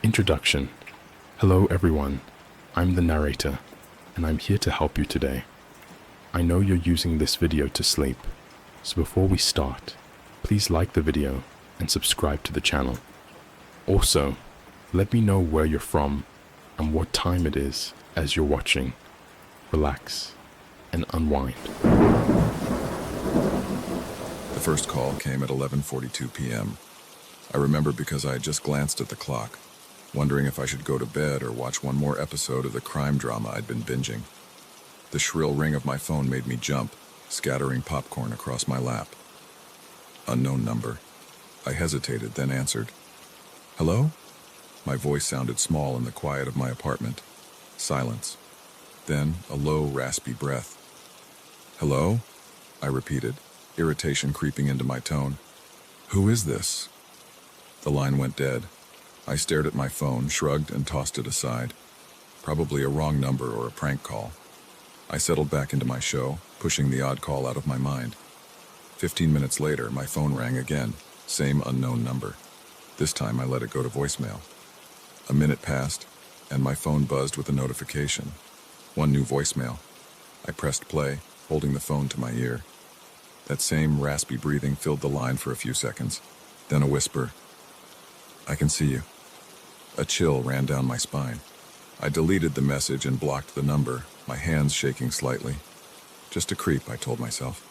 Introduction. Hello everyone, I'm the narrator, and I'm here to help you today. I know you're using this video to sleep, so before we start, please like the video and subscribe to the channel. Also, let me know where you're from and what time it is as you're watching. Relax and unwind. The first call came at 11:42 p.m. I remember because I had just glanced at the clock, wondering if I should go to bed or watch one more episode of the crime drama I'd been binging. The shrill ring of my phone made me jump, scattering popcorn across my lap. Unknown number. I hesitated, then answered. Hello? My voice sounded small in the quiet of my apartment. Silence. Then a low, raspy breath. Hello? I repeated, irritation creeping into my tone. Who is this? The line went dead. I stared at my phone, shrugged, and tossed it aside. Probably a wrong number or a prank call. I settled back into my show, pushing the odd call out of my mind. 15 minutes later, my phone rang again, same unknown number. This time I let it go to voicemail. A minute passed, and my phone buzzed with a notification. One new voicemail. I pressed play, holding the phone to my ear. That same raspy breathing filled the line for a few seconds. Then a whisper. I can see you. A chill ran down my spine. I deleted the message and blocked the number, my hands shaking slightly. Just a creep, I told myself.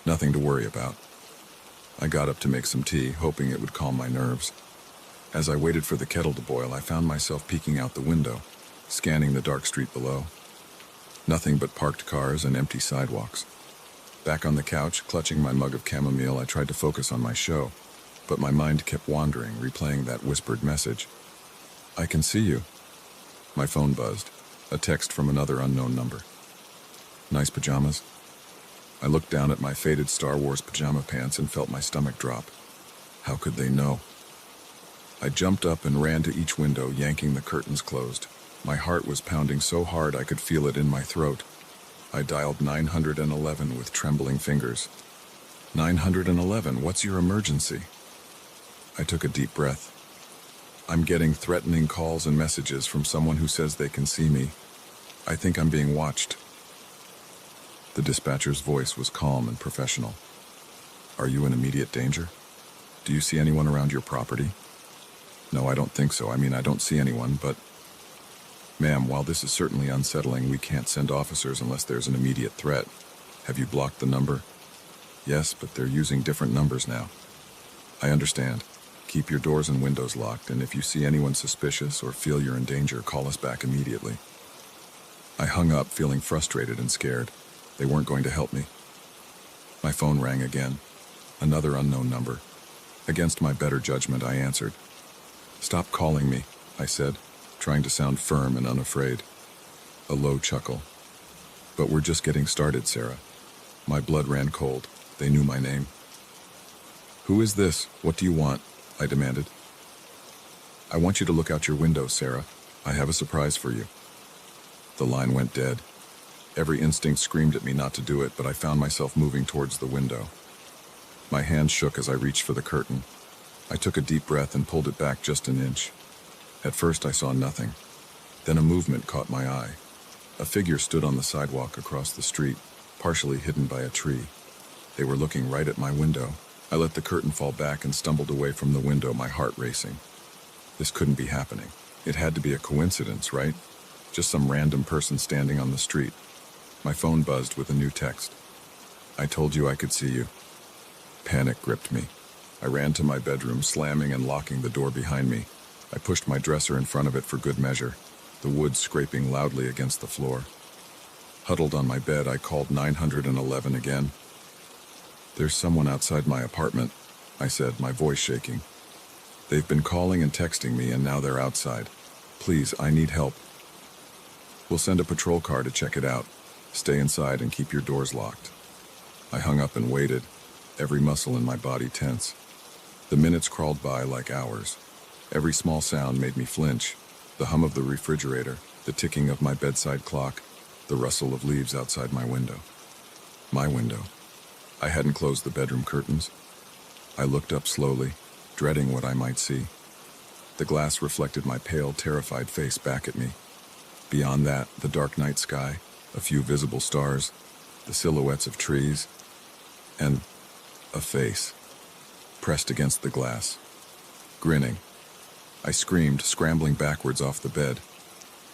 Nothing to worry about. I got up to make some tea, hoping it would calm my nerves. As I waited for the kettle to boil, I found myself peeking out the window, scanning the dark street below. Nothing but parked cars and empty sidewalks. Back on the couch, clutching my mug of chamomile, I tried to focus on my show, but my mind kept wandering, replaying that whispered message. I can see you. My phone buzzed, a text from another unknown number. Nice pajamas? I looked down at my faded Star Wars pajama pants and felt my stomach drop. How could they know? I jumped up and ran to each window, yanking the curtains closed. My heart was pounding so hard I could feel it in my throat. I dialed 911 with trembling fingers. 911, what's your emergency? I took a deep breath. I'm getting threatening calls and messages from someone who says they can see me. I think I'm being watched. The dispatcher's voice was calm and professional. Are you in immediate danger? Do you see anyone around your property? No, I don't think so. I don't see anyone, but... Ma'am, while this is certainly unsettling, we can't send officers unless there's an immediate threat. Have you blocked the number? Yes, but they're using different numbers now. I understand. Keep your doors and windows locked, and if you see anyone suspicious or feel you're in danger, call us back immediately. I hung up, feeling frustrated and scared. They weren't going to help me. My phone rang again. Another unknown number. Against my better judgment, I answered. Stop calling me, I said, trying to sound firm and unafraid. A low chuckle. But we're just getting started, Sarah. My blood ran cold. They knew my name. Who is this? What do you want? I demanded. I want you to look out your window, Sarah. I have a surprise for you. The line went dead. Every instinct screamed at me not to do it, but I found myself moving towards the window. My hands shook as I reached for the curtain. I took a deep breath and pulled it back just an inch. At first I saw nothing. Then a movement caught my eye. A figure stood on the sidewalk across the street, partially hidden by a tree. They were looking right at my window. I let the curtain fall back and stumbled away from the window, my heart racing. This couldn't be happening. It had to be a coincidence, right? Just some random person standing on the street. My phone buzzed with a new text. I told you I could see you. Panic gripped me. I ran to my bedroom, slamming and locking the door behind me. I pushed my dresser in front of it for good measure, the wood scraping loudly against the floor. Huddled on my bed, I called 911 again. There's someone outside my apartment, I said, my voice shaking. They've been calling and texting me, and now they're outside. Please, I need help. We'll send a patrol car to check it out. Stay inside and keep your doors locked. I hung up and waited, every muscle in my body tense. The minutes crawled by like hours. Every small sound made me flinch. The hum of the refrigerator, the ticking of my bedside clock, the rustle of leaves outside my window. My window. I hadn't closed the bedroom curtains. I looked up slowly, dreading what I might see. The glass reflected my pale, terrified face back at me. Beyond that, the dark night sky, a few visible stars, the silhouettes of trees, and a face, pressed against the glass, grinning. I screamed, scrambling backwards off the bed.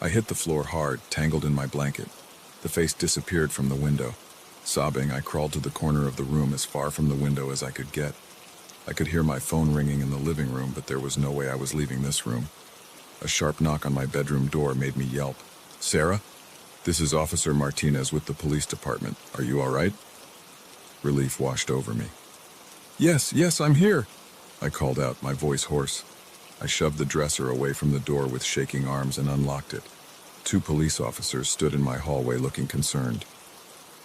I hit the floor hard, tangled in my blanket. The face disappeared from the window. Sobbing, I crawled to the corner of the room as far from the window as I could get. I could hear my phone ringing in the living room, but there was no way I was leaving this room. A sharp knock on my bedroom door made me yelp. "Sarah? This is Officer Martinez with the police department. Are you all right?" Relief washed over me. Yes, I'm here," I called out, my voice hoarse. I shoved the dresser away from the door with shaking arms and unlocked it. 2 police officers stood in my hallway looking concerned.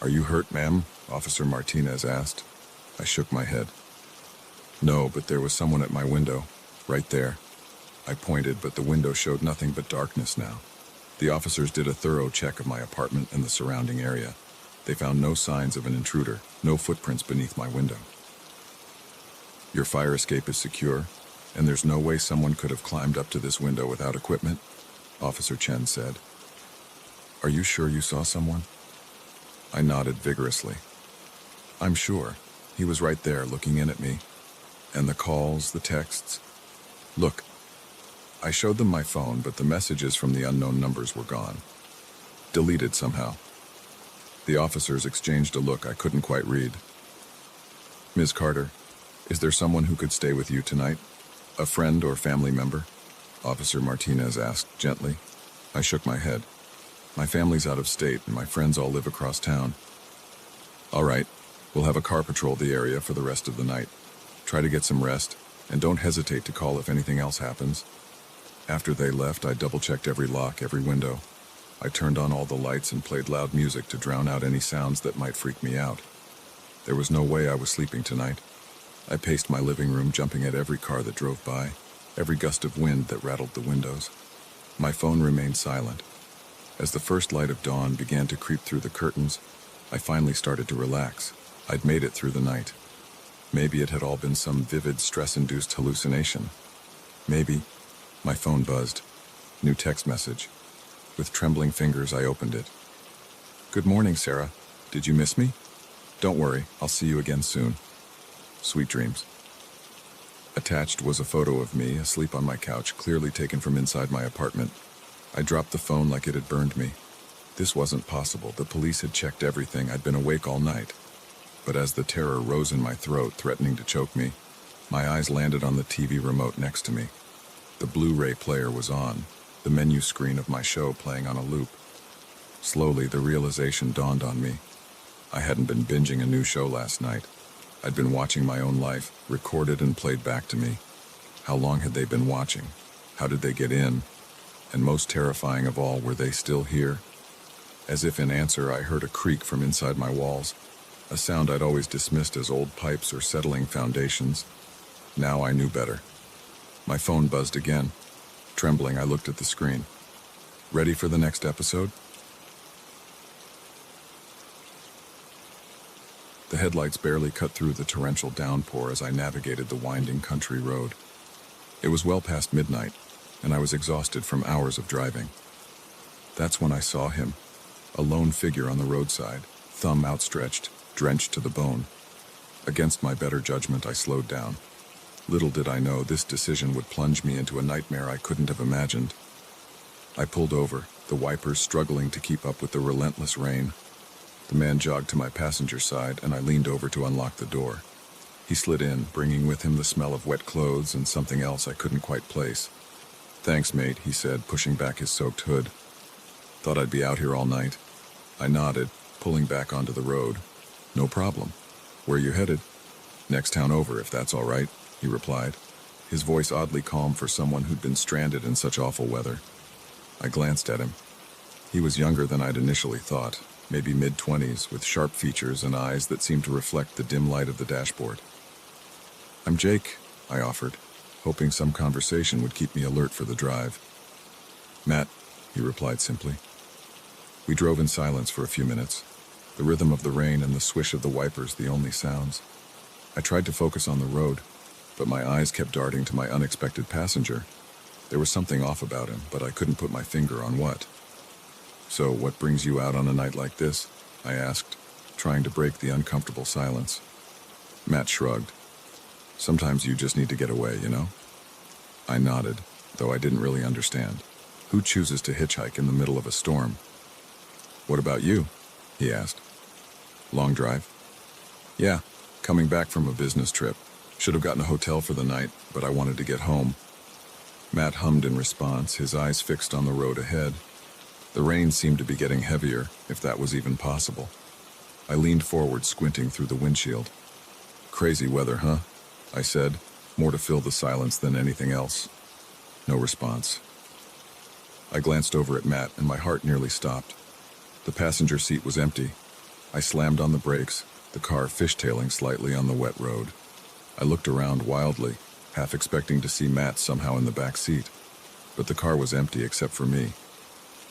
"Are you hurt, ma'am?" Officer Martinez asked. I shook my head. No, but there was someone at my window, right there. I pointed, but the window showed nothing but darkness now. The officers did a thorough check of my apartment and the surrounding area. They found no signs of an intruder, no footprints beneath my window. "Your fire escape is secure, and there's no way someone could have climbed up to this window without equipment," Officer Chen said. "Are you sure you saw someone?" I nodded vigorously. "I'm sure. He was right there looking in at me. And the calls, the texts. Look." I showed them my phone, but the messages from the unknown numbers were gone. Deleted somehow. The officers exchanged a look I couldn't quite read. "Ms. Carter, is there someone who could stay with you tonight? A friend or family member?" Officer Martinez asked gently. I shook my head. "My family's out of state and my friends all live across town." "All right, we'll have a car patrol the area for the rest of the night. Try to get some rest, and don't hesitate to call if anything else happens." After they left, I double-checked every lock, every window. I turned on all the lights and played loud music to drown out any sounds that might freak me out. There was no way I was sleeping tonight. I paced my living room, jumping at every car that drove by, every gust of wind that rattled the windows. My phone remained silent. As the first light of dawn began to creep through the curtains, I finally started to relax. I'd made it through the night. Maybe it had all been some vivid, stress-induced hallucination. Maybe. My phone buzzed. New text message. With trembling fingers, I opened it. "Good morning, Sarah. Did you miss me? Don't worry, I'll see you again soon. Sweet dreams." Attached was a photo of me, asleep on my couch, clearly taken from inside my apartment. I dropped the phone like it had burned me. This wasn't possible. The police had checked everything. I'd been awake all night. But as the terror rose in my throat, threatening to choke me, my eyes landed on the TV remote next to me. The Blu-ray player was on, the menu screen of my show playing on a loop. Slowly, the realization dawned on me. I hadn't been binging a new show last night. I'd been watching my own life, recorded and played back to me. How long had they been watching? How did they get in? And most terrifying of all, were they still here? As if in answer, I heard a creak from inside my walls, a sound I'd always dismissed as old pipes or settling foundations. Now I knew better. My phone buzzed again. Trembling, I looked at the screen. Ready for the next episode? The headlights barely cut through the torrential downpour as I navigated the winding country road. It was well past midnight, and I was exhausted from hours of driving. That's when I saw him, a lone figure on the roadside, thumb outstretched, drenched to the bone. Against my better judgment, I slowed down. Little did I know this decision would plunge me into a nightmare I couldn't have imagined. I pulled over, the wipers struggling to keep up with the relentless rain. The man jogged to my passenger side, and I leaned over to unlock the door. He slid in, bringing with him the smell of wet clothes and something else I couldn't quite place. "Thanks, mate," he said, pushing back his soaked hood. "Thought I'd be out here all night." I nodded, pulling back onto the road. "No problem. Where you headed?" "Next town over, if that's all right," he replied, his voice oddly calm for someone who'd been stranded in such awful weather. I glanced at him. He was younger than I'd initially thought, maybe mid-20s, with sharp features and eyes that seemed to reflect the dim light of the dashboard. "I'm Jake," I offered, hoping some conversation would keep me alert for the drive. "Matt," he replied simply. We drove in silence for a few minutes, the rhythm of the rain and the swish of the wipers the only sounds. I tried to focus on the road, but my eyes kept darting to my unexpected passenger, There was something off about him, but I couldn't put my finger on what. "So, what brings you out on a night like this?" I asked, trying to break the uncomfortable silence. Matt shrugged. "Sometimes you just need to get away, you know?" I nodded, though I didn't really understand. Who chooses to hitchhike in the middle of a storm? "What about you?" he asked. "Long drive?" "Yeah, coming back from a business trip. Should have gotten a hotel for the night, but I wanted to get home." Matt hummed in response, his eyes fixed on the road ahead. The rain seemed to be getting heavier, if that was even possible. I leaned forward, squinting through the windshield. "Crazy weather, huh?" I said, more to fill the silence than anything else. No response. I glanced over at Matt, and my heart nearly stopped. The passenger seat was empty. I slammed on the brakes, the car fishtailing slightly on the wet road. I looked around wildly, half expecting to see Matt somehow in the back seat. But the car was empty except for me.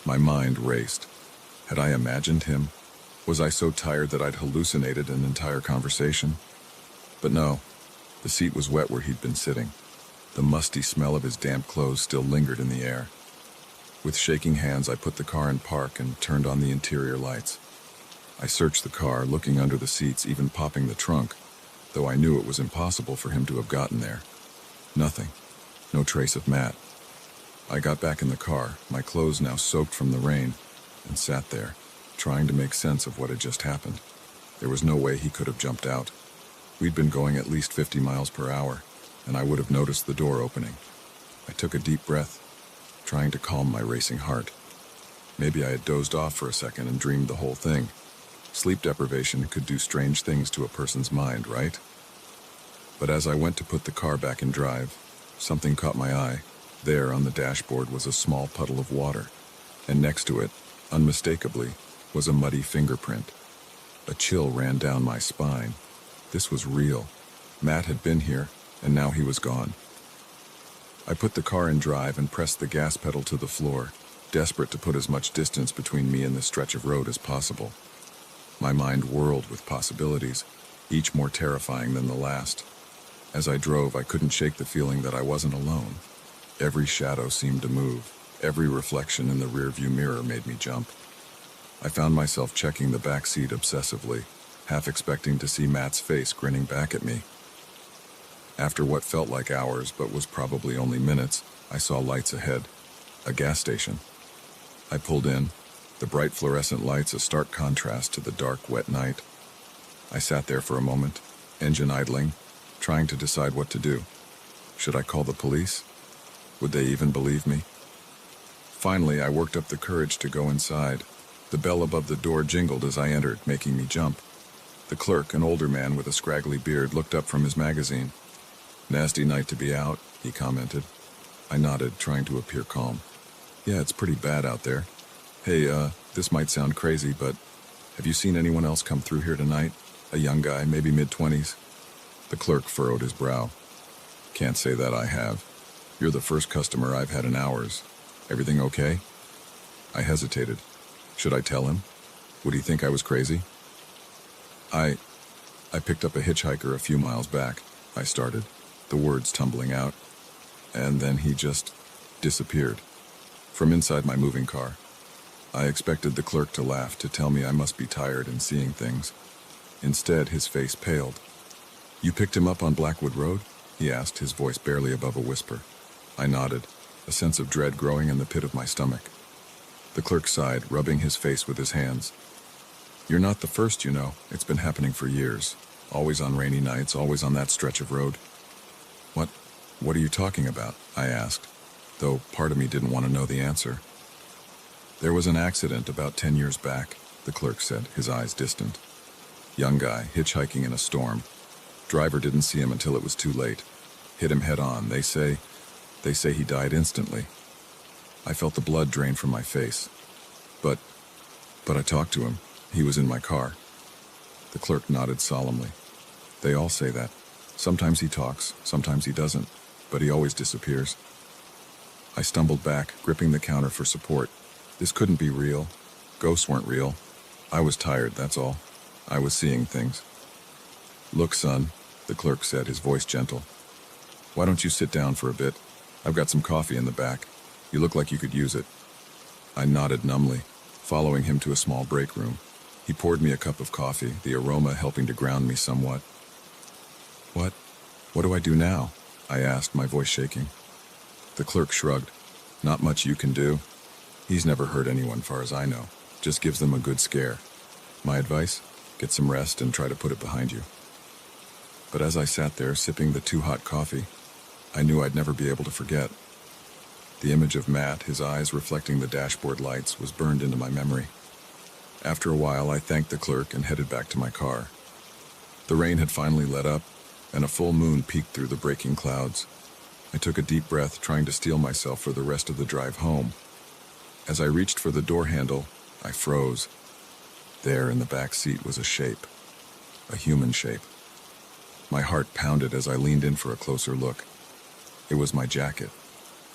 My mind raced. Had I imagined him? Was I so tired that I'd hallucinated an entire conversation? But no, the seat was wet where he'd been sitting. The musty smell of his damp clothes still lingered in the air. With shaking hands, I put the car in park and turned on the interior lights. I searched the car, looking under the seats, even popping the trunk, though I knew it was impossible for him to have gotten there. Nothing. No trace of Matt. I got back in the car, my clothes now soaked from the rain, and sat there, trying to make sense of what had just happened. There was no way he could have jumped out. We'd been going at least 50 miles per hour, and I would have noticed the door opening. I took a deep breath, trying to calm my racing heart. Maybe I had dozed off for a second and dreamed the whole thing. Sleep deprivation could do strange things to a person's mind, right? But as I went to put the car back in drive, something caught my eye. There on the dashboard was a small puddle of water, and next to it, unmistakably, was a muddy fingerprint. A chill ran down my spine. This was real. Matt had been here, and now he was gone. I put the car in drive and pressed the gas pedal to the floor, desperate to put as much distance between me and the stretch of road as possible. My mind whirled with possibilities, each more terrifying than the last. As I drove, I couldn't shake the feeling that I wasn't alone. Every shadow seemed to move. Every reflection in the rearview mirror made me jump. I found myself checking the back seat obsessively, half expecting to see Matt's face grinning back at me. After what felt like hours, but was probably only minutes, I saw lights ahead. A gas station. I pulled in, the bright fluorescent lights a stark contrast to the dark, wet night. I sat there for a moment, engine idling, trying to decide what to do. Should I call the police? Would they even believe me? Finally, I worked up the courage to go inside. The bell above the door jingled as I entered, making me jump. The clerk, an older man with a scraggly beard, looked up from his magazine. "Nasty night to be out," he commented. I nodded, trying to appear calm. "Yeah, it's pretty bad out there. Hey, this might sound crazy, but have you seen anyone else come through here tonight? A young guy, maybe mid-20s? The clerk furrowed his brow. "Can't say that I have. You're the first customer I've had in hours. Everything okay?" I hesitated. Should I tell him? Would he think I was crazy? I picked up a hitchhiker a few miles back, I started, the words tumbling out. And then he just disappeared. From inside my moving car. I expected the clerk to laugh, to tell me I must be tired and seeing things. Instead, his face paled. "You picked him up on Blackwood Road?" he asked, his voice barely above a whisper. I nodded, a sense of dread growing in the pit of my stomach. The clerk sighed, rubbing his face with his hands. "You're not the first, you know. It's been happening for years. Always on rainy nights, always on that stretch of road." What are you talking about?" I asked, though part of me didn't want to know the answer. "There was an accident about 10 years back," the clerk said, his eyes distant. "Young guy, hitchhiking in a storm. Driver didn't see him until it was too late. Hit him head on. They say he died instantly." I felt the blood drain from my face. But I talked to him. He was in my car." The clerk nodded solemnly. "They all say that. Sometimes he talks, sometimes he doesn't, but he always disappears." I stumbled back, gripping the counter for support. This couldn't be real. Ghosts weren't real. I was tired, that's all. I was seeing things. "Look, son," the clerk said, his voice gentle. "Why don't you sit down for a bit? I've got some coffee in the back. You look like you could use it. I nodded numbly, following him to a small break room. He poured me a cup of coffee, the aroma helping to ground me somewhat. What do I do now? I asked, my voice shaking. The clerk shrugged. Not much you can do. He's never hurt anyone, far as I know. Just gives them a good scare. My advice? Get some rest and try to put it behind you. But as I sat there sipping the too-hot coffee, I knew I'd never be able to forget. The image of Matt, his eyes reflecting the dashboard lights, was burned into my memory. After a while, I thanked the clerk and headed back to my car. The rain had finally let up, and a full moon peeked through the breaking clouds. I took a deep breath, trying to steel myself for the rest of the drive home. As I reached for the door handle, I froze. There in the back seat was a shape. A human shape. My heart pounded as I leaned in for a closer look. It was my jacket.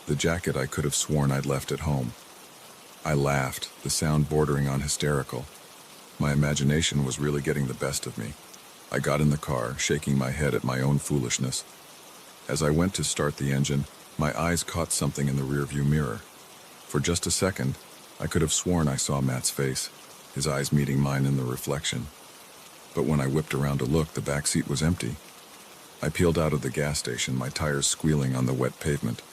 The jacket I could have sworn I'd left at home. I laughed, the sound bordering on hysterical. My imagination was really getting the best of me. I got in the car, shaking my head at my own foolishness. As I went to start the engine, my eyes caught something in the rearview mirror. For just a second, I could have sworn I saw Matt's face, his eyes meeting mine in the reflection. But when I whipped around to look, the back seat was empty. I peeled out of the gas station, my tires squealing on the wet pavement.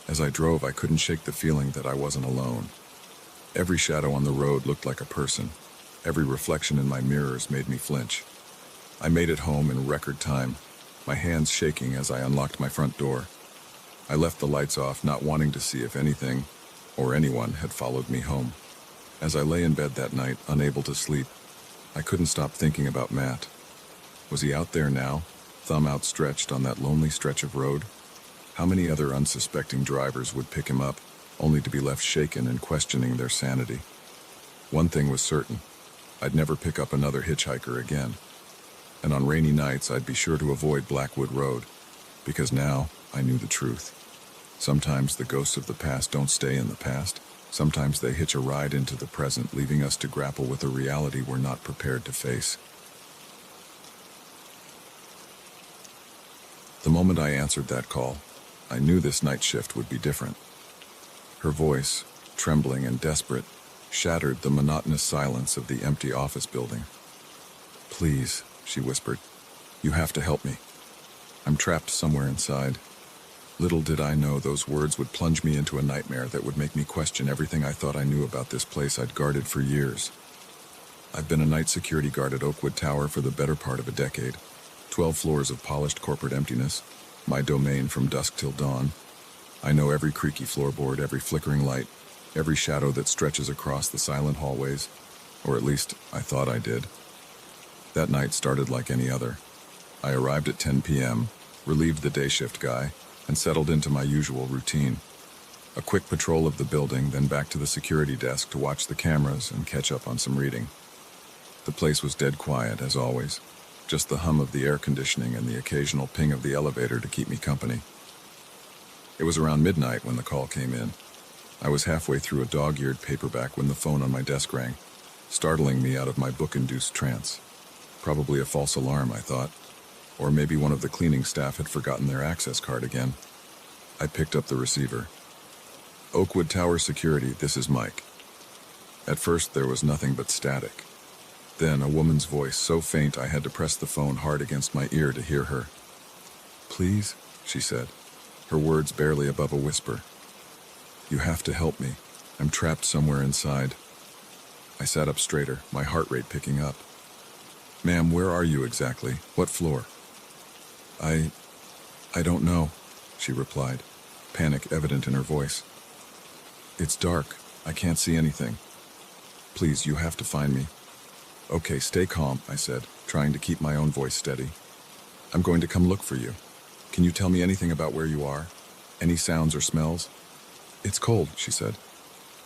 As I drove, I couldn't shake the feeling that I wasn't alone. Every shadow on the road looked like a person. Every reflection in my mirrors made me flinch. I made it home in record time, my hands shaking as I unlocked my front door. I left the lights off, not wanting to see if anything or anyone had followed me home. As I lay in bed that night, unable to sleep, I couldn't stop thinking about Matt. Was he out there now, thumb outstretched on that lonely stretch of road? How many other unsuspecting drivers would pick him up, only to be left shaken and questioning their sanity? One thing was certain: I'd never pick up another hitchhiker again. And on rainy nights, I'd be sure to avoid Blackwood Road, because now I knew the truth. Sometimes the ghosts of the past don't stay in the past. Sometimes they hitch a ride into the present, leaving us to grapple with a reality we're not prepared to face. The moment I answered that call, I knew this night shift would be different. Her voice, trembling and desperate, shattered the monotonous silence of the empty office building. "Please," she whispered, "you have to help me. I'm trapped somewhere inside." Little did I know those words would plunge me into a nightmare that would make me question everything I thought I knew about this place I'd guarded for years. I've been a night security guard at Oakwood Tower for the better part of a decade. 12 floors of polished corporate emptiness, my domain from dusk till dawn. I know every creaky floorboard, every flickering light, every shadow that stretches across the silent hallways, or at least I thought I did. That night started like any other. I arrived at 10 p.m., relieved the day shift guy, and settled into my usual routine. A quick patrol of the building, then back to the security desk to watch the cameras and catch up on some reading. The place was dead quiet, as always, just the hum of the air conditioning and the occasional ping of the elevator to keep me company. It was around midnight when the call came in. I was halfway through a dog-eared paperback when the phone on my desk rang, startling me out of my book-induced trance. Probably a false alarm, I thought. Or maybe one of the cleaning staff had forgotten their access card again. I picked up the receiver. "Oakwood Tower Security, this is Mike." At first there was nothing but static. Then a woman's voice, so faint I had to press the phone hard against my ear to hear her. "Please," she said, her words barely above a whisper. "You have to help me. I'm trapped somewhere inside." I sat up straighter, my heart rate picking up. "Ma'am, where are you exactly? What floor?" I don't know," she replied, panic evident in her voice. "It's dark. I can't see anything. Please, you have to find me." "Okay, stay calm," I said, trying to keep my own voice steady. "I'm going to come look for you. Can you tell me anything about where you are? Any sounds or smells?" "It's cold," she said.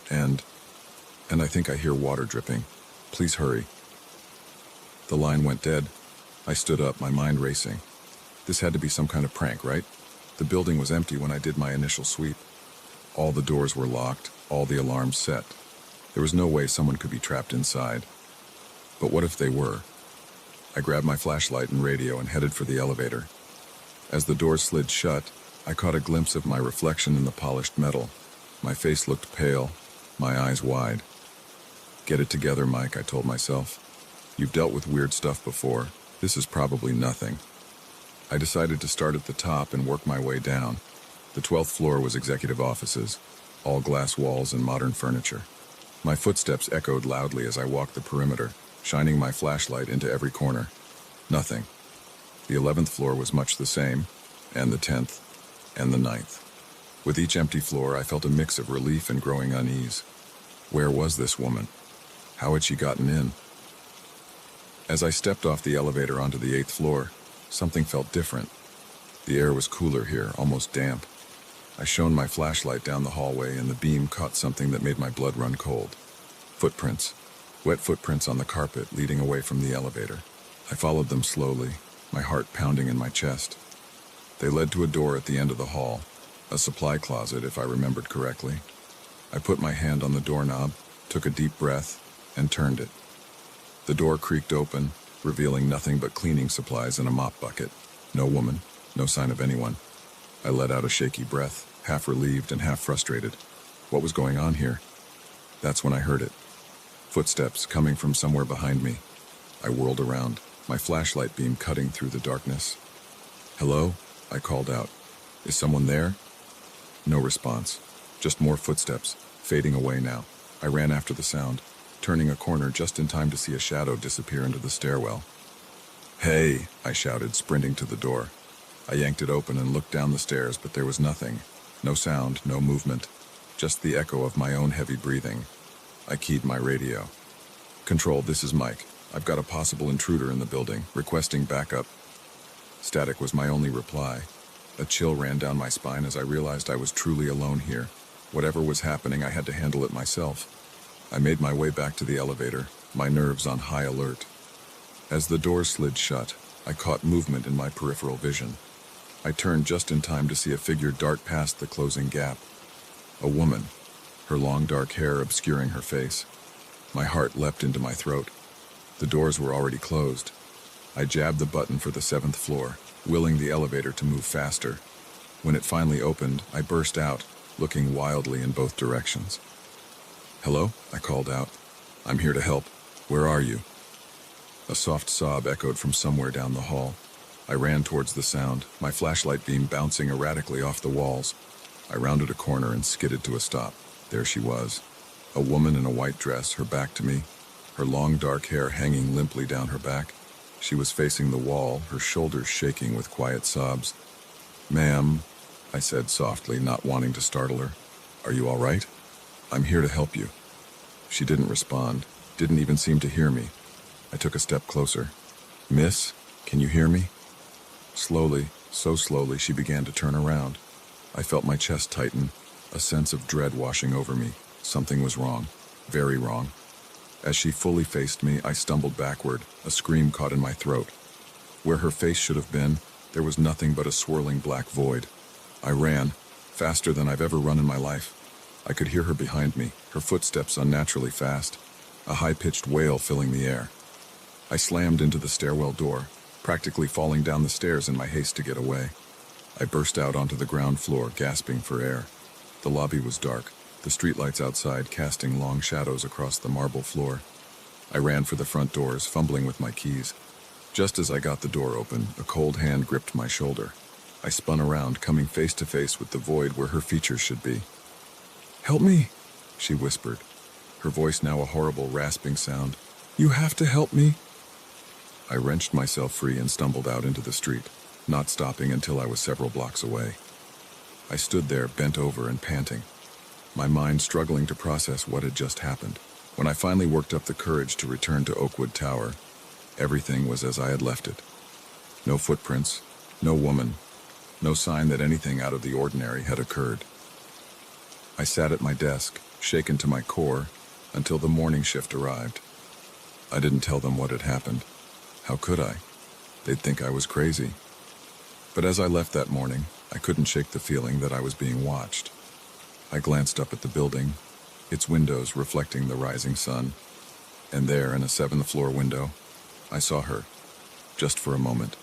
And I think I hear water dripping. Please hurry." The line went dead. I stood up, my mind racing. This had to be some kind of prank, right? The building was empty when I did my initial sweep. All the doors were locked, all the alarms set. There was no way someone could be trapped inside. But what if they were? I grabbed my flashlight and radio and headed for the elevator. As the doors slid shut, I caught a glimpse of my reflection in the polished metal. My face looked pale, my eyes wide. Get it together, Mike, I told myself. You've dealt with weird stuff before. This is probably nothing. I decided to start at the top and work my way down. The 12th floor was executive offices, all glass walls and modern furniture. My footsteps echoed loudly as I walked the perimeter, shining my flashlight into every corner. Nothing. The 11th floor was much the same, and the 10th, and the 9th. With each empty floor, I felt a mix of relief and growing unease. Where was this woman? How had she gotten in? As I stepped off the elevator onto the 8th floor, something felt different. The air was cooler here, almost damp. I shone my flashlight down the hallway and the beam caught something that made my blood run cold. Footprints. Wet footprints on the carpet leading away from the elevator. I followed them slowly, my heart pounding in my chest. They led to a door at the end of the hall, a supply closet if I remembered correctly. I put my hand on the doorknob, took a deep breath, and turned it. The door creaked open, revealing nothing but cleaning supplies and a mop bucket. No woman, no sign of anyone. I let out a shaky breath, half relieved and half frustrated. What was going on here? That's when I heard it. Footsteps coming from somewhere behind me. I whirled around, my flashlight beam cutting through the darkness. "Hello?" I called out. "Is someone there?" No response. Just more footsteps, fading away now. I ran after the sound, turning a corner just in time to see a shadow disappear into the stairwell. "Hey!" I shouted, sprinting to the door. I yanked it open and looked down the stairs, but there was nothing. No sound, no movement. Just the echo of my own heavy breathing. I keyed my radio. "Control, this is Mike. I've got a possible intruder in the building, requesting backup." Static was my only reply. A chill ran down my spine as I realized I was truly alone here. Whatever was happening, I had to handle it myself. I made my way back to the elevator, my nerves on high alert. As the door slid shut, I caught movement in my peripheral vision. I turned just in time to see a figure dart past the closing gap. A woman, her long dark hair obscuring her face. My heart leapt into my throat. The doors were already closed. I jabbed the button for the 7th floor, willing the elevator to move faster. When it finally opened, I burst out, looking wildly in both directions. "Hello?" I called out. "I'm here to help. Where are you?" A soft sob echoed from somewhere down the hall. I ran towards the sound, my flashlight beam bouncing erratically off the walls. I rounded a corner and skidded to a stop. There she was. A woman in a white dress, her back to me, her long dark hair hanging limply down her back. She was facing the wall, her shoulders shaking with quiet sobs. "Ma'am," I said softly, not wanting to startle her. "Are you all right? I'm here to help you." She didn't respond, didn't even seem to hear me. I took a step closer. "Miss, can you hear me?" Slowly, so slowly, she began to turn around. I felt my chest tighten, a sense of dread washing over me. Something was wrong, very wrong. As she fully faced me, I stumbled backward, a scream caught in my throat. Where her face should have been, there was nothing but a swirling black void. I ran, faster than I've ever run in my life. I could hear her behind me, her footsteps unnaturally fast, a high-pitched wail filling the air. I slammed into the stairwell door, practically falling down the stairs in my haste to get away. I burst out onto the ground floor, gasping for air. The lobby was dark, the streetlights outside casting long shadows across the marble floor. I ran for the front doors, fumbling with my keys. Just as I got the door open, a cold hand gripped my shoulder. I spun around, coming face to face with the void where her features should be. "Help me," she whispered, her voice now a horrible rasping sound. "You have to help me." I wrenched myself free and stumbled out into the street, not stopping until I was several blocks away. I stood there, bent over and panting, my mind struggling to process what had just happened. When I finally worked up the courage to return to Oakwood Tower, everything was as I had left it. No footprints, no woman, no sign that anything out of the ordinary had occurred. I sat at my desk, shaken to my core, until the morning shift arrived. I didn't tell them what had happened. How could I? They'd think I was crazy. But as I left that morning, I couldn't shake the feeling that I was being watched. I glanced up at the building, its windows reflecting the rising sun, and there in a 7th floor window, I saw her, just for a moment.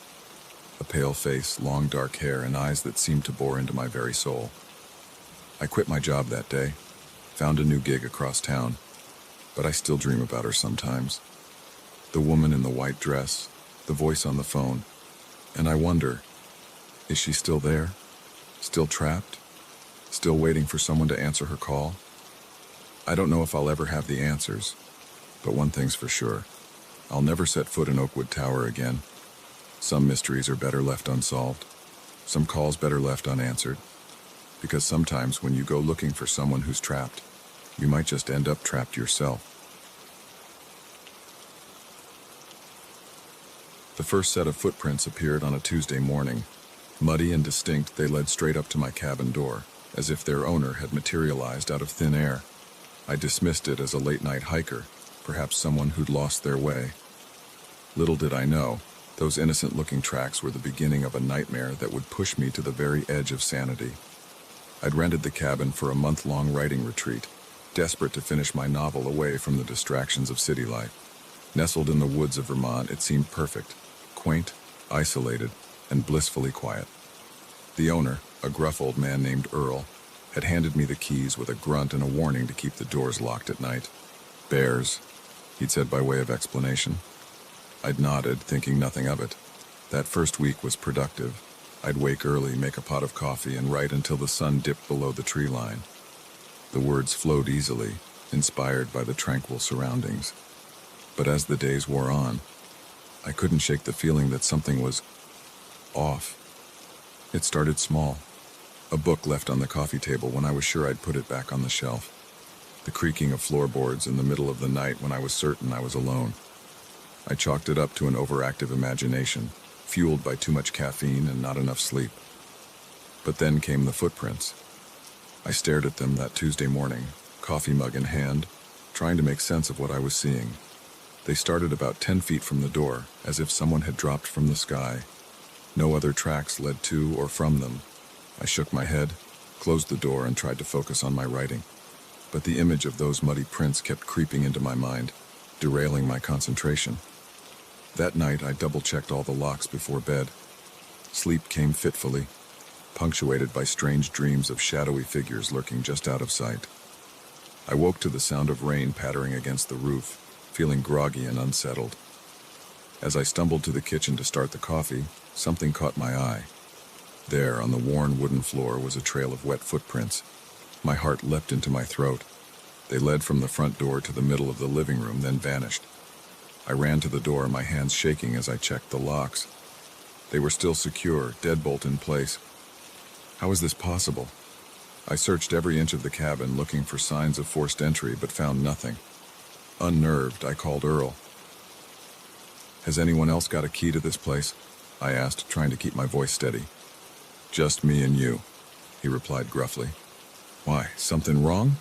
A pale face, long dark hair, and eyes that seemed to bore into my very soul. I quit my job that day, found a new gig across town, but I still dream about her sometimes. The woman in the white dress, the voice on the phone, and I wonder, is she still there? Still trapped? Still waiting for someone to answer her call? I don't know if I'll ever have the answers, but one thing's for sure. I'll never set foot in Oakwood Tower again. Some mysteries are better left unsolved. Some calls better left unanswered. Because sometimes when you go looking for someone who's trapped, you might just end up trapped yourself. The first set of footprints appeared on a Tuesday morning. Muddy and distinct, they led straight up to my cabin door, as if their owner had materialized out of thin air. I dismissed it as a late-night hiker, perhaps someone who'd lost their way. Little did I know, those innocent-looking tracks were the beginning of a nightmare that would push me to the very edge of sanity. I'd rented the cabin for a month-long writing retreat, desperate to finish my novel away from the distractions of city life. Nestled in the woods of Vermont, it seemed perfect, quaint, isolated, and blissfully quiet. The owner, a gruff old man named Earl, had handed me the keys with a grunt and a warning to keep the doors locked at night. "Bears," he'd said by way of explanation. I'd nodded, thinking nothing of it. That first week was productive. I'd wake early, make a pot of coffee, and write until the sun dipped below the tree line. The words flowed easily, inspired by the tranquil surroundings. But as the days wore on, I couldn't shake the feeling that something was off. It started small. A book left on the coffee table when I was sure I'd put it back on the shelf. The creaking of floorboards in the middle of the night when I was certain I was alone. I chalked it up to an overactive imagination, fueled by too much caffeine and not enough sleep. But then came the footprints. I stared at them that Tuesday morning, coffee mug in hand, trying to make sense of what I was seeing. They started about 10 feet from the door, as if someone had dropped from the sky. No other tracks led to or from them. I shook my head, closed the door, and tried to focus on my writing. But the image of those muddy prints kept creeping into my mind, derailing my concentration. That night, I double-checked all the locks before bed. Sleep came fitfully, punctuated by strange dreams of shadowy figures lurking just out of sight. I woke to the sound of rain pattering against the roof, feeling groggy and unsettled. As I stumbled to the kitchen to start the coffee, something caught my eye. There, on the worn wooden floor, was a trail of wet footprints. My heart leapt into my throat. They led from the front door to the middle of the living room, then vanished. I ran to the door, my hands shaking as I checked the locks. They were still secure, deadbolt in place. How was this possible? I searched every inch of the cabin, looking for signs of forced entry, but found nothing. Unnerved, I called Earl. "Has anyone else got a key to this place?" I asked, trying to keep my voice steady. "Just me and you," he replied gruffly. "Why, something wrong?"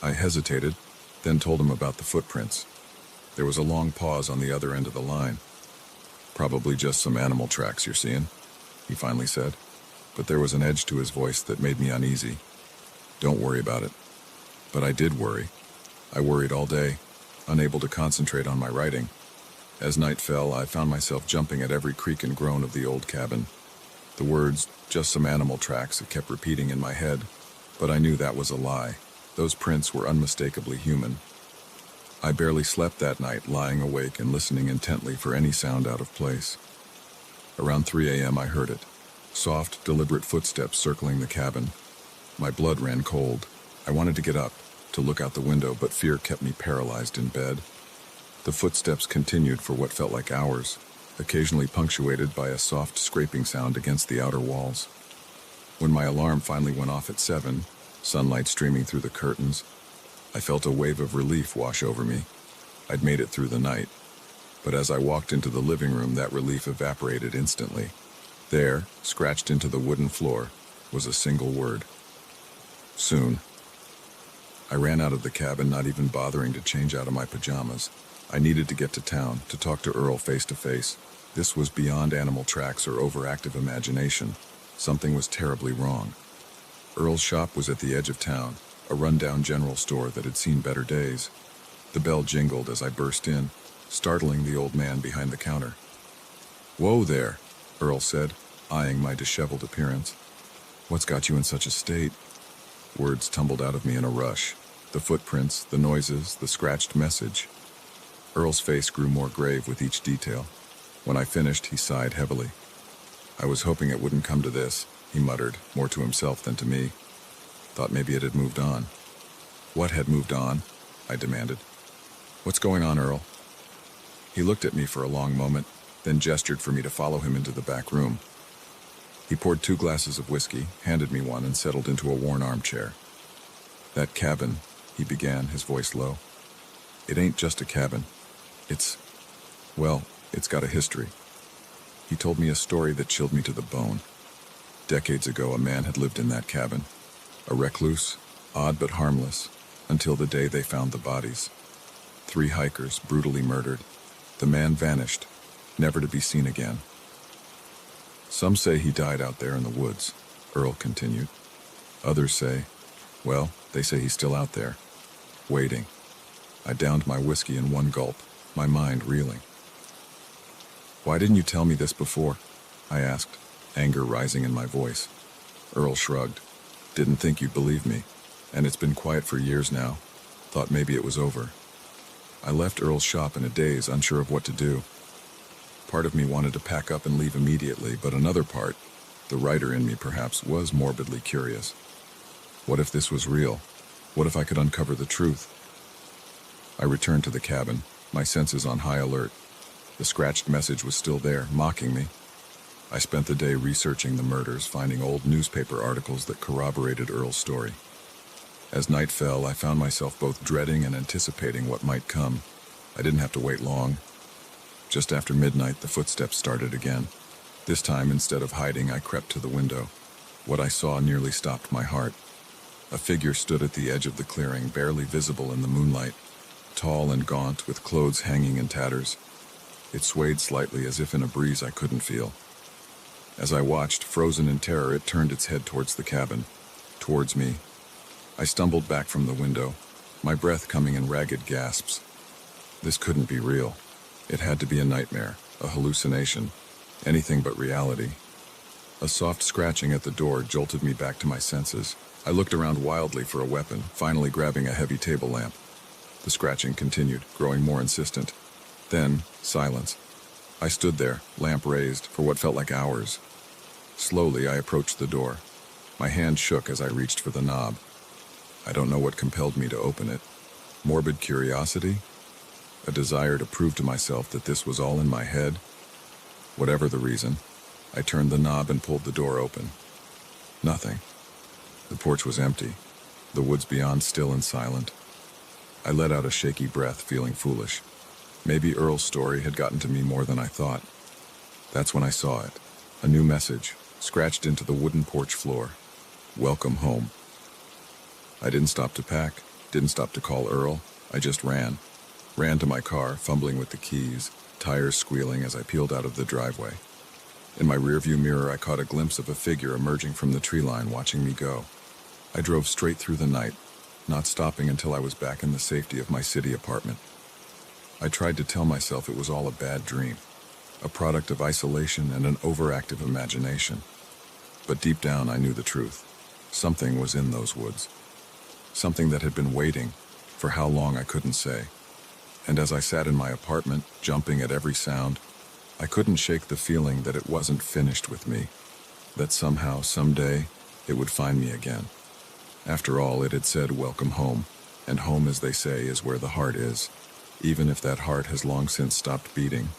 I hesitated, then told him about the footprints. There was a long pause on the other end of the line. "Probably just some animal tracks you're seeing," he finally said, but there was an edge to his voice that made me uneasy. "Don't worry about it." But I did worry. I worried all day, unable to concentrate on my writing. As night fell, I found myself jumping at every creak and groan of the old cabin. The words, "just some animal tracks," kept repeating in my head, but I knew that was a lie. Those prints were unmistakably human. I barely slept that night, lying awake and listening intently for any sound out of place. Around 3 a.m. I heard it. Soft, deliberate footsteps circling the cabin. My blood ran cold. I wanted to get up, to look out the window, but fear kept me paralyzed in bed. The footsteps continued for what felt like hours, occasionally punctuated by a soft scraping sound against the outer walls. When my alarm finally went off at 7, sunlight streaming through the curtains, I felt a wave of relief wash over me. I'd made it through the night. But as I walked into the living room, that relief evaporated instantly. There, scratched into the wooden floor, was a single word. Soon. I ran out of the cabin, not even bothering to change out of my pajamas. I needed to get to town, to talk to Earl face to face. This was beyond animal tracks or overactive imagination. Something was terribly wrong. Earl's shop was at the edge of town, a rundown general store that had seen better days. The bell jingled as I burst in, startling the old man behind the counter. "Whoa there," Earl said, eyeing my disheveled appearance. "What's got you in such a state?" Words tumbled out of me in a rush. The footprints, the noises, the scratched message. Earl's face grew more grave with each detail. When I finished, he sighed heavily. "I was hoping it wouldn't come to this," he muttered, more to himself than to me. "Thought maybe it had moved on." "What had moved on?" I demanded. "What's going on, Earl?" He looked at me for a long moment, then gestured for me to follow him into the back room. He poured 2 glasses of whiskey, handed me one, and settled into a worn armchair. "That cabin," he began, his voice low. "It ain't just a cabin. It's got a history." He told me a story that chilled me to the bone. Decades ago, a man had lived in that cabin. A recluse, odd but harmless, until the day they found the bodies. 3 hikers brutally murdered. The man vanished, never to be seen again. "Some say he died out there in the woods," Earl continued. "Others say, they say he's still out there, waiting." I downed my whiskey in one gulp, my mind reeling. "Why didn't you tell me this before?" I asked, anger rising in my voice. Earl shrugged. "Didn't think you'd believe me, and it's been quiet for years now. Thought maybe it was over." I left Earl's shop in a daze, unsure of what to do. Part of me wanted to pack up and leave immediately, but another part, the writer in me perhaps, was morbidly curious. What if this was real? What if I could uncover the truth? I returned to the cabin, my senses on high alert. The scratched message was still there, mocking me. I spent the day researching the murders, finding old newspaper articles that corroborated Earl's story. As night fell, I found myself both dreading and anticipating what might come. I didn't have to wait long. Just after midnight, the footsteps started again. This time, instead of hiding, I crept to the window. What I saw nearly stopped my heart. A figure stood at the edge of the clearing, barely visible in the moonlight, tall and gaunt, with clothes hanging in tatters. It swayed slightly, as if in a breeze I couldn't feel. As I watched, frozen in terror, it turned its head towards the cabin, towards me. I stumbled back from the window, my breath coming in ragged gasps. This couldn't be real. It had to be a nightmare, a hallucination, anything but reality. A soft scratching at the door jolted me back to my senses. I looked around wildly for a weapon, finally grabbing a heavy table lamp. The scratching continued, growing more insistent. Then, silence. I stood there, lamp raised, for what felt like hours. Slowly, I approached the door. My hand shook as I reached for the knob. I don't know what compelled me to open it. Morbid curiosity? A desire to prove to myself that this was all in my head? Whatever the reason, I turned the knob and pulled the door open. Nothing. The porch was empty, the woods beyond still and silent. I let out a shaky breath, feeling foolish. Maybe Earl's story had gotten to me more than I thought. That's when I saw it. A new message, scratched into the wooden porch floor. "Welcome home." I didn't stop to pack, didn't stop to call Earl. I just ran. Ran to my car, fumbling with the keys, tires squealing as I peeled out of the driveway. In my rearview mirror, I caught a glimpse of a figure emerging from the tree line, watching me go. I drove straight through the night, not stopping until I was back in the safety of my city apartment. I tried to tell myself it was all a bad dream, a product of isolation and an overactive imagination. But deep down, I knew the truth. Something was in those woods. Something that had been waiting, for how long I couldn't say. And as I sat in my apartment, jumping at every sound, I couldn't shake the feeling that it wasn't finished with me, that somehow, someday, it would find me again. After all, it had said, "Welcome home," and home, as they say, is where the heart is, even if that heart has long since stopped beating.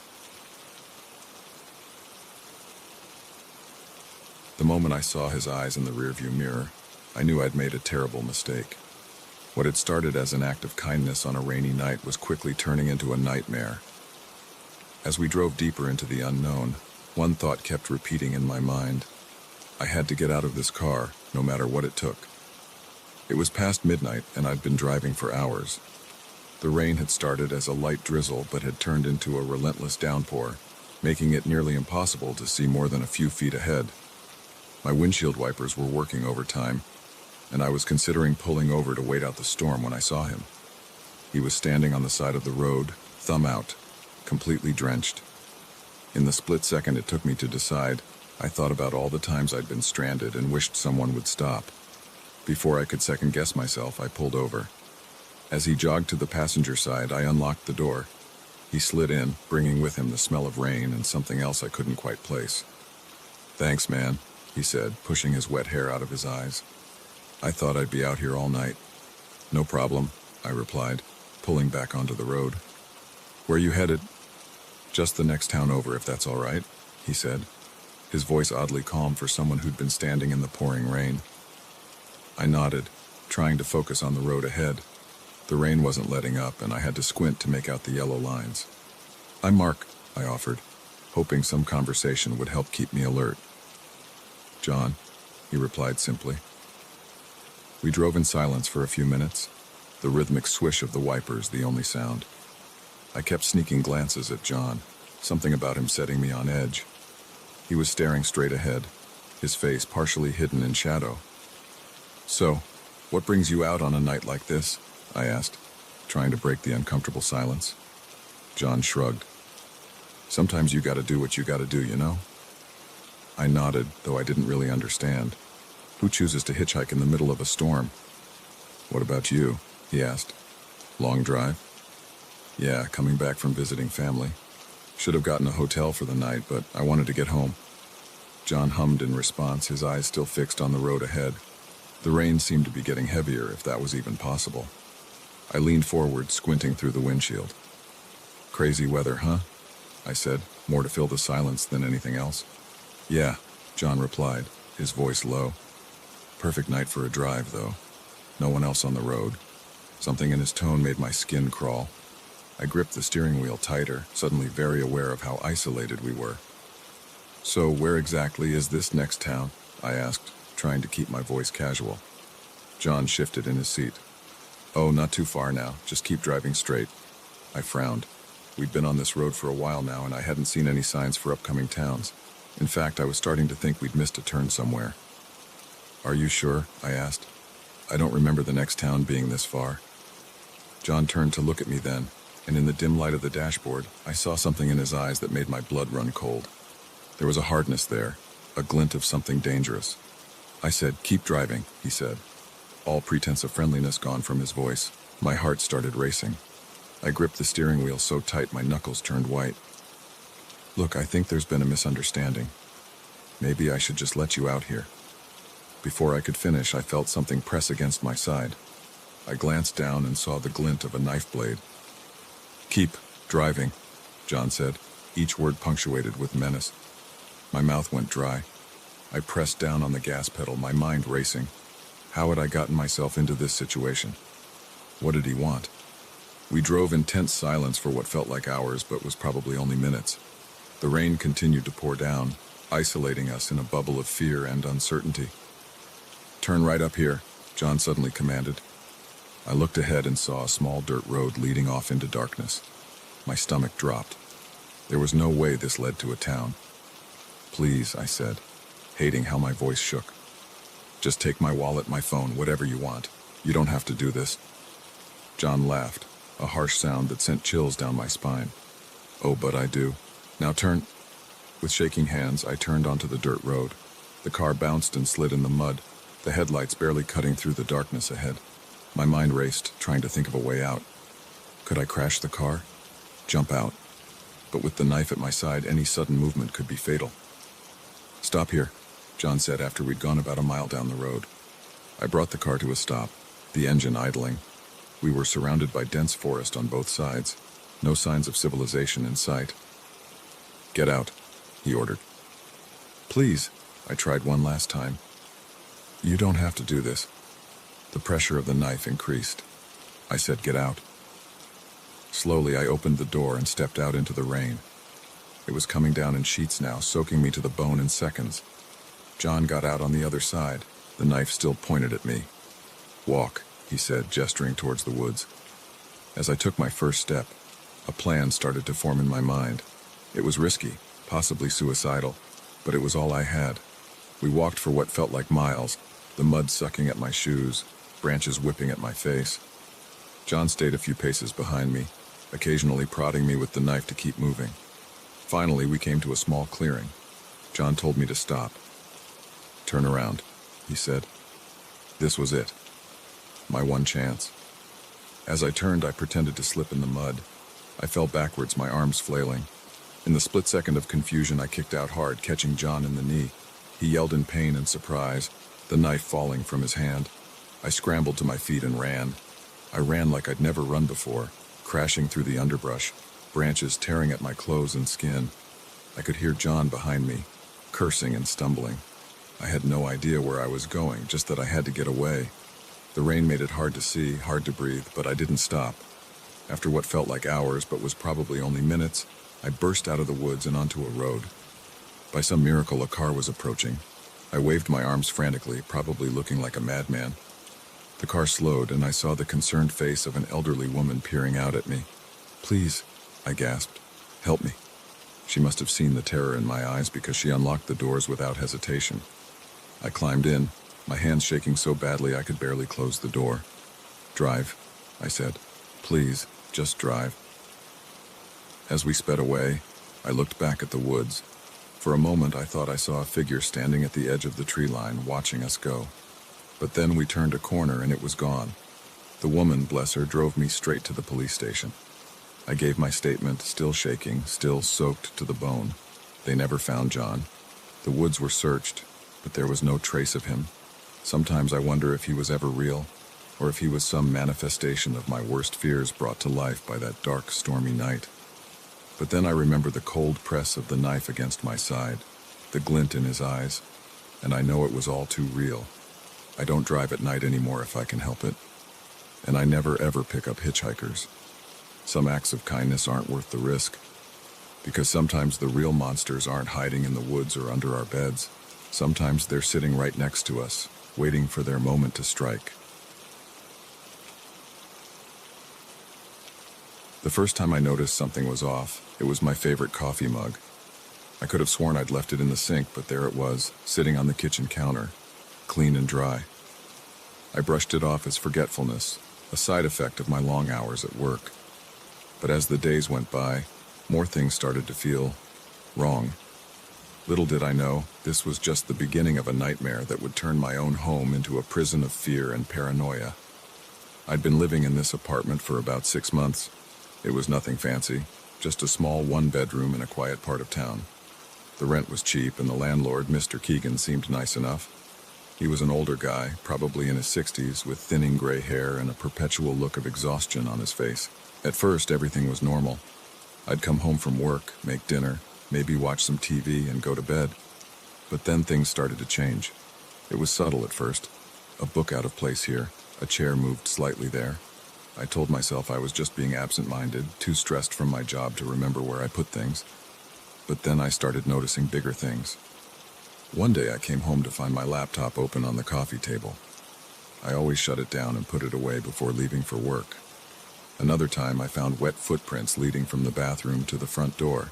The moment I saw his eyes in the rearview mirror, I knew I'd made a terrible mistake. What had started as an act of kindness on a rainy night was quickly turning into a nightmare. As we drove deeper into the unknown, one thought kept repeating in my mind. I had to get out of this car, no matter what it took. It was past midnight, and I'd been driving for hours. The rain had started as a light drizzle, but had turned into a relentless downpour, making it nearly impossible to see more than a few feet ahead. My windshield wipers were working overtime, and I was considering pulling over to wait out the storm when I saw him. He was standing on the side of the road, thumb out, completely drenched. In the split second it took me to decide, I thought about all the times I'd been stranded and wished someone would stop. Before I could second-guess myself, I pulled over. As he jogged to the passenger side, I unlocked the door. He slid in, bringing with him the smell of rain and something else I couldn't quite place. "Thanks, man," he said, pushing his wet hair out of his eyes. "I thought I'd be out here all night." "No problem," I replied, pulling back onto the road. "Where you headed?" "Just the next town over, if that's all right," he said, his voice oddly calm for someone who'd been standing in the pouring rain. I nodded, trying to focus on the road ahead. The rain wasn't letting up, and I had to squint to make out the yellow lines. "I'm Mark," I offered, hoping some conversation would help keep me alert. "John," he replied simply. We drove in silence for a few minutes, the rhythmic swish of the wipers the only sound. I kept sneaking glances at John, something about him setting me on edge. He was staring straight ahead, his face partially hidden in shadow. "So, what brings you out on a night like this?" I asked, trying to break the uncomfortable silence. John shrugged. "Sometimes you gotta do what you gotta do, you know?" I nodded, though I didn't really understand. Who chooses to hitchhike in the middle of a storm? "What about you?" he asked. "Long drive?" "Yeah, coming back from visiting family. Should have gotten a hotel for the night, but I wanted to get home." John hummed in response, his eyes still fixed on the road ahead. The rain seemed to be getting heavier, if that was even possible. I leaned forward, squinting through the windshield. "Crazy weather, huh?" I said, more to fill the silence than anything else. "Yeah," John replied, his voice low. "Perfect night for a drive, though. No one else on the road." Something in his tone made my skin crawl. I gripped the steering wheel tighter, suddenly very aware of how isolated we were. "So where exactly is this next town?" I asked, trying to keep my voice casual. John shifted in his seat. "Oh, not too far now. Just keep driving straight." I frowned. We'd been on this road for a while now, and I hadn't seen any signs for upcoming towns. In fact, I was starting to think we'd missed a turn somewhere. "Are you sure?" I asked. "I don't remember the next town being this far." John turned to look at me then, and in the dim light of the dashboard, I saw something in his eyes that made my blood run cold. There was a hardness there, a glint of something dangerous. I said, "Keep driving," he said. All pretense of friendliness gone from his voice. My heart started racing. I gripped the steering wheel so tight my knuckles turned white. "Look, I think there's been a misunderstanding. Maybe I should just let you out here." Before I could finish, I felt something press against my side. I glanced down and saw the glint of a knife blade. "Keep driving," John said, each word punctuated with menace. My mouth went dry. I pressed down on the gas pedal, my mind racing. How had I gotten myself into this situation? What did he want? We drove in tense silence for what felt like hours, but was probably only minutes. The rain continued to pour down, isolating us in a bubble of fear and uncertainty. "Turn right up here," John suddenly commanded. I looked ahead and saw a small dirt road leading off into darkness. My stomach dropped. There was no way this led to a town. "Please," I said, hating how my voice shook. "Just take my wallet, my phone, whatever you want. You don't have to do this." John laughed, a harsh sound that sent chills down my spine. "Oh, but I do. Now turn." With shaking hands, I turned onto the dirt road. The car bounced and slid in the mud, the headlights barely cutting through the darkness ahead. My mind raced, trying to think of a way out. Could I crash the car? Jump out? But with the knife at my side, any sudden movement could be fatal. "Stop here," John said after we'd gone about a mile down the road. I brought the car to a stop, the engine idling. We were surrounded by dense forest on both sides, no signs of civilization in sight. "Get out," he ordered. "Please," I tried one last time. "You don't have to do this." The pressure of the knife increased. I said, "Get out." Slowly, I opened the door and stepped out into the rain. It was coming down in sheets now, soaking me to the bone in seconds. John got out on the other side, the knife still pointed at me. "Walk," he said, gesturing towards the woods. As I took my first step, a plan started to form in my mind. It was risky, possibly suicidal, but it was all I had. We walked for what felt like miles, the mud sucking at my shoes, branches whipping at my face. John stayed a few paces behind me, occasionally prodding me with the knife to keep moving. Finally, we came to a small clearing. John told me to stop. "Turn around," he said. This was it. My one chance. As I turned, I pretended to slip in the mud. I fell backwards, my arms flailing. In the split second of confusion, I kicked out hard, catching John in the knee. He yelled in pain and surprise, the knife falling from his hand. I scrambled to my feet and ran. I ran like I'd never run before, crashing through the underbrush, branches tearing at my clothes and skin. I could hear John behind me, cursing and stumbling. I had no idea where I was going, just that I had to get away. The rain made it hard to see, hard to breathe, but I didn't stop. After what felt like hours, but was probably only minutes, I burst out of the woods and onto a road. By some miracle, a car was approaching. I waved my arms frantically, probably looking like a madman. The car slowed, and I saw the concerned face of an elderly woman peering out at me. "Please," I gasped. "Help me." She must have seen the terror in my eyes because she unlocked the doors without hesitation. I climbed in, my hands shaking so badly I could barely close the door. "Drive," I said. "Please, just drive." As we sped away, I looked back at the woods. For a moment, I thought I saw a figure standing at the edge of the tree line, watching us go. But then we turned a corner and it was gone. The woman, bless her, drove me straight to the police station. I gave my statement, still shaking, still soaked to the bone. They never found John. The woods were searched, but there was no trace of him. Sometimes I wonder if he was ever real, or if he was some manifestation of my worst fears brought to life by that dark, stormy night. But then I remember the cold press of the knife against my side, the glint in his eyes, and I know it was all too real. I don't drive at night anymore if I can help it, and I never ever pick up hitchhikers. Some acts of kindness aren't worth the risk, because sometimes the real monsters aren't hiding in the woods or under our beds. Sometimes they're sitting right next to us, waiting for their moment to strike. The first time I noticed something was off, it was my favorite coffee mug. I could have sworn I'd left it in the sink, but there it was, sitting on the kitchen counter, clean and dry. I brushed it off as forgetfulness, a side effect of my long hours at work. But as the days went by, more things started to feel wrong. Little did I know, this was just the beginning of a nightmare that would turn my own home into a prison of fear and paranoia. I'd been living in this apartment for about 6 months. It was nothing fancy, just a small one-bedroom in a quiet part of town. The rent was cheap, and the landlord, Mr. Keegan, seemed nice enough. He was an older guy, probably in his 60s, with thinning gray hair and a perpetual look of exhaustion on his face. At first, everything was normal. I'd come home from work, make dinner, maybe watch some TV and go to bed. But then things started to change. It was subtle at first. A book out of place here, a chair moved slightly there. I told myself I was just being absent-minded, too stressed from my job to remember where I put things. But then I started noticing bigger things. One day I came home to find my laptop open on the coffee table. I always shut it down and put it away before leaving for work. Another time I found wet footprints leading from the bathroom to the front door,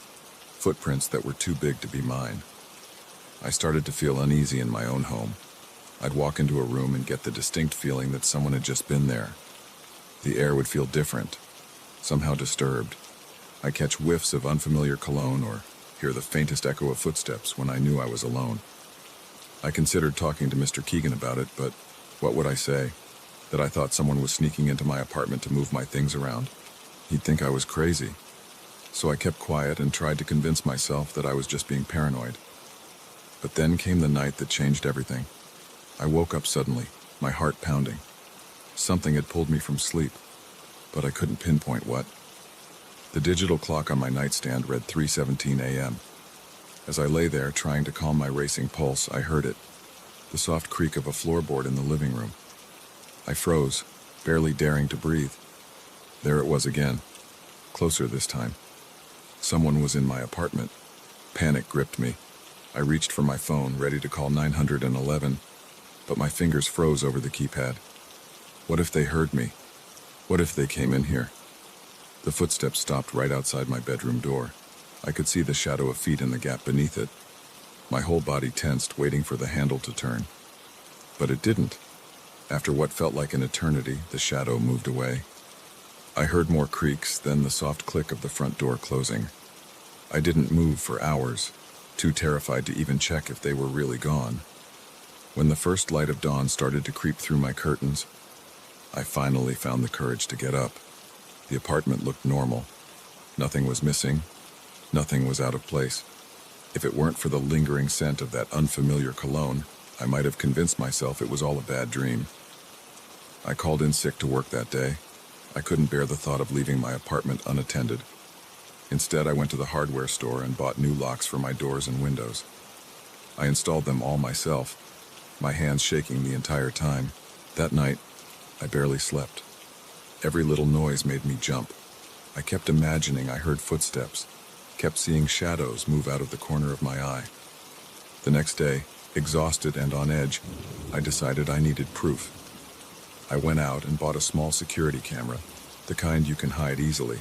footprints that were too big to be mine. I started to feel uneasy in my own home. I'd walk into a room and get the distinct feeling that someone had just been there. The air would feel different, somehow disturbed. I'd catch whiffs of unfamiliar cologne or hear the faintest echo of footsteps when I knew I was alone. I considered talking to Mr. Keegan about it, but what would I say? That I thought someone was sneaking into my apartment to move my things around? He'd think I was crazy. So I kept quiet and tried to convince myself that I was just being paranoid. But then came the night that changed everything. I woke up suddenly, my heart pounding. Something had pulled me from sleep, but I couldn't pinpoint what. The digital clock on my nightstand read 3:17 a.m. As I lay there trying to calm my racing pulse, I heard it, the soft creak of a floorboard in the living room. I froze, barely daring to breathe. There it was again, closer this time. Someone was in my apartment. Panic gripped me. I reached for my phone, ready to call 911, but my fingers froze over the keypad. What if they heard me? What if they came in here? The footsteps stopped right outside my bedroom door. I could see the shadow of feet in the gap beneath it. My whole body tensed, waiting for the handle to turn. But it didn't. After what felt like an eternity, the shadow moved away. I heard more creaks, then the soft click of the front door closing. I didn't move for hours, too terrified to even check if they were really gone. When the first light of dawn started to creep through my curtains, I finally found the courage to get up. The apartment looked normal. Nothing was missing. Nothing was out of place. If it weren't for the lingering scent of that unfamiliar cologne, I might have convinced myself it was all a bad dream. I called in sick to work that day. I couldn't bear the thought of leaving my apartment unattended. Instead, I went to the hardware store and bought new locks for my doors and windows. I installed them all myself, my hands shaking the entire time. That night, I barely slept. Every little noise made me jump. I kept imagining I heard footsteps, kept seeing shadows move out of the corner of my eye. The next day, exhausted and on edge, I decided I needed proof. I went out and bought a small security camera, the kind you can hide easily.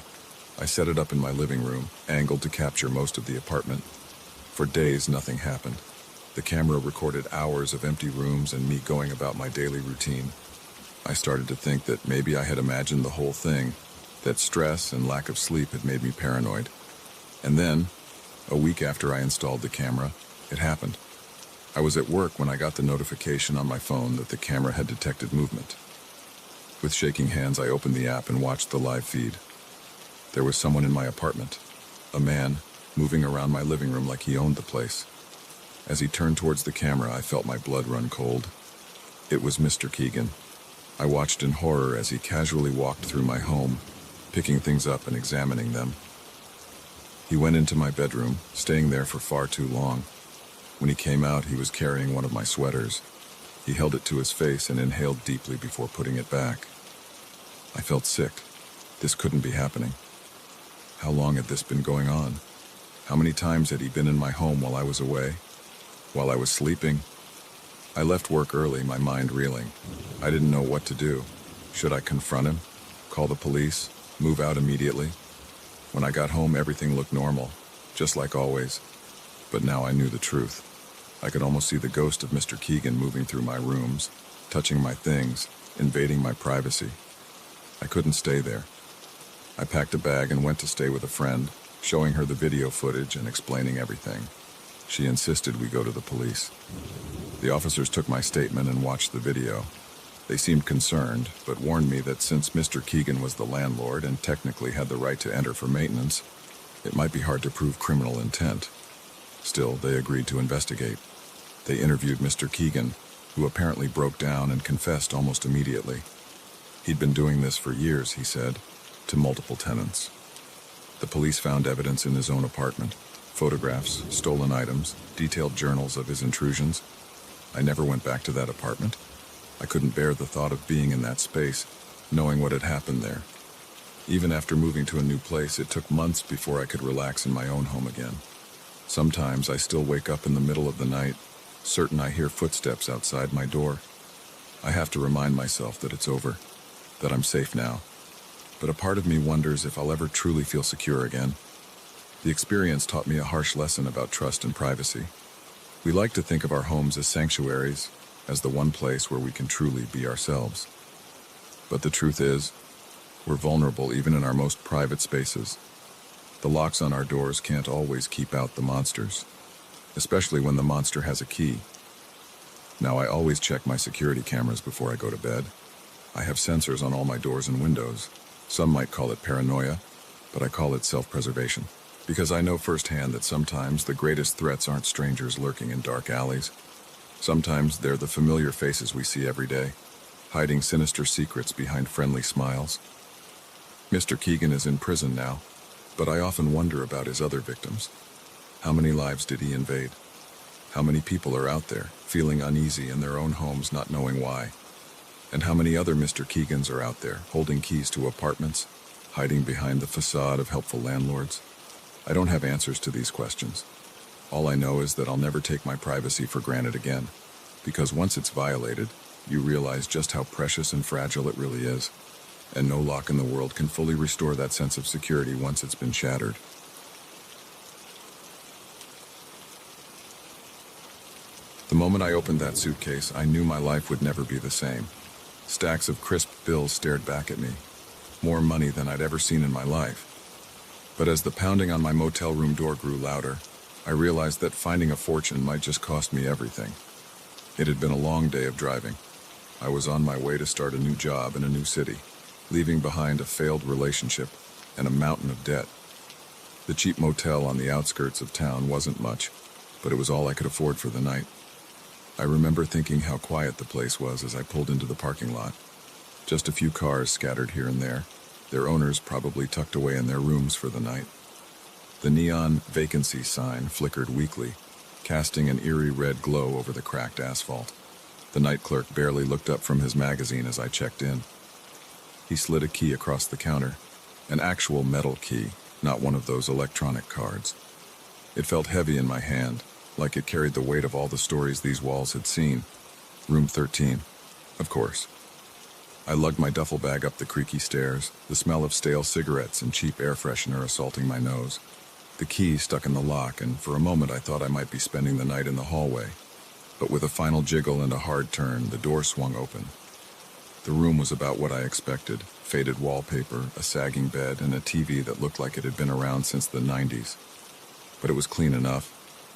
I set it up in my living room, angled to capture most of the apartment. For days, nothing happened. The camera recorded hours of empty rooms and me going about my daily routine. I started to think that maybe I had imagined the whole thing, that stress and lack of sleep had made me paranoid. And then, a week after I installed the camera, it happened. I was at work when I got the notification on my phone that the camera had detected movement. With shaking hands, I opened the app and watched the live feed. There was someone in my apartment, a man, moving around my living room like he owned the place. As he turned towards the camera, I felt my blood run cold. It was Mr. Keegan. I watched in horror as he casually walked through my home, picking things up and examining them. He went into my bedroom, staying there for far too long. When he came out, he was carrying one of my sweaters. He held it to his face and inhaled deeply before putting it back. I felt sick. This couldn't be happening. How long had this been going on? How many times had he been in my home while I was away? While I was sleeping? I left work early, my mind reeling. I didn't know what to do. Should I confront him? Call the police? Move out immediately? When I got home, everything looked normal, just like always. But now I knew the truth. I could almost see the ghost of Mr. Keegan moving through my rooms, touching my things, invading my privacy. I couldn't stay there. I packed a bag and went to stay with a friend, showing her the video footage and explaining everything. She insisted we go to the police. The officers took my statement and watched the video. They seemed concerned, but warned me that since Mr. Keegan was the landlord and technically had the right to enter for maintenance, it might be hard to prove criminal intent. Still, they agreed to investigate. They interviewed Mr. Keegan, who apparently broke down and confessed almost immediately. He'd been doing this for years, he said, to multiple tenants. The police found evidence in his own apartment, photographs, stolen items, detailed journals of his intrusions. I never went back to that apartment. I couldn't bear the thought of being in that space, knowing what had happened there. Even after moving to a new place, it took months before I could relax in my own home again. Sometimes I still wake up in the middle of the night, certain I hear footsteps outside my door. I have to remind myself that it's over, that I'm safe now. But a part of me wonders if I'll ever truly feel secure again. The experience taught me a harsh lesson about trust and privacy. We like to think of our homes as sanctuaries, as the one place where we can truly be ourselves. But the truth is, we're vulnerable even in our most private spaces. The locks on our doors can't always keep out the monsters, especially when the monster has a key. Now, I always check my security cameras before I go to bed. I have sensors on all my doors and windows. Some might call it paranoia, but I call it self-preservation. Because I know firsthand that sometimes the greatest threats aren't strangers lurking in dark alleys. Sometimes they're the familiar faces we see every day, hiding sinister secrets behind friendly smiles. Mr. Keegan is in prison now, but I often wonder about his other victims. How many lives did he invade? How many people are out there, feeling uneasy in their own homes, not knowing why? And how many other Mr. Keegans are out there, holding keys to apartments, hiding behind the facade of helpful landlords? I don't have answers to these questions. All I know is that I'll never take my privacy for granted again, because once it's violated, you realize just how precious and fragile it really is, and no lock in the world can fully restore that sense of security once it's been shattered. The moment I opened that suitcase, I knew my life would never be the same. Stacks of crisp bills stared back at me, more money than I'd ever seen in my life. But as the pounding on my motel room door grew louder, I realized that finding a fortune might just cost me everything. It had been a long day of driving. I was on my way to start a new job in a new city, leaving behind a failed relationship and a mountain of debt. The cheap motel on the outskirts of town wasn't much, but it was all I could afford for the night. I remember thinking how quiet the place was as I pulled into the parking lot. Just a few cars scattered here and there, their owners probably tucked away in their rooms for the night. The neon vacancy sign flickered weakly, casting an eerie red glow over the cracked asphalt. The night clerk barely looked up from his magazine as I checked in. He slid a key across the counter, an actual metal key, not one of those electronic cards. It felt heavy in my hand, like it carried the weight of all the stories these walls had seen. Room 13, of course. I lugged my duffel bag up the creaky stairs, the smell of stale cigarettes and cheap air freshener assaulting my nose. The key stuck in the lock, and for a moment I thought I might be spending the night in the hallway. But with a final jiggle and a hard turn, the door swung open. The room was about what I expected: faded wallpaper, a sagging bed, and a TV that looked like it had been around since the 90s. But it was clean enough,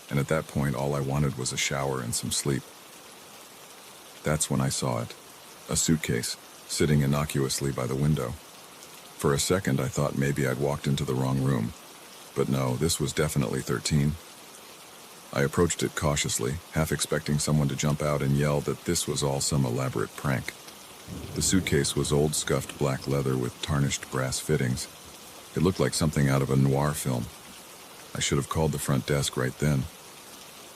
and at that point all I wanted was a shower and some sleep. That's when I saw it. A suitcase, sitting innocuously by the window. For a second I thought maybe I'd walked into the wrong room. But no, this was definitely 13. I approached it cautiously, half expecting someone to jump out and yell that this was all some elaborate prank. The suitcase was old scuffed black leather with tarnished brass fittings. It looked like something out of a noir film. I should have called the front desk right then.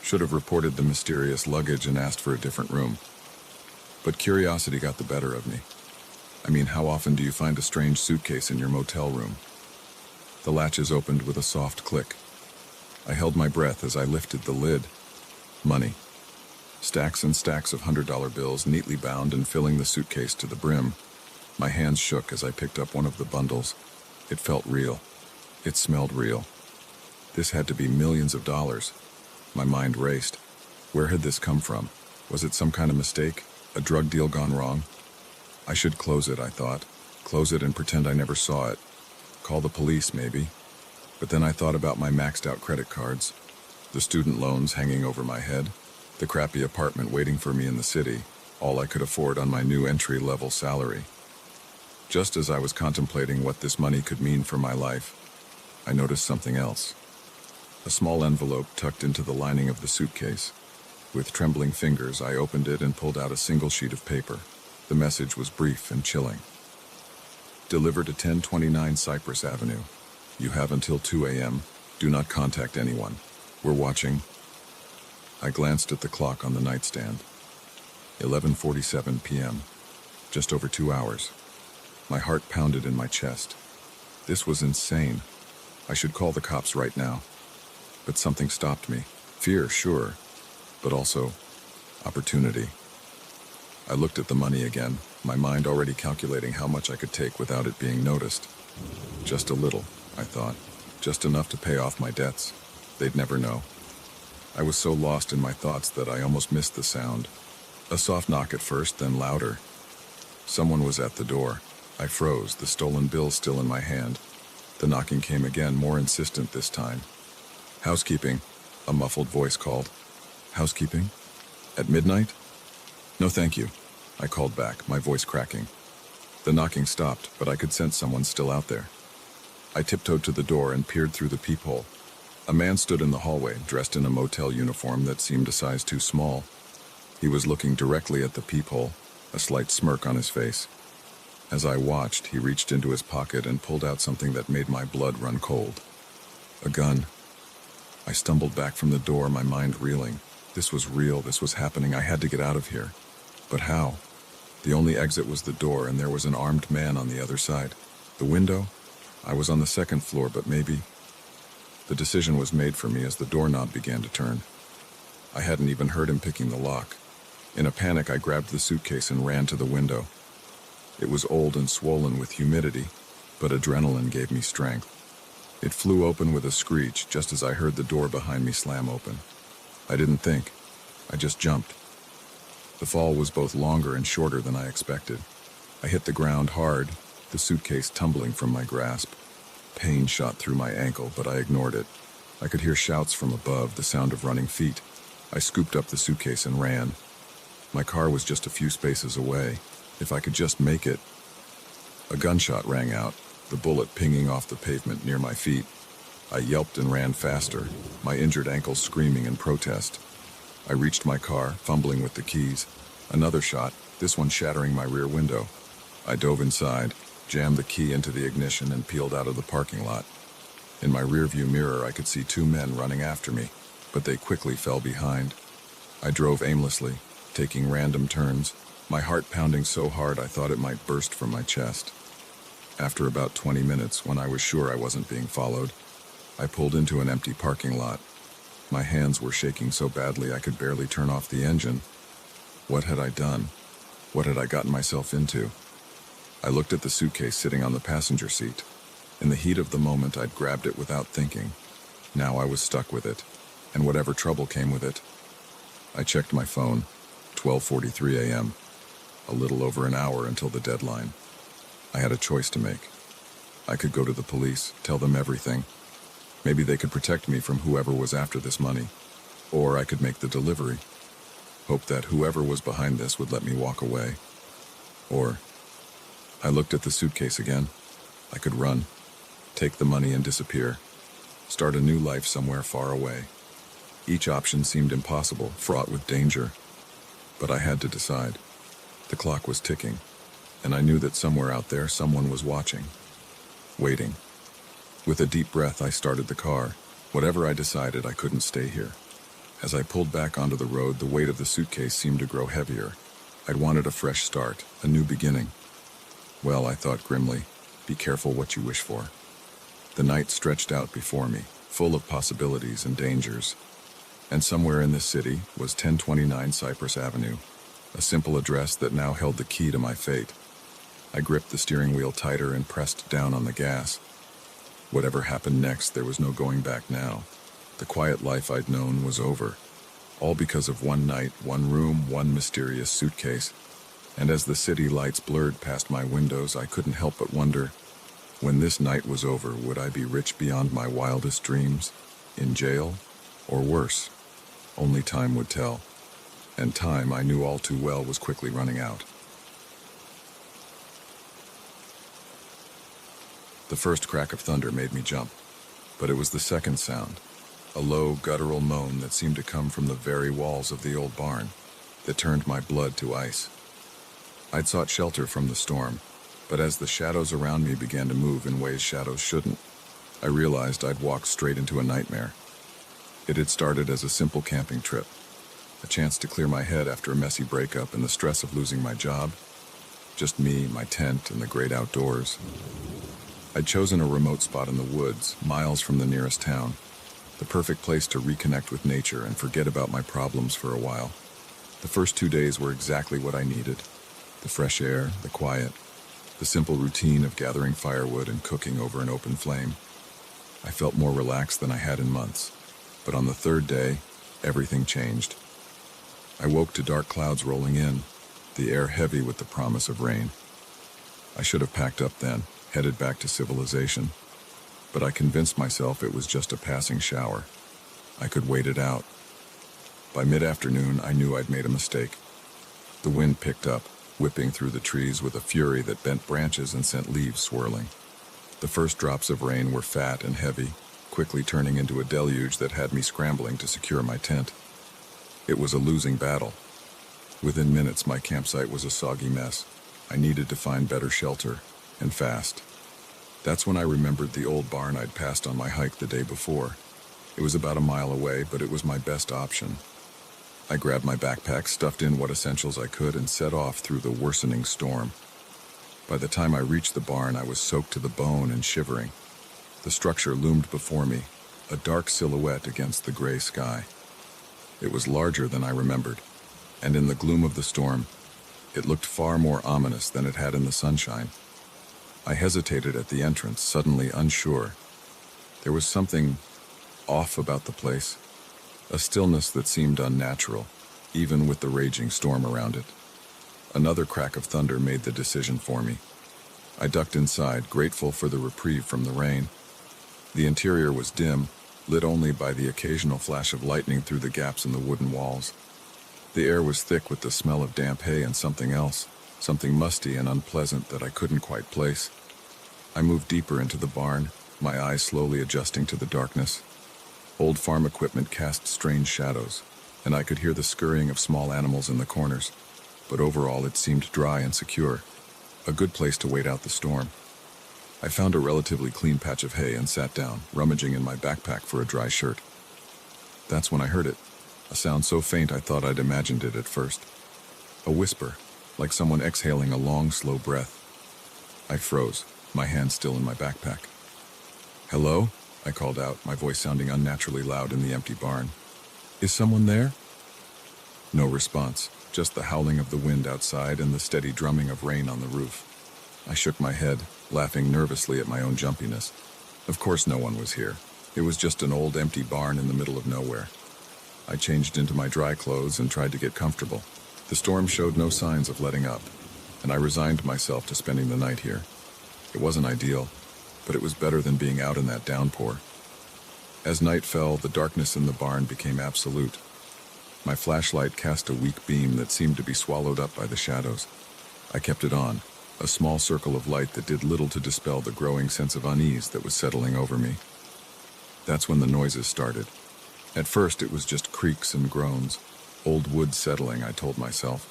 Should have reported the mysterious luggage and asked for a different room. But curiosity got the better of me. I mean, how often do you find a strange suitcase in your motel room? The latches opened with a soft click. I held my breath as I lifted the lid. Money. Stacks and stacks of $100 bills neatly bound and filling the suitcase to the brim. My hands shook as I picked up one of the bundles. It felt real. It smelled real. This had to be millions of dollars. My mind raced. Where had this come from? Was it some kind of mistake? A drug deal gone wrong? I should close it, I thought. Close it and pretend I never saw it. Call the police, maybe. But then I thought about my maxed out credit cards, the student loans hanging over my head, the crappy apartment waiting for me in the city, all I could afford on my new entry-level salary. Just as I was contemplating what this money could mean for my life, I noticed something else. A small envelope tucked into the lining of the suitcase. With trembling fingers, I opened it and pulled out a single sheet of paper. The message was brief and chilling. Delivered to 1029 Cypress Avenue. You have until 2 a.m. Do not contact anyone. We're watching. I glanced at the clock on the nightstand. 11:47 p.m. Just over 2 hours. My heart pounded in my chest. This was insane. I should call the cops right now. But something stopped me. Fear, sure, but also opportunity. I looked at the money again, my mind already calculating how much I could take without it being noticed. Just a little, I thought. Just enough to pay off my debts. They'd never know. I was so lost in my thoughts that I almost missed the sound. A soft knock at first, then louder. Someone was at the door. I froze, the stolen bill still in my hand. The knocking came again, more insistent this time. Housekeeping, a muffled voice called. Housekeeping? At midnight? No, thank you, I called back, my voice cracking. The knocking stopped, but I could sense someone still out there. I tiptoed to the door and peered through the peephole. A man stood in the hallway, dressed in a motel uniform that seemed a size too small. He was looking directly at the peephole, a slight smirk on his face. As I watched, he reached into his pocket and pulled out something that made my blood run cold. A gun. I stumbled back from the door, my mind reeling. This was real, this was happening, I had to get out of here. But how? The only exit was the door, and there was an armed man on the other side. The window? I was on the second floor, but maybe... The decision was made for me as the doorknob began to turn. I hadn't even heard him picking the lock. In a panic, I grabbed the suitcase and ran to the window. It was old and swollen with humidity, but adrenaline gave me strength. It flew open with a screech just as I heard the door behind me slam open. I didn't think. I just jumped. The fall was both longer and shorter than I expected. I hit the ground hard, the suitcase tumbling from my grasp. Pain shot through my ankle, but I ignored it. I could hear shouts from above, the sound of running feet. I scooped up the suitcase and ran. My car was just a few spaces away. If I could just make it. A gunshot rang out, the bullet pinging off the pavement near my feet. I yelped and ran faster, my injured ankle screaming in protest. I reached my car, fumbling with the keys. Another shot, this one shattering my rear window. I dove inside, jammed the key into the ignition, and peeled out of the parking lot. In my rearview mirror, I could see two men running after me, but they quickly fell behind. I drove aimlessly, taking random turns, my heart pounding so hard I thought it might burst from my chest. After about 20 minutes, when I was sure I wasn't being followed, I pulled into an empty parking lot. My hands were shaking so badly I could barely turn off the engine. What had I done? What had I gotten myself into? I looked at the suitcase sitting on the passenger seat. In the heat of the moment, I'd grabbed it without thinking. Now I was stuck with it, and whatever trouble came with it. I checked my phone, 12:43 a.m., a little over an hour until the deadline. I had a choice to make. I could go to the police, tell them everything. Maybe they could protect me from whoever was after this money. Or I could make the delivery. Hope that whoever was behind this would let me walk away. Or I looked at the suitcase again. I could run, take the money and disappear, start a new life somewhere far away. Each option seemed impossible, fraught with danger. But I had to decide. The clock was ticking, and I knew that somewhere out there someone was watching, waiting. With a deep breath, I started the car. Whatever I decided, I couldn't stay here. As I pulled back onto the road, the weight of the suitcase seemed to grow heavier. I'd wanted a fresh start, a new beginning. Well, I thought grimly, be careful what you wish for. The night stretched out before me, full of possibilities and dangers. And somewhere in this city was 1029 Cypress Avenue, a simple address that now held the key to my fate. I gripped the steering wheel tighter and pressed down on the gas. Whatever happened next, there was no going back now. The quiet life I'd known was over. All because of one night, one room, one mysterious suitcase. And as the city lights blurred past my windows, I couldn't help but wonder, when this night was over, would I be rich beyond my wildest dreams? In jail? Or worse? Only time would tell. And time, I knew all too well, was quickly running out. The first crack of thunder made me jump, but it was the second sound, a low, guttural moan that seemed to come from the very walls of the old barn, that turned my blood to ice. I'd sought shelter from the storm, but as the shadows around me began to move in ways shadows shouldn't, I realized I'd walked straight into a nightmare. It had started as a simple camping trip, a chance to clear my head after a messy breakup and the stress of losing my job. Just me, my tent, and the great outdoors. I'd chosen a remote spot in the woods, miles from the nearest town, the perfect place to reconnect with nature and forget about my problems for a while. The first 2 days were exactly what I needed. The fresh air, the quiet, the simple routine of gathering firewood and cooking over an open flame. I felt more relaxed than I had in months, but on the third day, everything changed. I woke to dark clouds rolling in, the air heavy with the promise of rain. I should have packed up then, headed back to civilization, but I convinced myself it was just a passing shower. I could wait it out. By mid-afternoon, I knew I'd made a mistake. The wind picked up, whipping through the trees with a fury that bent branches and sent leaves swirling. The first drops of rain were fat and heavy, quickly turning into a deluge that had me scrambling to secure my tent. It was a losing battle. Within minutes, my campsite was a soggy mess. I needed to find better shelter, and fast. That's when I remembered the old barn I'd passed on my hike the day before. It was about a mile away, but it was my best option. I grabbed my backpack, stuffed in what essentials I could, and set off through the worsening storm. By the time I reached the barn, I was soaked to the bone and shivering. The structure loomed before me, a dark silhouette against the gray sky. It was larger than I remembered, and in the gloom of the storm, it looked far more ominous than it had in the sunshine. I hesitated at the entrance, suddenly unsure. There was something off about the place, a stillness that seemed unnatural, even with the raging storm around it. Another crack of thunder made the decision for me. I ducked inside, grateful for the reprieve from the rain. The interior was dim, lit only by the occasional flash of lightning through the gaps in the wooden walls. The air was thick with the smell of damp hay and something else, something musty and unpleasant that I couldn't quite place. I moved deeper into the barn, my eyes slowly adjusting to the darkness. Old farm equipment cast strange shadows, and I could hear the scurrying of small animals in the corners, but overall it seemed dry and secure, a good place to wait out the storm. I found a relatively clean patch of hay and sat down, rummaging in my backpack for a dry shirt. That's when I heard it, a sound so faint I thought I'd imagined it at first. A whisper, like someone exhaling a long, slow breath. I froze, my hand still in my backpack. "Hello?" I called out, my voice sounding unnaturally loud in the empty barn. "Is someone there?" No response, just the howling of the wind outside and the steady drumming of rain on the roof. I shook my head, laughing nervously at my own jumpiness. Of course no one was here. It was just an old empty barn in the middle of nowhere. I changed into my dry clothes and tried to get comfortable. The storm showed no signs of letting up, and I resigned myself to spending the night here. It wasn't ideal, but it was better than being out in that downpour. As night fell, the darkness in the barn became absolute. My flashlight cast a weak beam that seemed to be swallowed up by the shadows. I kept it on, a small circle of light that did little to dispel the growing sense of unease that was settling over me. That's when the noises started. At first it was just creaks and groans, old wood settling, I told myself.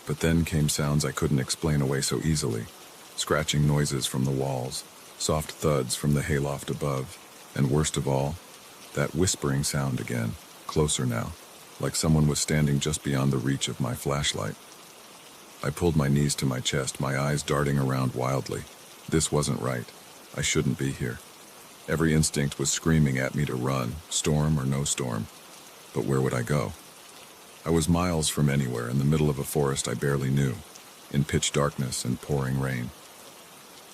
But then came sounds I couldn't explain away so easily. Scratching noises from the walls, soft thuds from the hayloft above, and worst of all, that whispering sound again, closer now, like someone was standing just beyond the reach of my flashlight. I pulled my knees to my chest, my eyes darting around wildly. This wasn't right. I shouldn't be here. Every instinct was screaming at me to run, storm or no storm. But where would I go? I was miles from anywhere, in the middle of a forest I barely knew, in pitch darkness and pouring rain.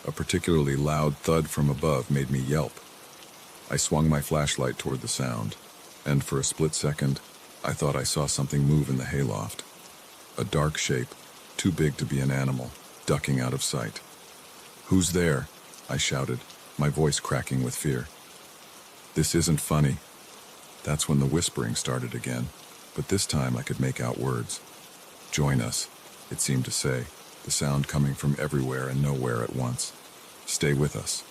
A particularly loud thud from above made me yelp. I swung my flashlight toward the sound, and for a split second, I thought I saw something move in the hayloft. A dark shape, too big to be an animal, ducking out of sight. "Who's there?" I shouted, my voice cracking with fear. "This isn't funny." That's when the whispering started again, but this time I could make out words. "Join us," it seemed to say, the sound coming from everywhere and nowhere at once. "Stay with us."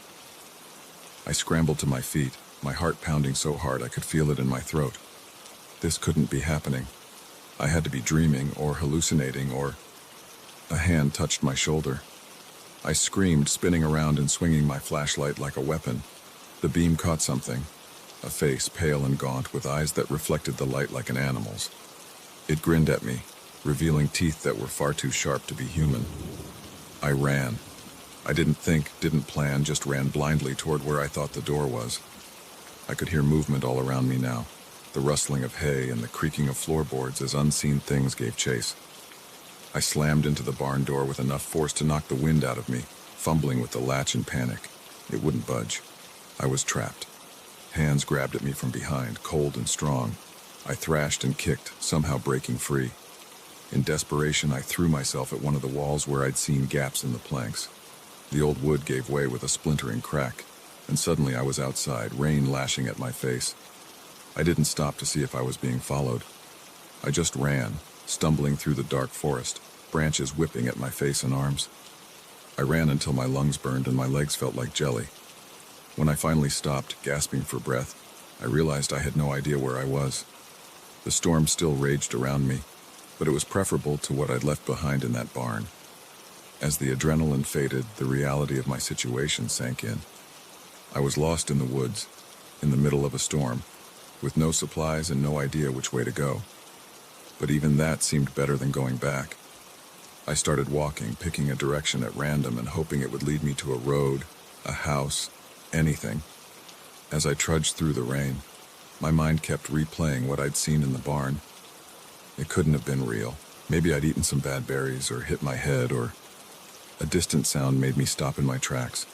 I scrambled to my feet, my heart pounding so hard I could feel it in my throat. This couldn't be happening. I had to be dreaming or hallucinating or... A hand touched my shoulder. I screamed, spinning around and swinging my flashlight like a weapon. The beam caught something, a face pale and gaunt with eyes that reflected the light like an animal's. It grinned at me, revealing teeth that were far too sharp to be human. I ran. I didn't think, didn't plan, just ran blindly toward where I thought the door was. I could hear movement all around me now, the rustling of hay and the creaking of floorboards as unseen things gave chase. I slammed into the barn door with enough force to knock the wind out of me, fumbling with the latch in panic. It wouldn't budge. I was trapped. Hands grabbed at me from behind, cold and strong. I thrashed and kicked, somehow breaking free. In desperation, I threw myself at one of the walls where I'd seen gaps in the planks. The old wood gave way with a splintering crack, and suddenly I was outside, rain lashing at my face. I didn't stop to see if I was being followed. I just ran, stumbling through the dark forest, branches whipping at my face and arms. I ran until my lungs burned and my legs felt like jelly. When I finally stopped, gasping for breath, I realized I had no idea where I was. The storm still raged around me, but it was preferable to what I'd left behind in that barn. As the adrenaline faded, the reality of my situation sank in. I was lost in the woods, in the middle of a storm, with no supplies and no idea which way to go. But even that seemed better than going back. I started walking, picking a direction at random and hoping it would lead me to a road, a house, anything. As I trudged through the rain, my mind kept replaying what I'd seen in the barn. It couldn't have been real. Maybe I'd eaten some bad berries or hit my head, or... A distant sound made me stop in my tracks.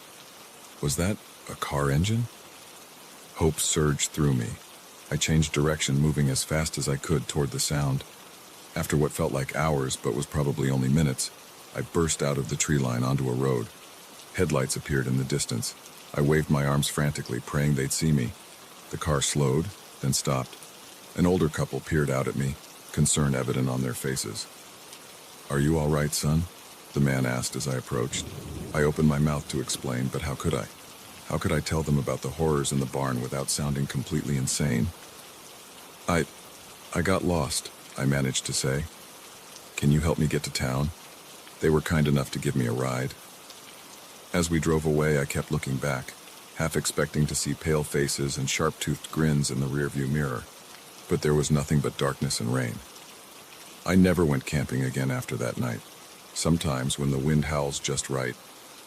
Was that a car engine? Hope surged through me. I changed direction, moving as fast as I could toward the sound. After what felt like hours, but was probably only minutes, I burst out of the tree line onto a road. Headlights appeared in the distance. I waved my arms frantically, praying they'd see me. The car slowed, then stopped. An older couple peered out at me, concern evident on their faces. "Are you all right, son?" the man asked as I approached. I opened my mouth to explain, but how could I? How could I tell them about the horrors in the barn without sounding completely insane? I got lost, I managed to say. "Can you help me get to town?" They were kind enough to give me a ride. As we drove away, I kept looking back, half expecting to see pale faces and sharp-toothed grins in the rearview mirror. But there was nothing but darkness and rain. I never went camping again after that night. Sometimes, when the wind howls just right,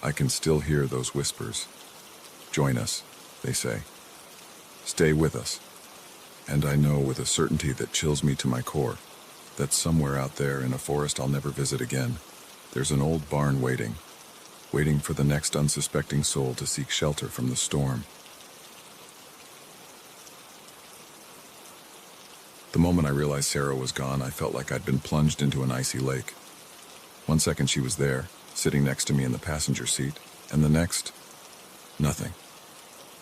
I can still hear those whispers. "Join us," they say. "Stay with us." And I know with a certainty that chills me to my core that somewhere out there in a forest I'll never visit again, there's an old barn waiting for the next unsuspecting soul to seek shelter from the storm. The moment I realized Sarah was gone, I felt like I'd been plunged into an icy lake. 1 second she was there, sitting next to me in the passenger seat, and the next, nothing.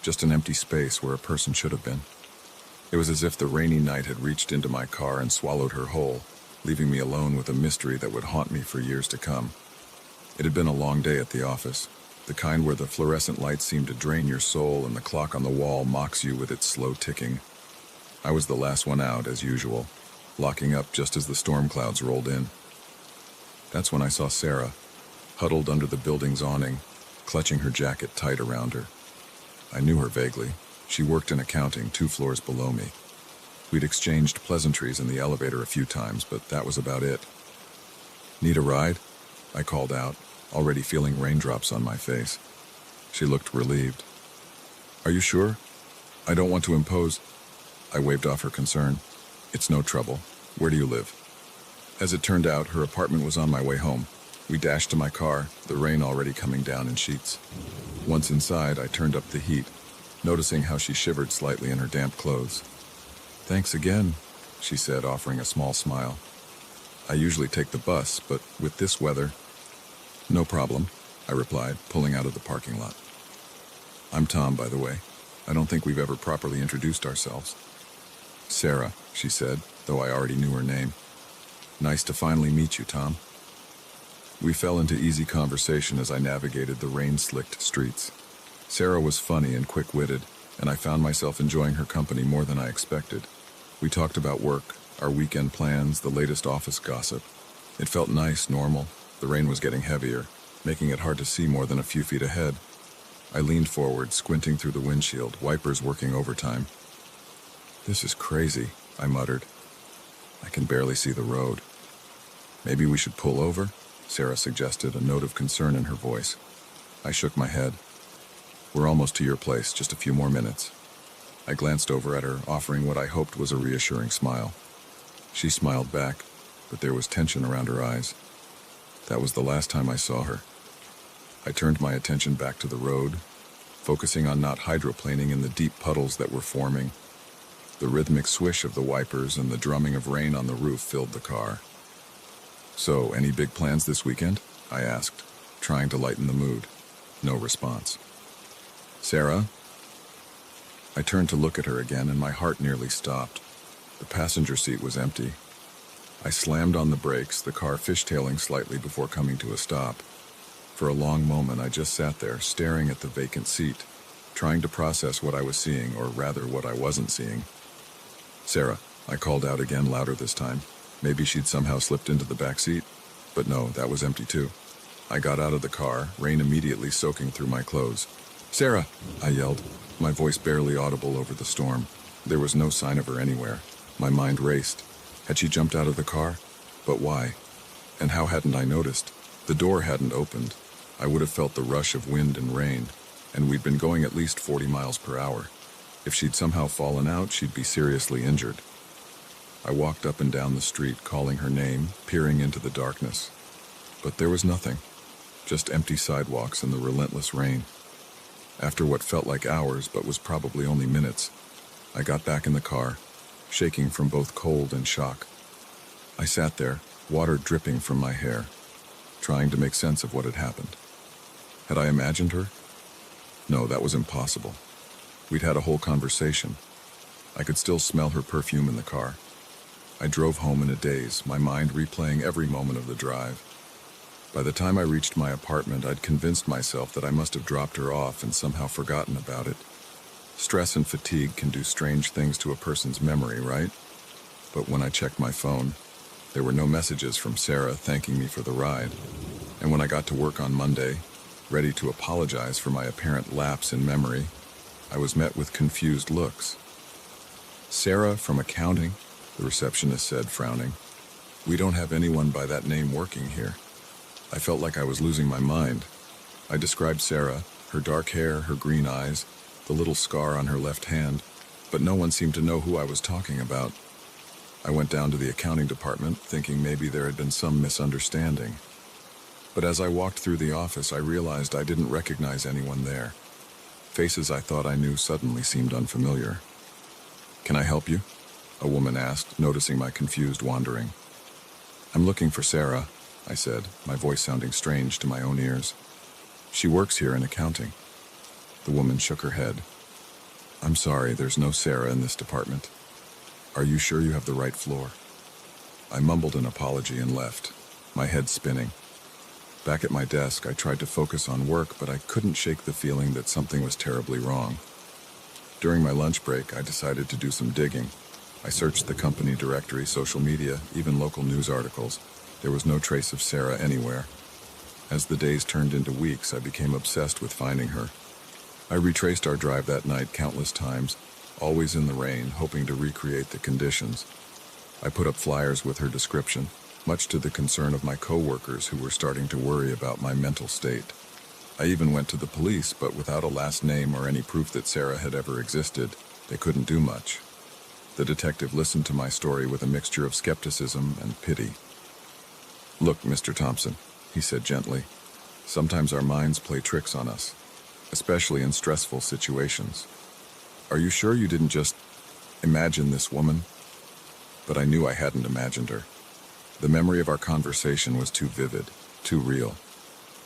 Just an empty space where a person should have been. It was as if the rainy night had reached into my car and swallowed her whole, leaving me alone with a mystery that would haunt me for years to come. It had been a long day at the office, the kind where the fluorescent lights seem to drain your soul and the clock on the wall mocks you with its slow ticking. I was the last one out, as usual, locking up just as the storm clouds rolled in. That's when I saw Sarah, huddled under the building's awning, clutching her jacket tight around her. I knew her vaguely. She worked in accounting 2 floors below me. We'd exchanged pleasantries in the elevator a few times, but that was about it. "Need a ride?" I called out, already feeling raindrops on my face. She looked relieved. "Are you sure? I don't want to impose." I waved off her concern. "It's no trouble. Where do you live?" As it turned out, her apartment was on my way home. We dashed to my car, the rain already coming down in sheets. Once inside, I turned up the heat, noticing how she shivered slightly in her damp clothes. "Thanks again," she said, offering a small smile. "I usually take the bus, but with this weather—" "No problem," I replied, pulling out of the parking lot. "I'm Tom, by the way. I don't think we've ever properly introduced ourselves." "Sarah," she said, though I already knew her name. "Nice to finally meet you, Tom." We fell into easy conversation as I navigated the rain-slicked streets. Sarah was funny and quick-witted, and I found myself enjoying her company more than I expected. We talked about work, our weekend plans, the latest office gossip. It felt nice, normal. The rain was getting heavier, making it hard to see more than a few feet ahead. I leaned forward, squinting through the windshield, wipers working overtime. "This is crazy," I muttered. "I can barely see the road." "Maybe we should pull over?" Sarah suggested, a note of concern in her voice. I shook my head. "We're almost to your place, just a few more minutes." I glanced over at her, offering what I hoped was a reassuring smile. She smiled back, but there was tension around her eyes. That was the last time I saw her. I turned my attention back to the road, focusing on not hydroplaning in the deep puddles that were forming. The rhythmic swish of the wipers and the drumming of rain on the roof filled the car. "So, any big plans this weekend?" I asked, trying to lighten the mood. No response. "Sarah?" I turned to look at her again, and my heart nearly stopped. The passenger seat was empty. I slammed on the brakes, the car fishtailing slightly before coming to a stop. For a long moment, I just sat there, staring at the vacant seat, trying to process what I was seeing, or rather what I wasn't seeing. "Sarah," I called out again, louder this time. Maybe she'd somehow slipped into the back seat. But no, that was empty too. I got out of the car, rain immediately soaking through my clothes. "Sarah!" I yelled, my voice barely audible over the storm. There was no sign of her anywhere. My mind raced. Had she jumped out of the car? But why? And how hadn't I noticed? The door hadn't opened. I would have felt the rush of wind and rain, and we'd been going at least 40 miles per hour. If she'd somehow fallen out, she'd be seriously injured. I walked up and down the street, calling her name, peering into the darkness. But there was nothing, just empty sidewalks and the relentless rain. After what felt like hours, but was probably only minutes, I got back in the car, shaking from both cold and shock. I sat there, water dripping from my hair, trying to make sense of what had happened. Had I imagined her? No, that was impossible. We'd had a whole conversation. I could still smell her perfume in the car. I drove home in a daze, my mind replaying every moment of the drive. By the time I reached my apartment, I'd convinced myself that I must have dropped her off and somehow forgotten about it. Stress and fatigue can do strange things to a person's memory, right? But when I checked my phone, there were no messages from Sarah thanking me for the ride. And when I got to work on Monday, ready to apologize for my apparent lapse in memory, I was met with confused looks. "Sarah from accounting?" the receptionist said, frowning. "We don't have anyone by that name working here." I felt like I was losing my mind. I described Sarah, her dark hair, her green eyes, the little scar on her left hand, but no one seemed to know who I was talking about. I went down to the accounting department, thinking maybe there had been some misunderstanding. But as I walked through the office, I realized I didn't recognize anyone there. Faces I thought I knew suddenly seemed unfamiliar. "Can I help you?" a woman asked, noticing my confused wandering. "I'm looking for Sarah," I said, my voice sounding strange to my own ears. "She works here in accounting." The woman shook her head. "I'm sorry, there's no Sarah in this department. Are you sure you have the right floor?" I mumbled an apology and left, my head spinning. Back at my desk, I tried to focus on work, but I couldn't shake the feeling that something was terribly wrong. During my lunch break, I decided to do some digging. I searched the company directory, social media, even local news articles. There was no trace of Sarah anywhere. As the days turned into weeks, I became obsessed with finding her. I retraced our drive that night countless times, always in the rain, hoping to recreate the conditions. I put up flyers with her description, much to the concern of my co-workers who were starting to worry about my mental state. I even went to the police, but without a last name or any proof that Sarah had ever existed, they couldn't do much. The detective listened to my story with a mixture of skepticism and pity. "Look, Mr. Thompson," he said gently, "sometimes our minds play tricks on us, especially in stressful situations. Are you sure you didn't just imagine this woman?" But I knew I hadn't imagined her. The memory of our conversation was too vivid, too real.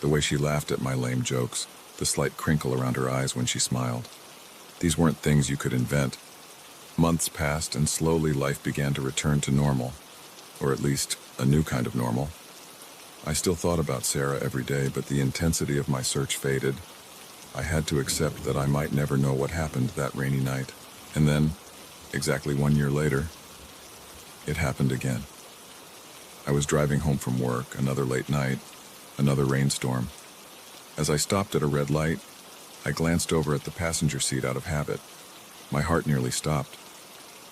The way she laughed at my lame jokes, the slight crinkle around her eyes when she smiled. These weren't things you could invent. Months passed, and slowly life began to return to normal, or at least a new kind of normal. I still thought about Sarah every day, but the intensity of my search faded. I had to accept that I might never know what happened that rainy night. And then, exactly 1 year later, it happened again. I was driving home from work, another late night, another rainstorm. As I stopped at a red light, I glanced over at the passenger seat out of habit. My heart nearly stopped.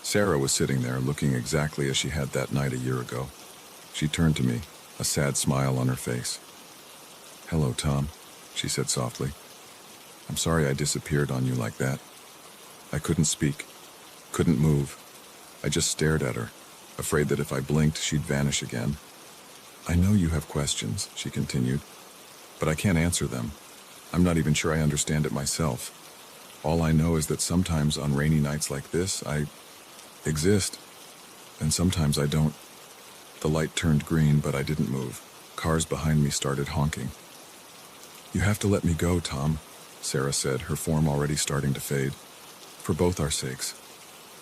Sarah was sitting there, looking exactly as she had that night a year ago. She turned to me, a sad smile on her face. "Hello, Tom," she said softly. "I'm sorry I disappeared on you like that." I couldn't speak, couldn't move. I just stared at her, afraid that if I blinked, she'd vanish again. "I know you have questions," she continued, "but I can't answer them. I'm not even sure I understand it myself. All I know is that sometimes on rainy nights like this, I exist, and sometimes I don't." The light turned green, but I didn't move. Cars behind me started honking. "You have to let me go, Tom," Sarah said, her form already starting to fade. "For both our sakes.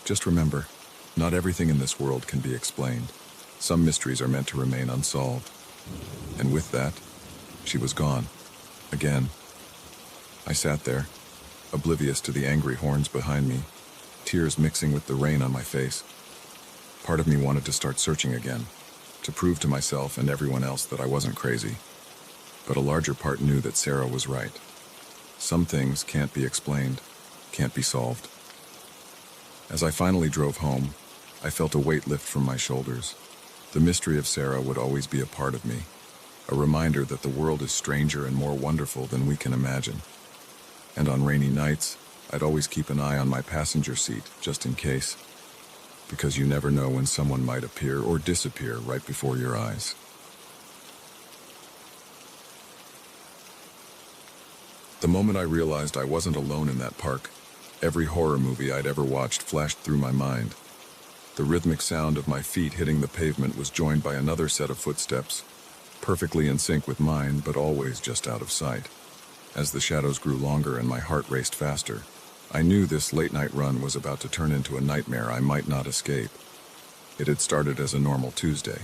Just remember, not everything in this world can be explained. Some mysteries are meant to remain unsolved." And with that, she was gone. Again. I sat there, oblivious to the angry horns behind me, tears mixing with the rain on my face. Part of me wanted to start searching again, to prove to myself and everyone else that I wasn't crazy. But a larger part knew that Sarah was right. Some things can't be explained, can't be solved. As I finally drove home, I felt a weight lift from my shoulders. The mystery of Sarah would always be a part of me, a reminder that the world is stranger and more wonderful than we can imagine. And on rainy nights, I'd always keep an eye on my passenger seat, just in case, because you never know when someone might appear or disappear right before your eyes. The moment I realized I wasn't alone in that park, every horror movie I'd ever watched flashed through my mind. The rhythmic sound of my feet hitting the pavement was joined by another set of footsteps, perfectly in sync with mine, but always just out of sight. As the shadows grew longer and my heart raced faster, I knew this late-night run was about to turn into a nightmare I might not escape. It had started as a normal Tuesday.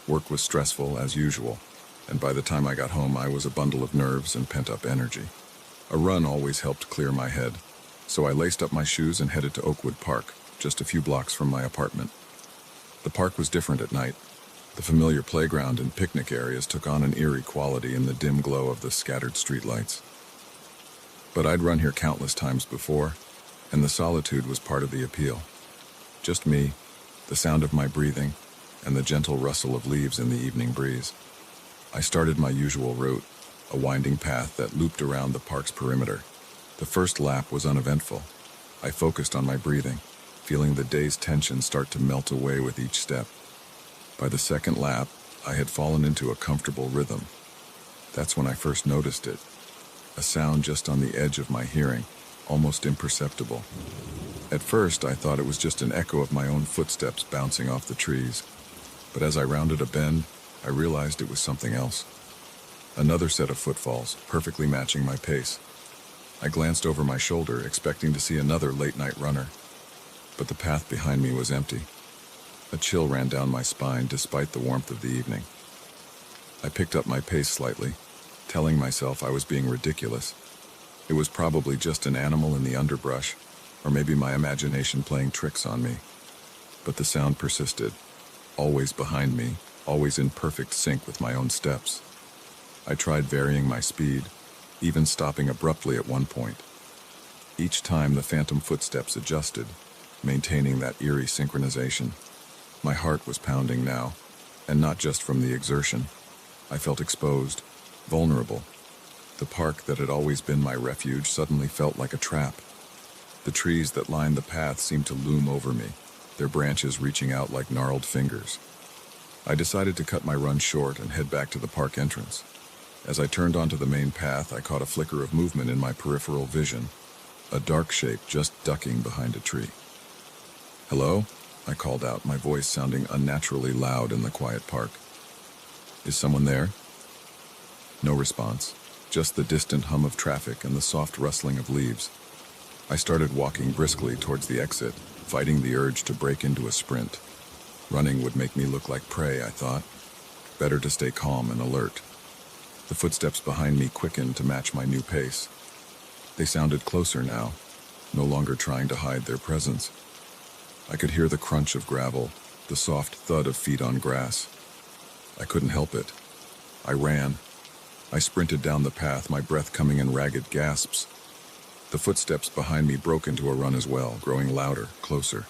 Work was stressful as usual, and by the time I got home I was a bundle of nerves and pent-up energy. A run always helped clear my head, so I laced up my shoes and headed to Oakwood Park, just a few blocks from my apartment. The park was different at night. The familiar playground and picnic areas took on an eerie quality in the dim glow of the scattered streetlights. But I'd run here countless times before, and the solitude was part of the appeal. Just me, the sound of my breathing, and the gentle rustle of leaves in the evening breeze. I started my usual route, a winding path that looped around the park's perimeter. The first lap was uneventful. I focused on my breathing, feeling the day's tension start to melt away with each step. By the second lap, I had fallen into a comfortable rhythm. That's when I first noticed it. A sound just on the edge of my hearing, almost imperceptible. At first, I thought it was just an echo of my own footsteps bouncing off the trees. But as I rounded a bend, I realized it was something else. Another set of footfalls, perfectly matching my pace. I glanced over my shoulder, expecting to see another late-night runner. But the path behind me was empty. A chill ran down my spine despite the warmth of the evening. I picked up my pace slightly, telling myself I was being ridiculous. It was probably just an animal in the underbrush, or maybe my imagination playing tricks on me. But the sound persisted, always behind me, always in perfect sync with my own steps. I tried varying my speed, even stopping abruptly at one point. Each time the phantom footsteps adjusted, maintaining that eerie synchronization. My heart was pounding now, and not just from the exertion. I felt exposed, vulnerable. The park that had always been my refuge suddenly felt like a trap. The trees that lined the path seemed to loom over me, their branches reaching out like gnarled fingers. I decided to cut my run short and head back to the park entrance. As I turned onto the main path, I caught a flicker of movement in my peripheral vision, a dark shape just ducking behind a tree. "Hello?" I called out, my voice sounding unnaturally loud in the quiet park. "Is someone there?" No response, just the distant hum of traffic and the soft rustling of leaves. I started walking briskly towards the exit, fighting the urge to break into a sprint. Running would make me look like prey, I thought. Better to stay calm and alert. The footsteps behind me quickened to match my new pace. They sounded closer now, no longer trying to hide their presence. I could hear the crunch of gravel, the soft thud of feet on grass. I couldn't help it. I ran. I sprinted down the path, my breath coming in ragged gasps. The footsteps behind me broke into a run as well, growing louder, closer.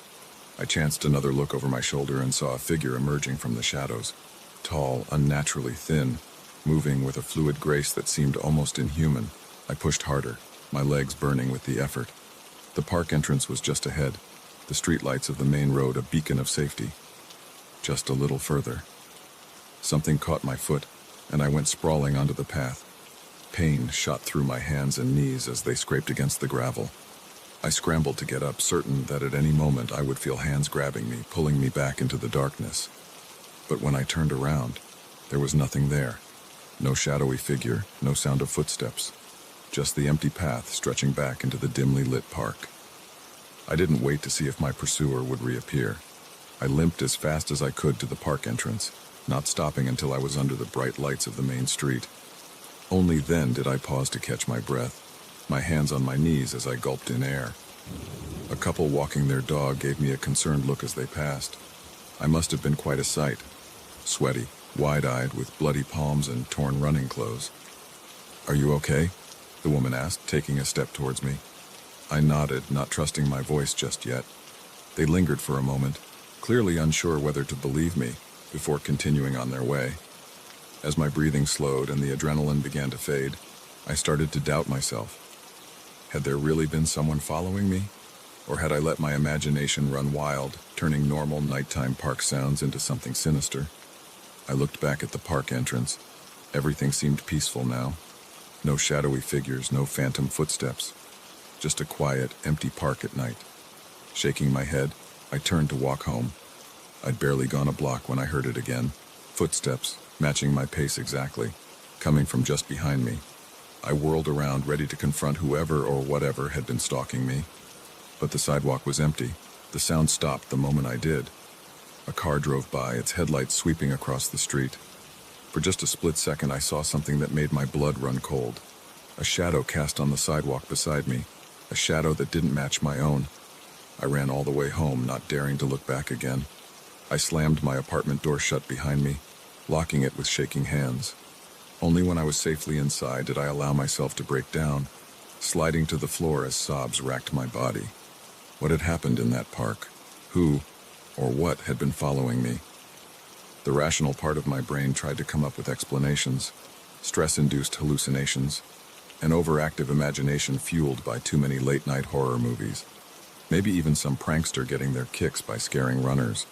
I chanced another look over my shoulder and saw a figure emerging from the shadows. Tall, unnaturally thin, moving with a fluid grace that seemed almost inhuman. I pushed harder, my legs burning with the effort. The park entrance was just ahead, the streetlights of the main road a beacon of safety. Just a little further. Something caught my foot, and I went sprawling onto the path. Pain shot through my hands and knees as they scraped against the gravel. I scrambled to get up, certain that at any moment I would feel hands grabbing me, pulling me back into the darkness. But when I turned around, there was nothing there. No shadowy figure, no sound of footsteps. Just the empty path stretching back into the dimly lit park. I didn't wait to see if my pursuer would reappear. I limped as fast as I could to the park entrance, not stopping until I was under the bright lights of the main street. Only then did I pause to catch my breath, my hands on my knees as I gulped in air. A couple walking their dog gave me a concerned look as they passed. I must have been quite a sight. Sweaty, wide-eyed, with bloody palms and torn running clothes. "Are you okay?" the woman asked, taking a step towards me. I nodded, not trusting my voice just yet. They lingered for a moment, clearly unsure whether to believe me, before continuing on their way. As my breathing slowed and the adrenaline began to fade, I started to doubt myself. Had there really been someone following me? Or had I let my imagination run wild, turning normal nighttime park sounds into something sinister? I looked back at the park entrance. Everything seemed peaceful now. No shadowy figures, no phantom footsteps. Just a quiet, empty park at night. Shaking my head, I turned to walk home. I'd barely gone a block when I heard it again. Footsteps, matching my pace exactly, coming from just behind me. I whirled around, ready to confront whoever or whatever had been stalking me. But the sidewalk was empty. The sound stopped the moment I did. A car drove by, its headlights sweeping across the street. For just a split second, I saw something that made my blood run cold. A shadow cast on the sidewalk beside me, a shadow that didn't match my own. I ran all the way home, not daring to look back again. I slammed my apartment door shut behind me, locking it with shaking hands. Only when I was safely inside did I allow myself to break down, sliding to the floor as sobs racked my body. What had happened in that park? Who or what had been following me? The rational part of my brain tried to come up with explanations. Stress-induced hallucinations, an overactive imagination fueled by too many late-night horror movies. Maybe even some prankster getting their kicks by scaring runners.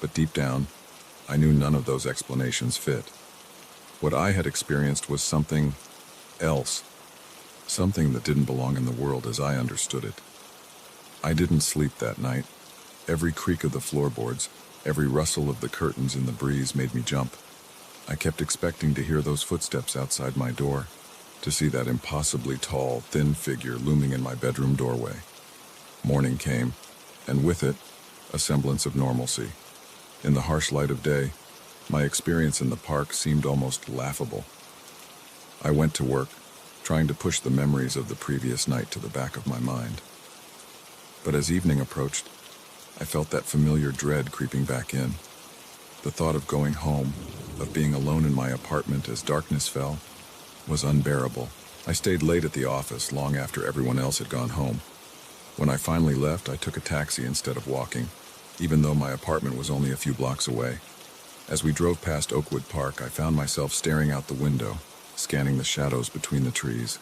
But deep down, I knew none of those explanations fit. What I had experienced was something else. Something that didn't belong in the world as I understood it. I didn't sleep that night. Every creak of the floorboards, every rustle of the curtains in the breeze made me jump. I kept expecting to hear those footsteps outside my door, to see that impossibly tall, thin figure looming in my bedroom doorway. Morning came, and with it, a semblance of normalcy. In the harsh light of day, my experience in the park seemed almost laughable. I went to work, trying to push the memories of the previous night to the back of my mind. But as evening approached, I felt that familiar dread creeping back in. The thought of going home, of being alone in my apartment as darkness fell, was unbearable. I stayed late at the office long after everyone else had gone home. When I finally left, I took a taxi instead of walking, even though my apartment was only a few blocks away. As we drove past Oakwood Park, I found myself staring out the window, scanning the shadows between the trees.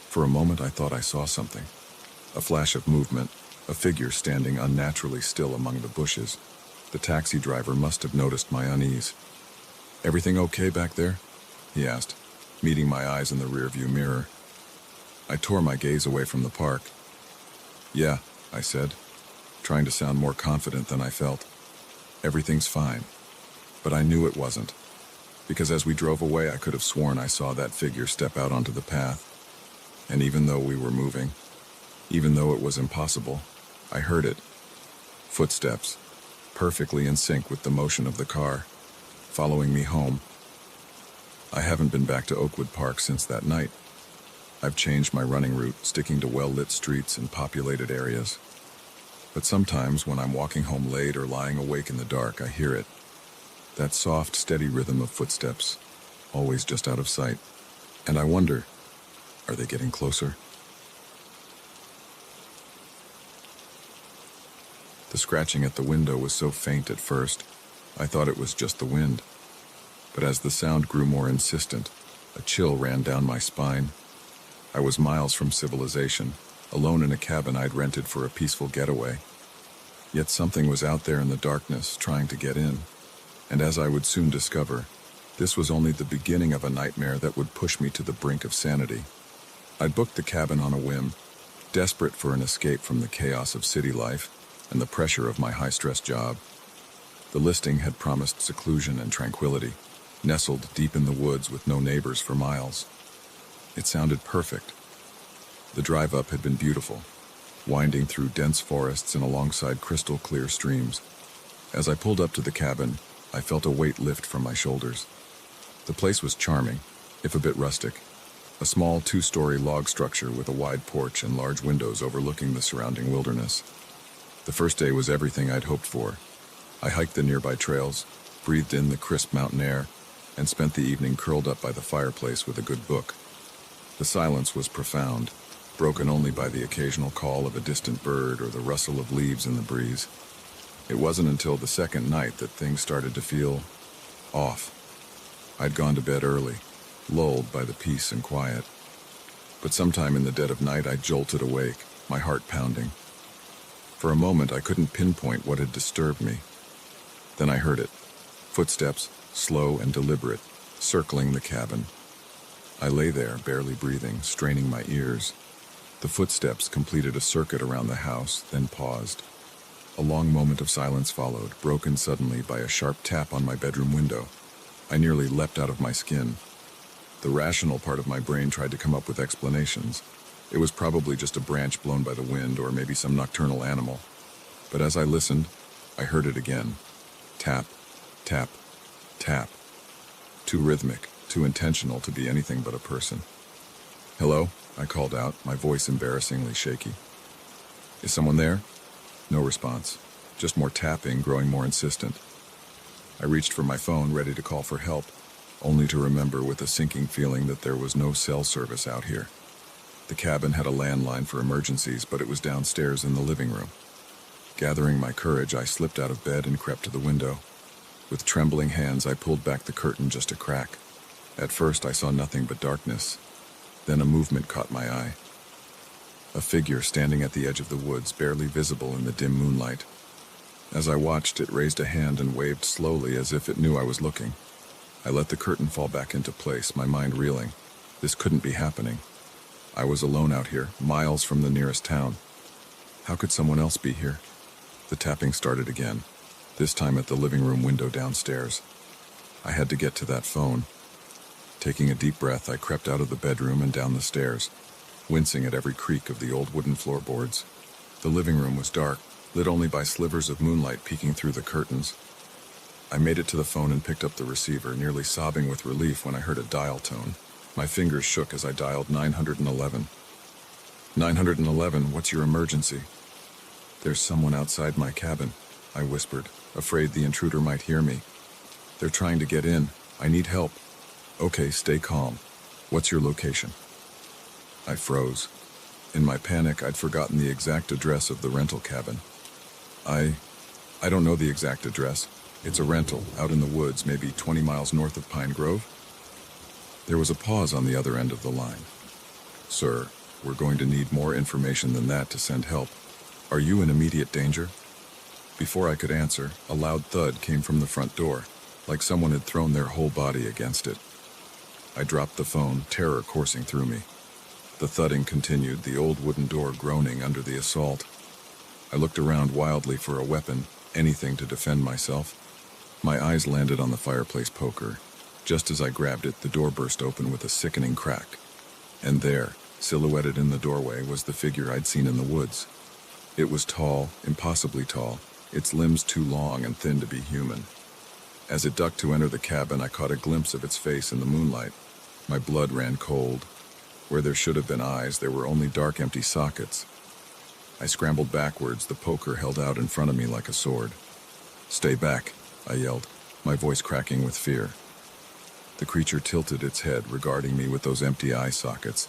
For a moment, I thought I saw something. A flash of movement, a figure standing unnaturally still among the bushes. The taxi driver must have noticed my unease. "Everything okay back there?" he asked, meeting my eyes in the rearview mirror. I tore my gaze away from the park. "Yeah," I said, trying to sound more confident than I felt. "Everything's fine." But I knew it wasn't, because as we drove away, I could have sworn I saw that figure step out onto the path. And even though we were moving, even though it was impossible, I heard it. Footsteps, perfectly in sync with the motion of the car, following me home. I haven't been back to Oakwood Park since that night. I've changed my running route, sticking to well-lit streets and populated areas. But sometimes when I'm walking home late or lying awake in the dark, I hear it. That soft, steady rhythm of footsteps, always just out of sight. And I wonder, are they getting closer? The scratching at the window was so faint at first, I thought it was just the wind. But as the sound grew more insistent, a chill ran down my spine. I was miles from civilization, alone in a cabin I'd rented for a peaceful getaway. Yet something was out there in the darkness, trying to get in. And as I would soon discover, this was only the beginning of a nightmare that would push me to the brink of sanity. I'd booked the cabin on a whim, desperate for an escape from the chaos of city life and the pressure of my high-stress job. The listing had promised seclusion and tranquility, nestled deep in the woods with no neighbors for miles. It sounded perfect. The drive up had been beautiful, winding through dense forests and alongside crystal-clear streams. As I pulled up to the cabin, I felt a weight lift from my shoulders. The place was charming, if a bit rustic. A small 2-story log structure with a wide porch and large windows overlooking the surrounding wilderness. The first day was everything I'd hoped for. I hiked the nearby trails, breathed in the crisp mountain air, and spent the evening curled up by the fireplace with a good book. The silence was profound, broken only by the occasional call of a distant bird or the rustle of leaves in the breeze. It wasn't until the second night that things started to feel off. I'd gone to bed early, lulled by the peace and quiet. But sometime in the dead of night I jolted awake, my heart pounding. For a moment I couldn't pinpoint what had disturbed me. Then I heard it. Footsteps, slow and deliberate, circling the cabin. I lay there, barely breathing, straining my ears. The footsteps completed a circuit around the house, then paused. A long moment of silence followed, broken suddenly by a sharp tap on my bedroom window. I nearly leapt out of my skin. The rational part of my brain tried to come up with explanations. It was probably just a branch blown by the wind or maybe some nocturnal animal. But as I listened, I heard it again. Tap, tap, tap. Too rhythmic, too intentional to be anything but a person. "Hello?" I called out, my voice embarrassingly shaky. "Is someone there?" No response. Just more tapping, growing more insistent. I reached for my phone, ready to call for help, only to remember with a sinking feeling that there was no cell service out here. The cabin had a landline for emergencies, but it was downstairs in the living room. Gathering my courage, I slipped out of bed and crept to the window. With trembling hands, I pulled back the curtain just a crack. At first, I saw nothing but darkness. Then a movement caught my eye. A figure standing at the edge of the woods, barely visible in the dim moonlight. As I watched, it raised a hand and waved slowly as if it knew I was looking. I let the curtain fall back into place, my mind reeling. This couldn't be happening. I was alone out here, miles from the nearest town. How could someone else be here? The tapping started again, this time at the living room window downstairs. I had to get to that phone. Taking a deep breath, I crept out of the bedroom and down the stairs, wincing at every creak of the old wooden floorboards. The living room was dark, lit only by slivers of moonlight peeking through the curtains. I made it to the phone and picked up the receiver, nearly sobbing with relief when I heard a dial tone. My fingers shook as I dialed 911. 911, what's your emergency? There's someone outside my cabin, I whispered, afraid the intruder might hear me. They're trying to get in. I need help. Okay, stay calm. What's your location? I froze. In my panic, I'd forgotten the exact address of the rental cabin. I don't know the exact address. It's a rental, out in the woods, maybe 20 miles north of Pine Grove. There was a pause on the other end of the line. Sir, we're going to need more information than that to send help. Are you in immediate danger? Before I could answer, a loud thud came from the front door, like someone had thrown their whole body against it. I dropped the phone, terror coursing through me. The thudding continued, the old wooden door groaning under the assault. I looked around wildly for a weapon, anything to defend myself. My eyes landed on the fireplace poker. Just as I grabbed it, the door burst open with a sickening crack. And there, silhouetted in the doorway, was the figure I'd seen in the woods. It was tall, impossibly tall, its limbs too long and thin to be human. As it ducked to enter the cabin, I caught a glimpse of its face in the moonlight. My blood ran cold. Where there should have been eyes, there were only dark, empty sockets. I scrambled backwards, the poker held out in front of me like a sword. "Stay back," I yelled, my voice cracking with fear. The creature tilted its head, regarding me with those empty eye sockets.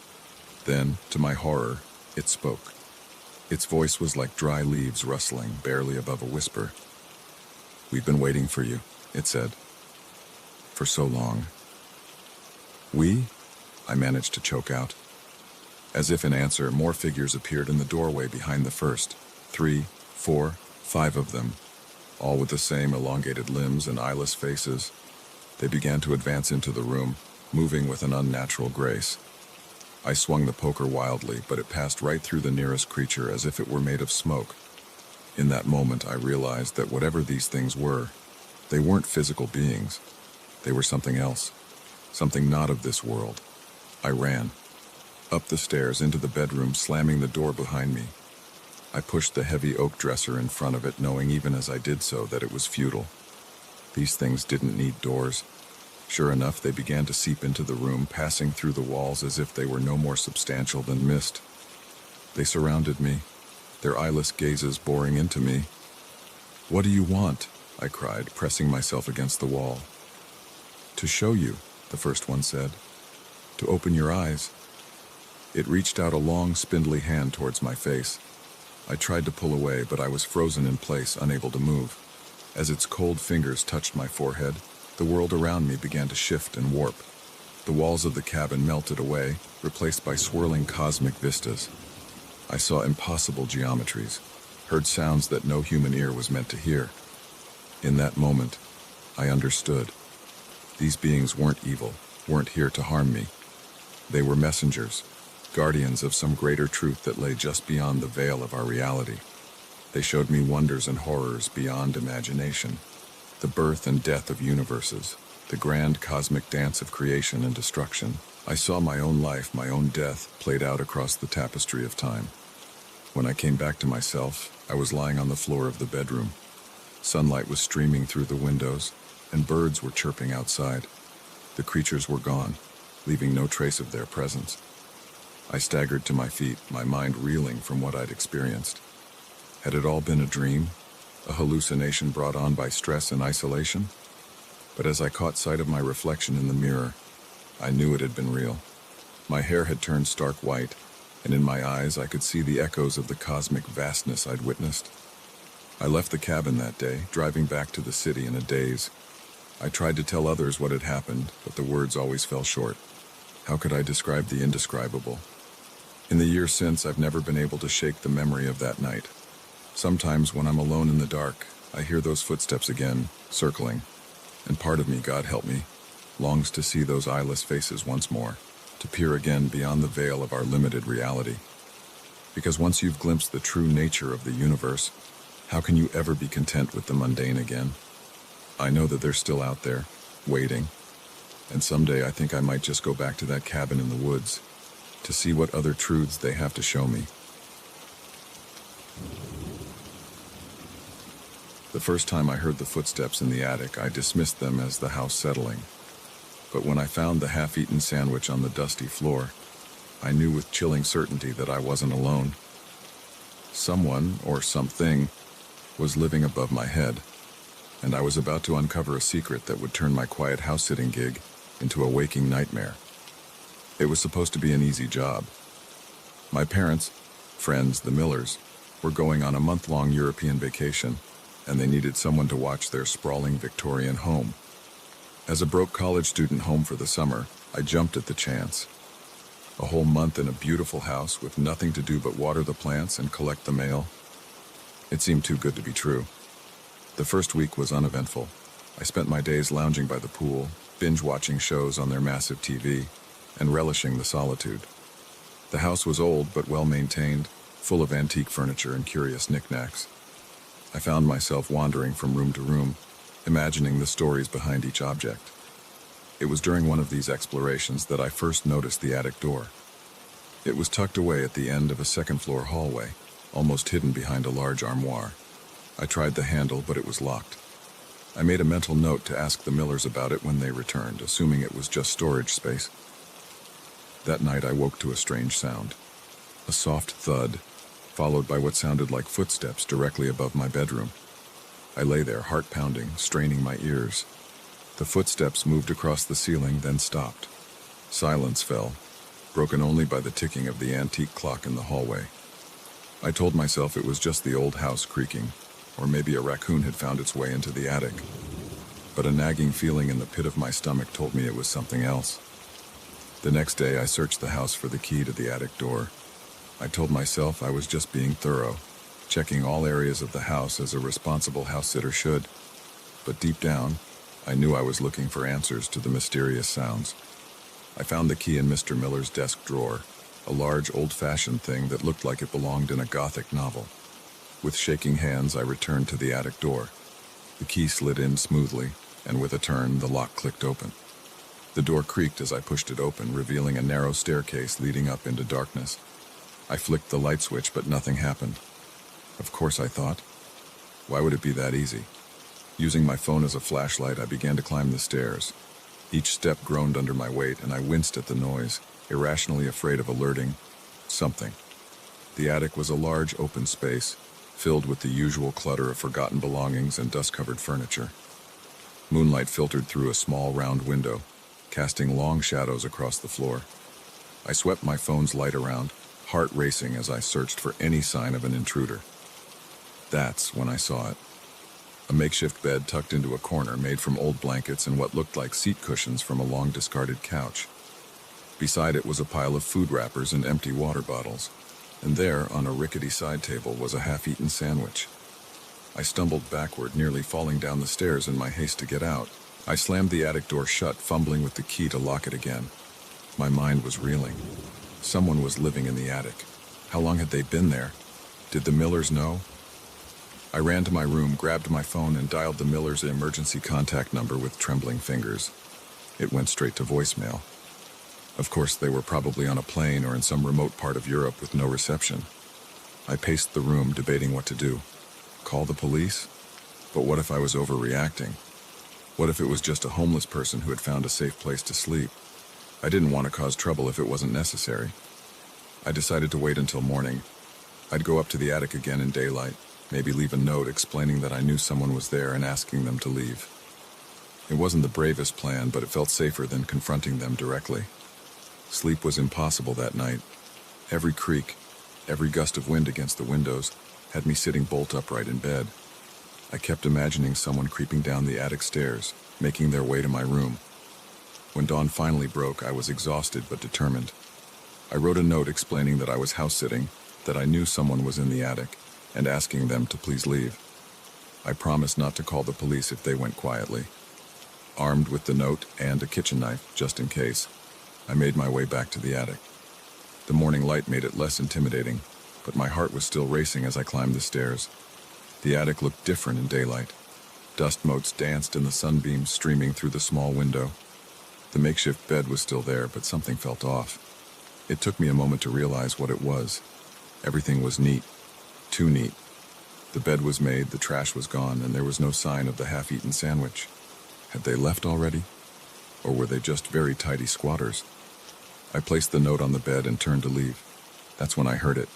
Then, to my horror, it spoke. Its voice was like dry leaves rustling, barely above a whisper. "We've been waiting for you," it said. "For so long." "We?" I managed to choke out. As if in answer, more figures appeared in the doorway behind the first. 3, 4, 5 of them, all with the same elongated limbs and eyeless faces. They began to advance into the room, moving with an unnatural grace. I swung the poker wildly, but it passed right through the nearest creature as if it were made of smoke. In that moment, I realized that whatever these things were, they weren't physical beings. They were something else, something not of this world. I ran. Up the stairs into the bedroom, slamming the door behind me. I pushed the heavy oak dresser in front of it, knowing even as I did so that it was futile. These things didn't need doors. Sure enough, they began to seep into the room, passing through the walls as if they were no more substantial than mist. They surrounded me, their eyeless gazes boring into me. "What do you want?" I cried, pressing myself against the wall. "To show you," the first one said. "To open your eyes." It reached out a long, spindly hand towards my face. I tried to pull away, but I was frozen in place, unable to move. As its cold fingers touched my forehead, the world around me began to shift and warp. The walls of the cabin melted away, replaced by swirling cosmic vistas. I saw impossible geometries, heard sounds that no human ear was meant to hear. In that moment, I understood. These beings weren't evil, weren't here to harm me. They were messengers, guardians of some greater truth that lay just beyond the veil of our reality. They showed me wonders and horrors beyond imagination, the birth and death of universes, the grand cosmic dance of creation and destruction. I saw my own life, my own death, played out across the tapestry of time. When I came back to myself, I was lying on the floor of the bedroom. Sunlight was streaming through the windows, and birds were chirping outside. The creatures were gone, leaving no trace of their presence. I staggered to my feet, my mind reeling from what I'd experienced. Had it all been a dream? A hallucination brought on by stress and isolation? But as I caught sight of my reflection in the mirror, I knew it had been real. My hair had turned stark white, and in my eyes I could see the echoes of the cosmic vastness I'd witnessed. I left the cabin that day, driving back to the city in a daze. I tried to tell others what had happened, but the words always fell short. How could I describe the indescribable? In the years since, I've never been able to shake the memory of that night. Sometimes when I'm alone in the dark, I hear those footsteps again, circling, and part of me, God help me, longs to see those eyeless faces once more, to peer again beyond the veil of our limited reality. Because once you've glimpsed the true nature of the universe, how can you ever be content with the mundane again? I know that they're still out there, waiting, and someday I think I might just go back to that cabin in the woods, to see what other truths they have to show me. The first time I heard the footsteps in the attic, I dismissed them as the house settling. But when I found the half-eaten sandwich on the dusty floor, I knew with chilling certainty that I wasn't alone. Someone, or something, was living above my head, and I was about to uncover a secret that would turn my quiet house-sitting gig into a waking nightmare. It was supposed to be an easy job. My parents, friends, the Millers, were going on a month-long European vacation, and they needed someone to watch their sprawling Victorian home. As a broke college student home for the summer, I jumped at the chance. A whole month in a beautiful house with nothing to do but water the plants and collect the mail. It seemed too good to be true. The first week was uneventful. I spent my days lounging by the pool, binge-watching shows on their massive TV, and relishing the solitude. The house was old but well-maintained, full of antique furniture and curious knickknacks. I found myself wandering from room to room, imagining the stories behind each object. It was during one of these explorations that I first noticed the attic door. It was tucked away at the end of a second-floor hallway, almost hidden behind a large armoire. I tried the handle, but it was locked. I made a mental note to ask the Millers about it when they returned, assuming it was just storage space. That night I woke to a strange sound. A soft thud, followed by what sounded like footsteps directly above my bedroom. I lay there, heart pounding, straining my ears. The footsteps moved across the ceiling, then stopped. Silence fell, broken only by the ticking of the antique clock in the hallway. I told myself it was just the old house creaking, or maybe a raccoon had found its way into the attic. But a nagging feeling in the pit of my stomach told me it was something else. The next day, I searched the house for the key to the attic door. I told myself I was just being thorough, checking all areas of the house as a responsible house-sitter should. But deep down, I knew I was looking for answers to the mysterious sounds. I found the key in Mr. Miller's desk drawer, a large, old-fashioned thing that looked like it belonged in a Gothic novel. With shaking hands, I returned to the attic door. The key slid in smoothly, and with a turn, the lock clicked open. The door creaked as I pushed it open, revealing a narrow staircase leading up into darkness. I flicked the light switch, but nothing happened. Of course, I thought. Why would it be that easy? Using my phone as a flashlight, I began to climb the stairs. Each step groaned under my weight, and I winced at the noise, irrationally afraid of alerting something. The attic was a large, open space, filled with the usual clutter of forgotten belongings and dust-covered furniture. Moonlight filtered through a small, round window, casting long shadows across the floor. I swept my phone's light around, heart racing as I searched for any sign of an intruder. That's when I saw it. A makeshift bed tucked into a corner made from old blankets and what looked like seat cushions from a long-discarded couch. Beside it was a pile of food wrappers and empty water bottles, and there, on a rickety side table, was a half-eaten sandwich. I stumbled backward, nearly falling down the stairs in my haste to get out. I slammed the attic door shut, fumbling with the key to lock it again. My mind was reeling. Someone was living in the attic. How long had they been there? Did the Millers know? I ran to my room, grabbed my phone, and dialed the Millers' emergency contact number with trembling fingers. It went straight to voicemail. Of course, they were probably on a plane or in some remote part of Europe with no reception. I paced the room, debating what to do. Call the police? But what if I was overreacting? What if it was just a homeless person who had found a safe place to sleep? I didn't want to cause trouble if it wasn't necessary. I decided to wait until morning. I'd go up to the attic again in daylight, maybe leave a note explaining that I knew someone was there and asking them to leave. It wasn't the bravest plan, but it felt safer than confronting them directly. Sleep was impossible that night. Every creak, every gust of wind against the windows had me sitting bolt upright in bed. I kept imagining someone creeping down the attic stairs, making their way to my room. When dawn finally broke, I was exhausted but determined. I wrote a note explaining that I was house-sitting, that I knew someone was in the attic, and asking them to please leave. I promised not to call the police if they went quietly. Armed with the note and a kitchen knife, just in case, I made my way back to the attic. The morning light made it less intimidating, but my heart was still racing as I climbed the stairs. The attic looked different in daylight. Dust motes danced in the sunbeams streaming through the small window. The makeshift bed was still there, but something felt off. It took me a moment to realize what it was. Everything was neat. Too neat. The bed was made, the trash was gone, and there was no sign of the half-eaten sandwich. Had they left already? Or were they just very tidy squatters? I placed the note on the bed and turned to leave. That's when I heard it.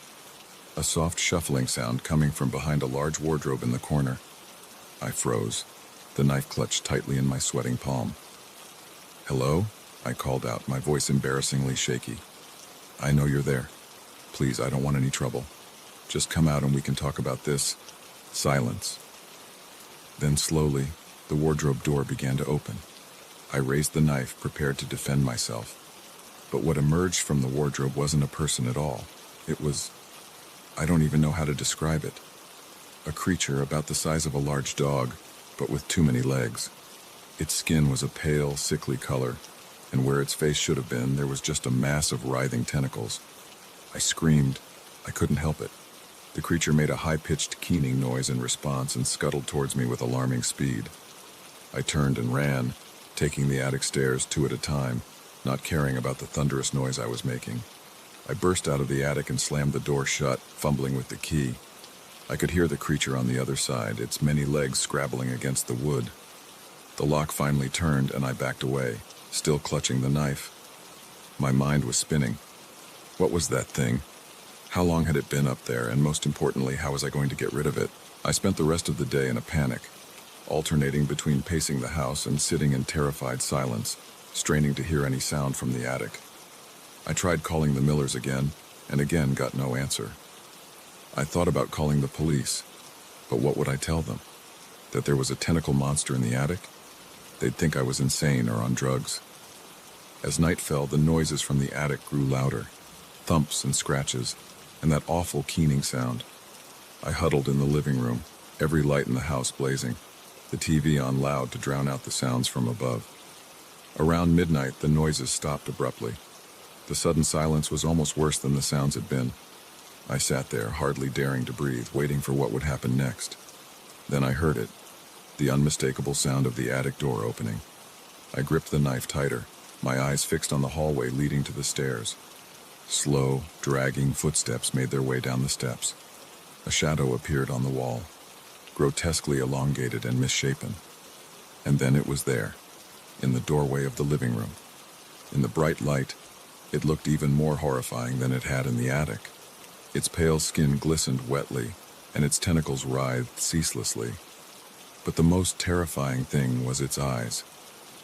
A soft shuffling sound coming from behind a large wardrobe in the corner. I froze, the knife clutched tightly in my sweating palm. "Hello?" I called out, my voice embarrassingly shaky. "I know you're there. Please, I don't want any trouble. Just come out and we can talk about this." Silence. Then slowly, the wardrobe door began to open. I raised the knife, prepared to defend myself. But what emerged from the wardrobe wasn't a person at all. It was... I don't even know how to describe it. A creature about the size of a large dog, but with too many legs. Its skin was a pale, sickly color, and where its face should have been, there was just a mass of writhing tentacles. I screamed. I couldn't help it. The creature made a high-pitched keening noise in response and scuttled towards me with alarming speed. I turned and ran, taking the attic stairs 2 at a time, not caring about the thunderous noise I was making. I burst out of the attic and slammed the door shut, fumbling with the key. I could hear the creature on the other side, its many legs scrabbling against the wood. The lock finally turned and I backed away, still clutching the knife. My mind was spinning. What was that thing? How long had it been up there, and most importantly, how was I going to get rid of it? I spent the rest of the day in a panic, alternating between pacing the house and sitting in terrified silence, straining to hear any sound from the attic. I tried calling the Millers again, and again got no answer. I thought about calling the police, but what would I tell them? That there was a tentacle monster in the attic? They'd think I was insane or on drugs. As night fell, the noises from the attic grew louder, thumps and scratches, and that awful keening sound. I huddled in the living room, every light in the house blazing, the TV on loud to drown out the sounds from above. Around midnight, the noises stopped abruptly. The sudden silence was almost worse than the sounds had been. I sat there, hardly daring to breathe, waiting for what would happen next. Then I heard it, the unmistakable sound of the attic door opening. I gripped the knife tighter, my eyes fixed on the hallway leading to the stairs. Slow, dragging footsteps made their way down the steps. A shadow appeared on the wall, grotesquely elongated and misshapen. And then it was there, in the doorway of the living room. In the bright light, it looked even more horrifying than it had in the attic. Its pale skin glistened wetly, and its tentacles writhed ceaselessly. But the most terrifying thing was its eyes.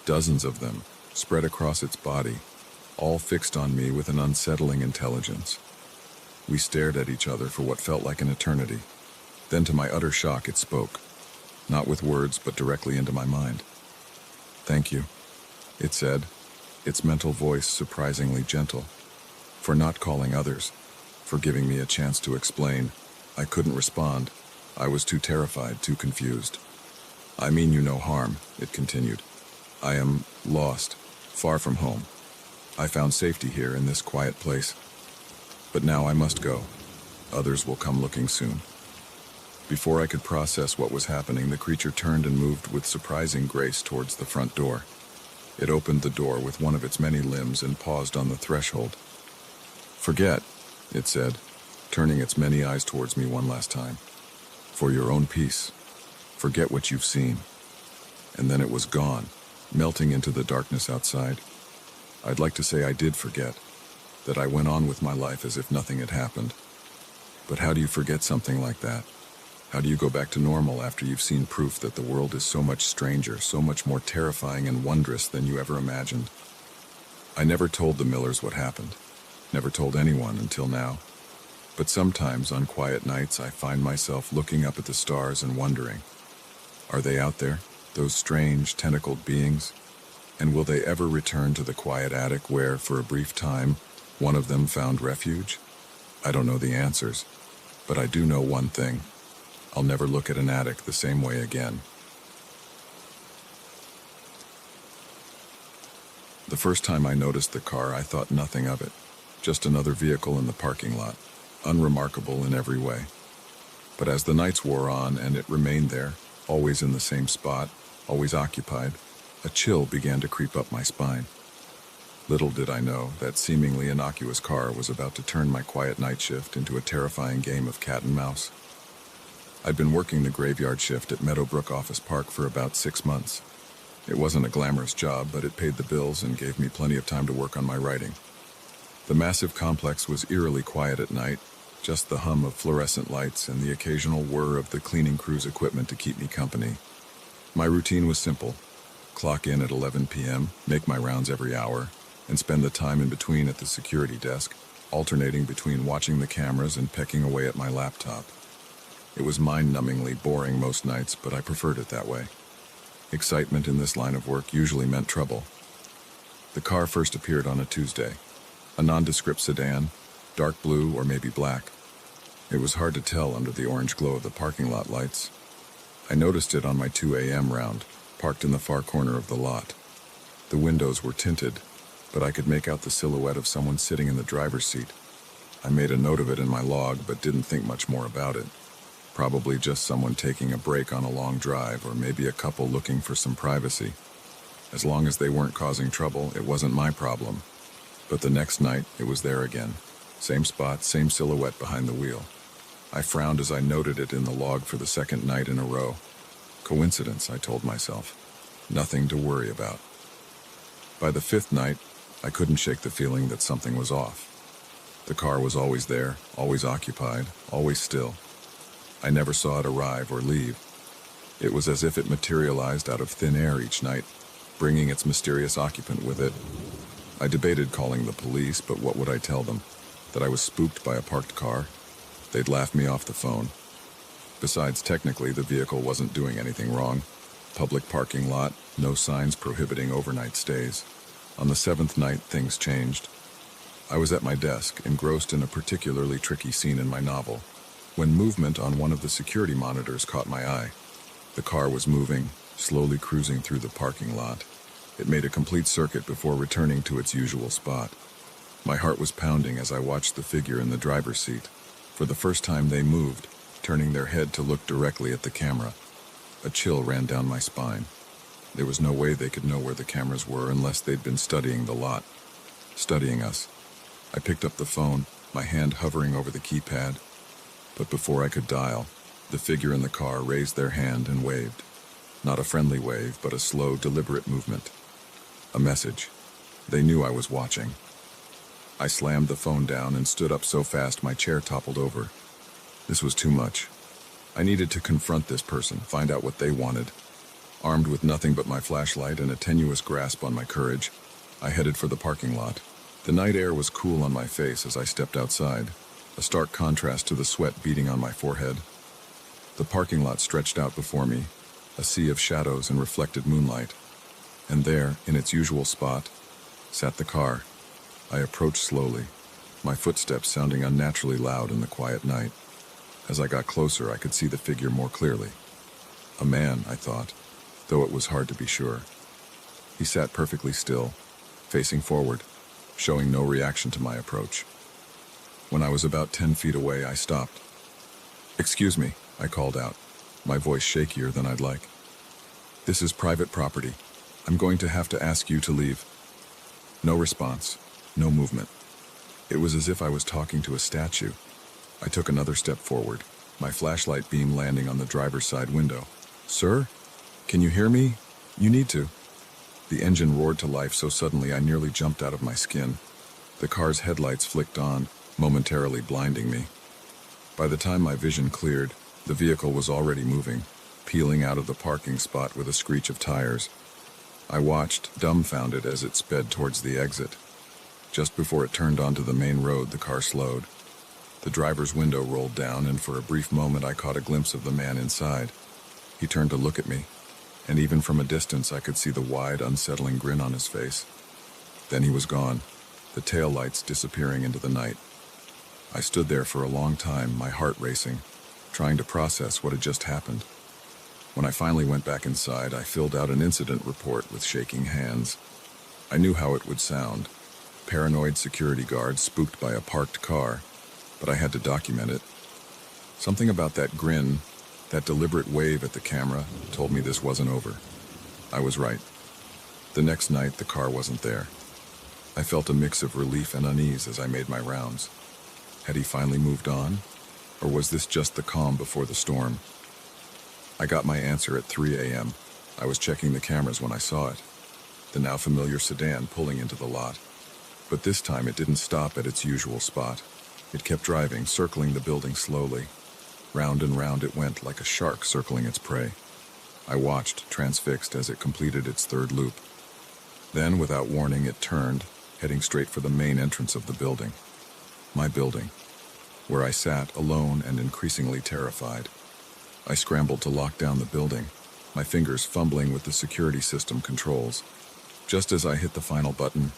Dozens of them, spread across its body, all fixed on me with an unsettling intelligence. We stared at each other for what felt like an eternity. Then, to my utter shock, it spoke. Not with words, but directly into my mind. "Thank you," it said, its mental voice surprisingly gentle. "For not calling others, for giving me a chance to explain." I couldn't respond. I was too terrified, too confused. "I mean you no harm," it continued. "I am lost, far from home. I found safety here in this quiet place. But now I must go. Others will come looking soon." Before I could process what was happening, the creature turned and moved with surprising grace towards the front door. It opened the door with one of its many limbs and paused on the threshold. "Forget," it said, turning its many eyes towards me one last time. "For your own peace. Forget what you've seen." And then it was gone, melting into the darkness outside. I'd like to say I did forget, that I went on with my life as if nothing had happened. But how do you forget something like that? How do you go back to normal after you've seen proof that the world is so much stranger, so much more terrifying and wondrous than you ever imagined? I never told the Millers what happened. Never told anyone until now. But sometimes on quiet nights I find myself looking up at the stars and wondering, are they out there, those strange, tentacled beings? And will they ever return to the quiet attic where, for a brief time, one of them found refuge? I don't know the answers, but I do know one thing. I'll never look at an attic the same way again. The first time I noticed the car, I thought nothing of it. Just another vehicle in the parking lot, unremarkable in every way. But as the nights wore on and it remained there, always in the same spot, always occupied, a chill began to creep up my spine. Little did I know that seemingly innocuous car was about to turn my quiet night shift into a terrifying game of cat and mouse. I'd been working the graveyard shift at Meadowbrook Office Park for about 6 months. It wasn't a glamorous job, but it paid the bills and gave me plenty of time to work on my writing. The massive complex was eerily quiet at night, just the hum of fluorescent lights and the occasional whir of the cleaning crew's equipment to keep me company. My routine was simple. Clock in at 11 p.m., make my rounds every hour, and spend the time in between at the security desk, alternating between watching the cameras and pecking away at my laptop. It was mind-numbingly boring most nights, but I preferred it that way. Excitement in this line of work usually meant trouble. The car first appeared on a Tuesday. A nondescript sedan, dark blue or maybe black. It was hard to tell under the orange glow of the parking lot lights. I noticed it on my 2 a.m. round, parked in the far corner of the lot. The windows were tinted, but I could make out the silhouette of someone sitting in the driver's seat. I made a note of it in my log, but didn't think much more about it. Probably just someone taking a break on a long drive, or maybe a couple looking for some privacy. As long as they weren't causing trouble, it wasn't my problem. But the next night, it was there again. Same spot, same silhouette behind the wheel. I frowned as I noted it in the log for the second night in a row. Coincidence, I told myself. Nothing to worry about. By the 5th night, I couldn't shake the feeling that something was off. The car was always there, always occupied, always still. I never saw it arrive or leave. It was as if it materialized out of thin air each night, bringing its mysterious occupant with it. I debated calling the police, but what would I tell them? That I was spooked by a parked car? They'd laugh me off the phone. Besides, technically, the vehicle wasn't doing anything wrong. Public parking lot, no signs prohibiting overnight stays. On the 7th night, things changed. I was at my desk, engrossed in a particularly tricky scene in my novel, when movement on one of the security monitors caught my eye. The car was moving, slowly cruising through the parking lot. It made a complete circuit before returning to its usual spot. My heart was pounding as I watched the figure in the driver's seat. For the first time they moved, turning their head to look directly at the camera. A chill ran down my spine. There was no way they could know where the cameras were unless they'd been studying the lot. Studying us. I picked up the phone, my hand hovering over the keypad. But before I could dial, the figure in the car raised their hand and waved. Not a friendly wave, but a slow, deliberate movement. A message. They knew I was watching. I slammed the phone down and stood up so fast my chair toppled over. This was too much. I needed to confront this person, find out what they wanted. Armed with nothing but my flashlight and a tenuous grasp on my courage, I headed for the parking lot. The night air was cool on my face as I stepped outside, a stark contrast to the sweat beading on my forehead. The parking lot stretched out before me, a sea of shadows and reflected moonlight. And there, in its usual spot, sat the car. I approached slowly, my footsteps sounding unnaturally loud in the quiet night. As I got closer, I could see the figure more clearly. A man, I thought, though it was hard to be sure. He sat perfectly still, facing forward, showing no reaction to my approach. When I was about 10 feet away, I stopped. "Excuse me," I called out, my voice shakier than I'd like. "This is private property. I'm going to have to ask you to leave." No response, no movement. It was as if I was talking to a statue. I took another step forward, my flashlight beam landing on the driver's side window. "Sir? Can you hear me? You need to." The engine roared to life so suddenly I nearly jumped out of my skin. The car's headlights flicked on, momentarily blinding me. By the time my vision cleared, the vehicle was already moving, peeling out of the parking spot with a screech of tires. I watched, dumbfounded, as it sped towards the exit. Just before it turned onto the main road, the car slowed. The driver's window rolled down, and for a brief moment I caught a glimpse of the man inside. He turned to look at me, and even from a distance I could see the wide, unsettling grin on his face. Then he was gone, the taillights disappearing into the night. I stood there for a long time, my heart racing, trying to process what had just happened. When I finally went back inside, I filled out an incident report with shaking hands. I knew how it would sound. Paranoid security guards spooked by a parked car, but I had to document it. Something about that grin, that deliberate wave at the camera, told me this wasn't over. I was right. The next night, the car wasn't there. I felt a mix of relief and unease as I made my rounds. Had he finally moved on? Or was this just the calm before the storm? I got my answer at 3 a.m. I was checking the cameras when I saw it. The now familiar sedan pulling into the lot. But this time it didn't stop at its usual spot. It kept driving, circling the building slowly. Round and round it went like a shark circling its prey. I watched, transfixed, as it completed its third loop. Then, without warning, it turned, heading straight for the main entrance of the building. My building, where I sat alone and increasingly terrified. I scrambled to lock down the building, my fingers fumbling with the security system controls. Just as I hit the final button,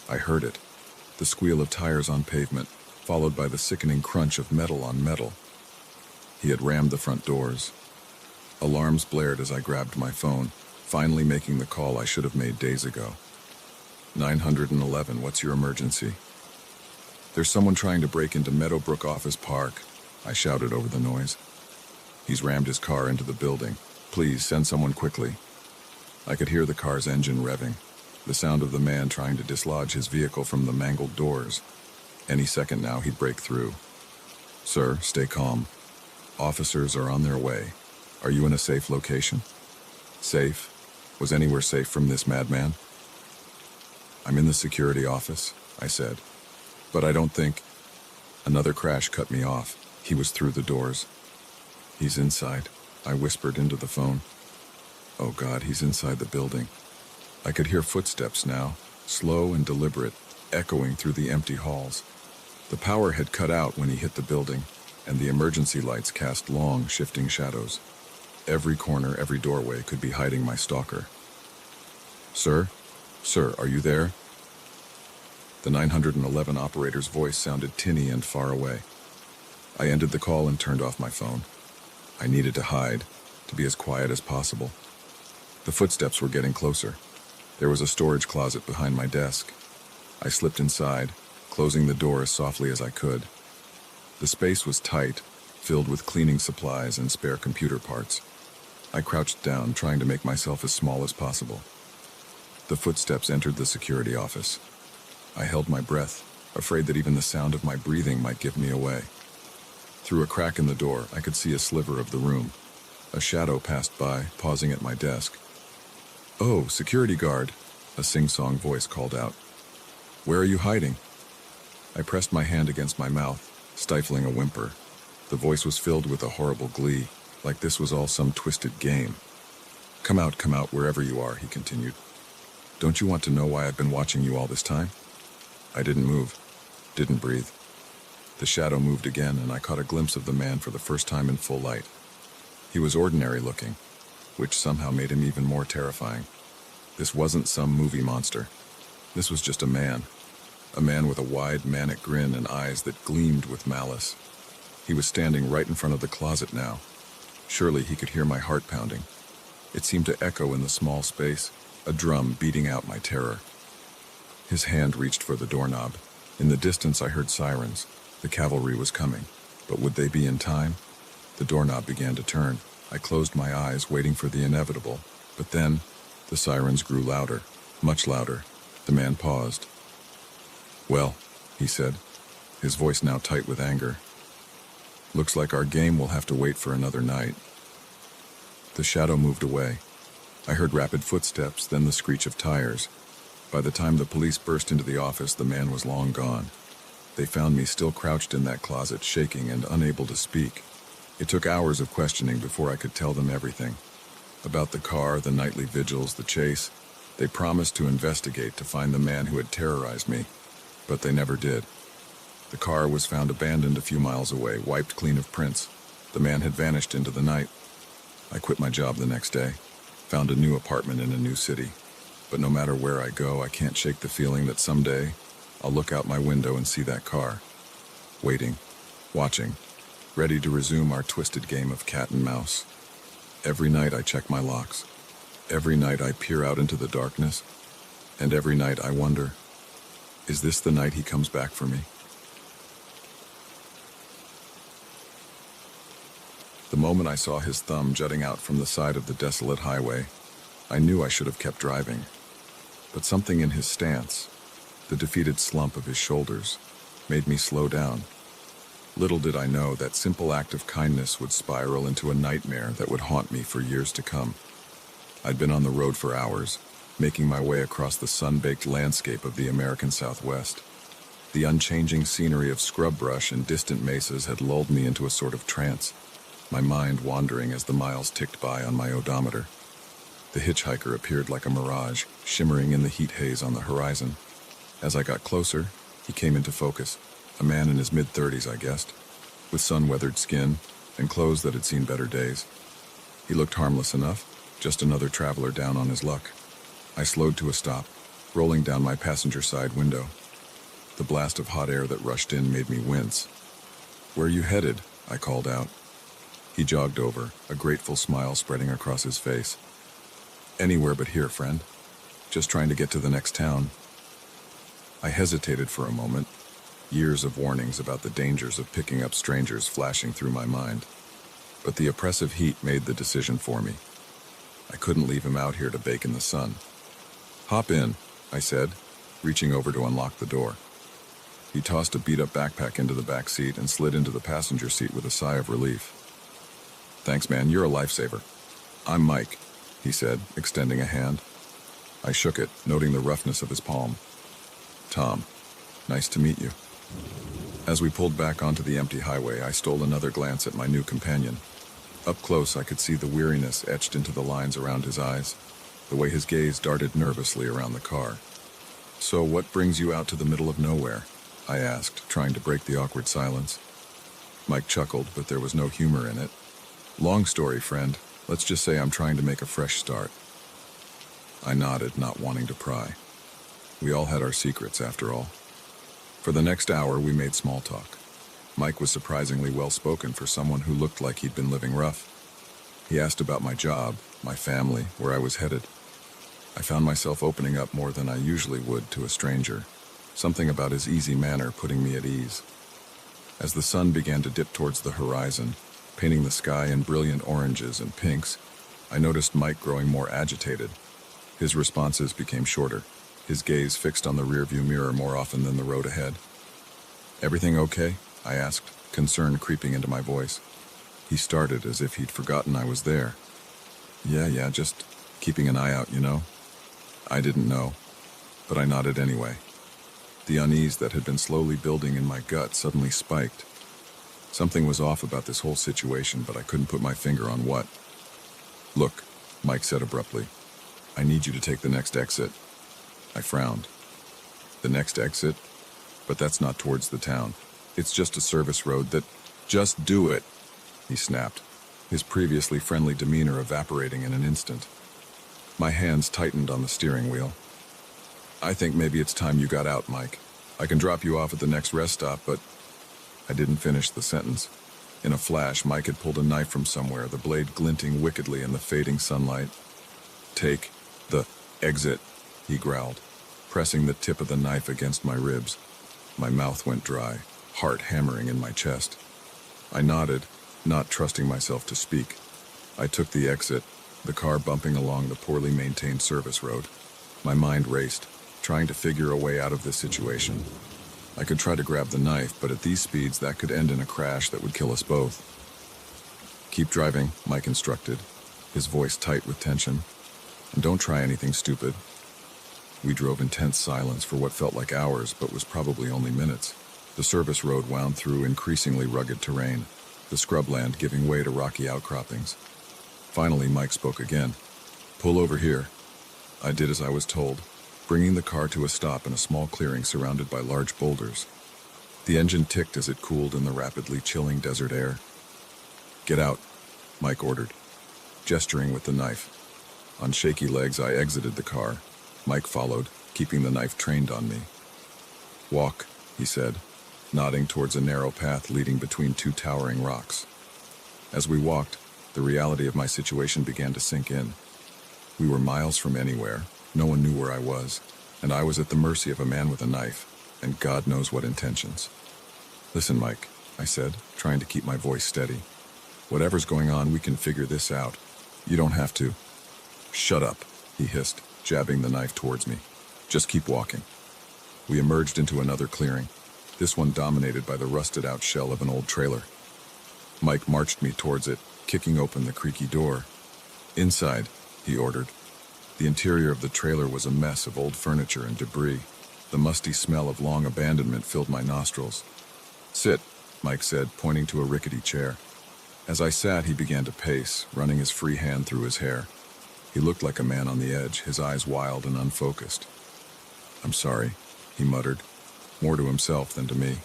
I heard it, the squeal of tires on pavement, followed by the sickening crunch of metal on metal. He had rammed the front doors. Alarms blared as I grabbed my phone, finally making the call I should have made days ago. 911, what's your emergency? There's someone trying to break into Meadowbrook Office Park, I shouted over the noise. He's rammed his car into the building. Please, send someone quickly. I could hear the car's engine revving, the sound of the man trying to dislodge his vehicle from the mangled doors. Any second now, he'd break through. Sir, stay calm. Officers are on their way. Are you in a safe location? Safe? Was anywhere safe from this madman? I'm in the security office, I said. But I don't think... Another crash cut me off. He was through the doors. He's inside, I whispered into the phone. Oh God, he's inside the building. I could hear footsteps now, slow and deliberate, echoing through the empty halls. The power had cut out when he hit the building, and the emergency lights cast long, shifting shadows. Every corner, every doorway could be hiding my stalker. Sir? Sir, are you there? The 911 operator's voice sounded tinny and far away. I ended the call and turned off my phone. I needed to hide, to be as quiet as possible. The footsteps were getting closer. There was a storage closet behind my desk. I slipped inside, closing the door as softly as I could. The space was tight, filled with cleaning supplies and spare computer parts. I crouched down, trying to make myself as small as possible. The footsteps entered the security office. I held my breath, afraid that even the sound of my breathing might give me away. Through a crack in the door, I could see a sliver of the room. A shadow passed by, pausing at my desk. "Oh, security guard," a sing-song voice called out. "Where are you hiding?" I pressed my hand against my mouth, stifling a whimper. The voice was filled with a horrible glee, like this was all some twisted game. Come out, wherever you are," he continued. "Don't you want to know why I've been watching you all this time?" I didn't move, didn't breathe. The shadow moved again, and I caught a glimpse of the man for the first time in full light. He was ordinary looking, which somehow made him even more terrifying. This wasn't some movie monster. This was just a man with a wide, manic grin and eyes that gleamed with malice. He was standing right in front of the closet now. Surely he could hear my heart pounding. It seemed to echo in the small space, a drum beating out my terror. His hand reached for the doorknob. In the distance I heard sirens. The cavalry was coming, but would they be in time? The doorknob began to turn. I closed my eyes, waiting for the inevitable. But then, the sirens grew louder, much louder. The man paused. "Well," he said, his voice now tight with anger. "Looks like our game will have to wait for another night." The shadow moved away. I heard rapid footsteps, then the screech of tires. By the time the police burst into the office, the man was long gone. They found me still crouched in that closet, shaking and unable to speak. It took hours of questioning before I could tell them everything. About the car, the nightly vigils, the chase. They promised to investigate to find the man who had terrorized me, but they never did. The car was found abandoned a few miles away, wiped clean of prints. The man had vanished into the night. I quit my job the next day, found a new apartment in a new city. But no matter where I go, I can't shake the feeling that someday I'll look out my window and see that car. Waiting, watching, ready to resume our twisted game of cat and mouse. Every night I check my locks. Every night I peer out into the darkness. And every night I wonder, is this the night he comes back for me? The moment I saw his thumb jutting out from the side of the desolate highway, I knew I should have kept driving. But something in his stance, the defeated slump of his shoulders, made me slow down. Little did I know that simple act of kindness would spiral into a nightmare that would haunt me for years to come. I'd been on the road for hours, making my way across the sun-baked landscape of the American Southwest. The unchanging scenery of scrub brush and distant mesas had lulled me into a sort of trance, my mind wandering as the miles ticked by on my odometer. The hitchhiker appeared like a mirage, shimmering in the heat haze on the horizon. As I got closer, he came into focus, a man in his mid-30s, I guessed, with sun-weathered skin and clothes that had seen better days. He looked harmless enough, just another traveler down on his luck. I slowed to a stop, rolling down my passenger side window. The blast of hot air that rushed in made me wince. "Where are you headed?" I called out. He jogged over, a grateful smile spreading across his face. "Anywhere but here, friend. Just trying to get to the next town." I hesitated for a moment, years of warnings about the dangers of picking up strangers flashing through my mind. But the oppressive heat made the decision for me. I couldn't leave him out here to bake in the sun. "Hop in," I said, reaching over to unlock the door. He tossed a beat-up backpack into the back seat and slid into the passenger seat with a sigh of relief. "Thanks, man, you're a lifesaver." "I'm Mike," he said, extending a hand. I shook it, noting the roughness of his palm. "Tom, nice to meet you." As we pulled back onto the empty highway, I stole another glance at my new companion. Up close, I could see the weariness etched into the lines around his eyes, the way his gaze darted nervously around the car. "So what brings you out to the middle of nowhere?" I asked, trying to break the awkward silence. Mike chuckled, but there was no humor in it. "Long story, friend. Let's just say I'm trying to make a fresh start." I nodded, not wanting to pry. We all had our secrets, after all. For the next hour, we made small talk. Mike was surprisingly well-spoken for someone who looked like he'd been living rough. He asked about my job, my family, where I was headed. I found myself opening up more than I usually would to a stranger, something about his easy manner putting me at ease. As the sun began to dip towards the horizon, painting the sky in brilliant oranges and pinks, I noticed Mike growing more agitated. His responses became shorter, his gaze fixed on the rearview mirror more often than the road ahead. "Everything okay?" I asked, concern creeping into my voice. He started as if he'd forgotten I was there. Yeah, just keeping an eye out, you know." I didn't know, but I nodded anyway. The unease that had been slowly building in my gut suddenly spiked. Something was off about this whole situation, but I couldn't put my finger on what. "Look," Mike said abruptly, "I need you to take the next exit." I frowned. "The next exit? But that's not towards the town. It's just a service road that—" "Just do it," he snapped, his previously friendly demeanor evaporating in an instant. My hands tightened on the steering wheel. "I think maybe it's time you got out, Mike. I can drop you off at the next rest stop, but—" I didn't finish the sentence. In a flash, Mike had pulled a knife from somewhere, the blade glinting wickedly in the fading sunlight. "Take the exit," he growled, pressing the tip of the knife against my ribs. My mouth went dry, heart hammering in my chest. I nodded, not trusting myself to speak. I took the exit, the car bumping along the poorly maintained service road. My mind raced, trying to figure a way out of this situation. I could try to grab the knife, but at these speeds that could end in a crash that would kill us both. "Keep driving," Mike instructed, his voice tight with tension. "And don't try anything stupid." We drove in tense silence for what felt like hours, but was probably only minutes. The service road wound through increasingly rugged terrain, the scrubland giving way to rocky outcroppings. Finally, Mike spoke again. "Pull over here." I did as I was told, bringing the car to a stop in a small clearing surrounded by large boulders. The engine ticked as it cooled in the rapidly chilling desert air. "Get out," Mike ordered, gesturing with the knife. On shaky legs, I exited the car. Mike followed, keeping the knife trained on me. "Walk," he said, nodding towards a narrow path leading between two towering rocks. As we walked, the reality of my situation began to sink in. We were miles from anywhere, no one knew where I was, and I was at the mercy of a man with a knife, and God knows what intentions. "Listen, Mike," I said, trying to keep my voice steady. "Whatever's going on, we can figure this out. You don't have to." "Shut up," he hissed, jabbing the knife towards me. "Just keep walking." We emerged into another clearing, this one dominated by the rusted-out shell of an old trailer. Mike marched me towards it, kicking open the creaky door. "Inside," he ordered. The interior of the trailer was a mess of old furniture and debris. The musty smell of long abandonment filled my nostrils. "Sit," Mike said, pointing to a rickety chair. As I sat, he began to pace, running his free hand through his hair. He looked like a man on the edge, his eyes wild and unfocused. "I'm sorry," he muttered, more to himself than to me.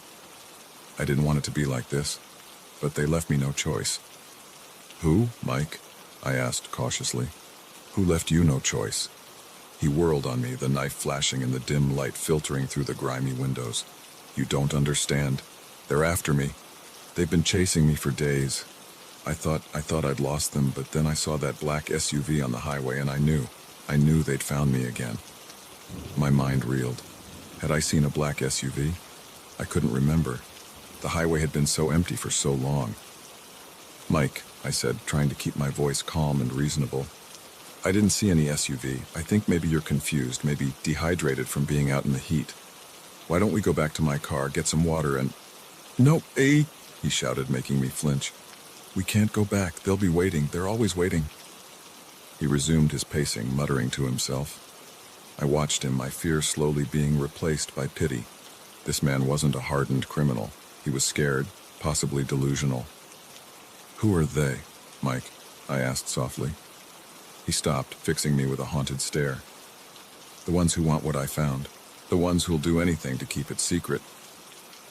"I didn't want it to be like this, but they left me no choice." "Who, Mike?" I asked cautiously. "Who left you no choice?" He whirled on me, the knife flashing in the dim light filtering through the grimy windows. "You don't understand. They're after me. They've been chasing me for days. I thought I'd lost them, but then I saw that black SUV on the highway and I knew they'd found me again." My mind reeled. Had I seen a black SUV? I couldn't remember. The highway had been so empty for so long. "Mike," I said, trying to keep my voice calm and reasonable, "I didn't see any SUV. I think maybe you're confused, maybe dehydrated from being out in the heat. Why don't we go back to my car, get some water and—" "No, he shouted, making me flinch. "We can't go back. They'll be waiting. They're always waiting." He resumed his pacing, muttering to himself. I watched him, my fear slowly being replaced by pity. This man wasn't a hardened criminal. He was scared, possibly delusional. "Who are they, Mike?" I asked softly. He stopped, fixing me with a haunted stare. "The ones who want what I found. The ones who'll do anything to keep it secret."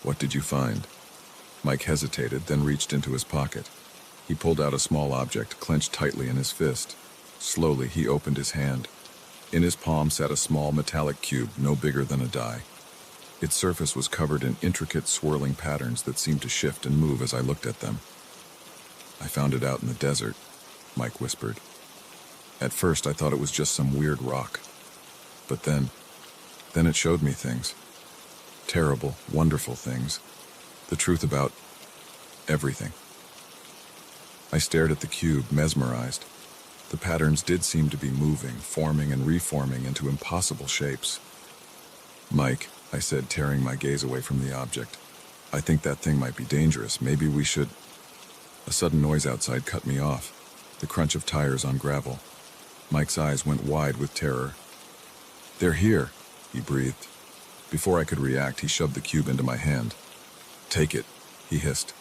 "What did you find?" Mike hesitated, then reached into his pocket. He pulled out a small object, clenched tightly in his fist. Slowly, he opened his hand. In his palm sat a small metallic cube, no bigger than a die. Its surface was covered in intricate, swirling patterns that seemed to shift and move as I looked at them. "I found it out in the desert," Mike whispered. "At first, I thought it was just some weird rock. But then it showed me things. Terrible, wonderful things. The truth about everything." I stared at the cube, mesmerized. The patterns did seem to be moving, forming and reforming into impossible shapes. "Mike," I said, tearing my gaze away from the object, "I think that thing might be dangerous. Maybe we should—" A sudden noise outside cut me off, the crunch of tires on gravel. Mike's eyes went wide with terror. "They're here," he breathed. Before I could react, he shoved the cube into my hand. "Take it," he hissed.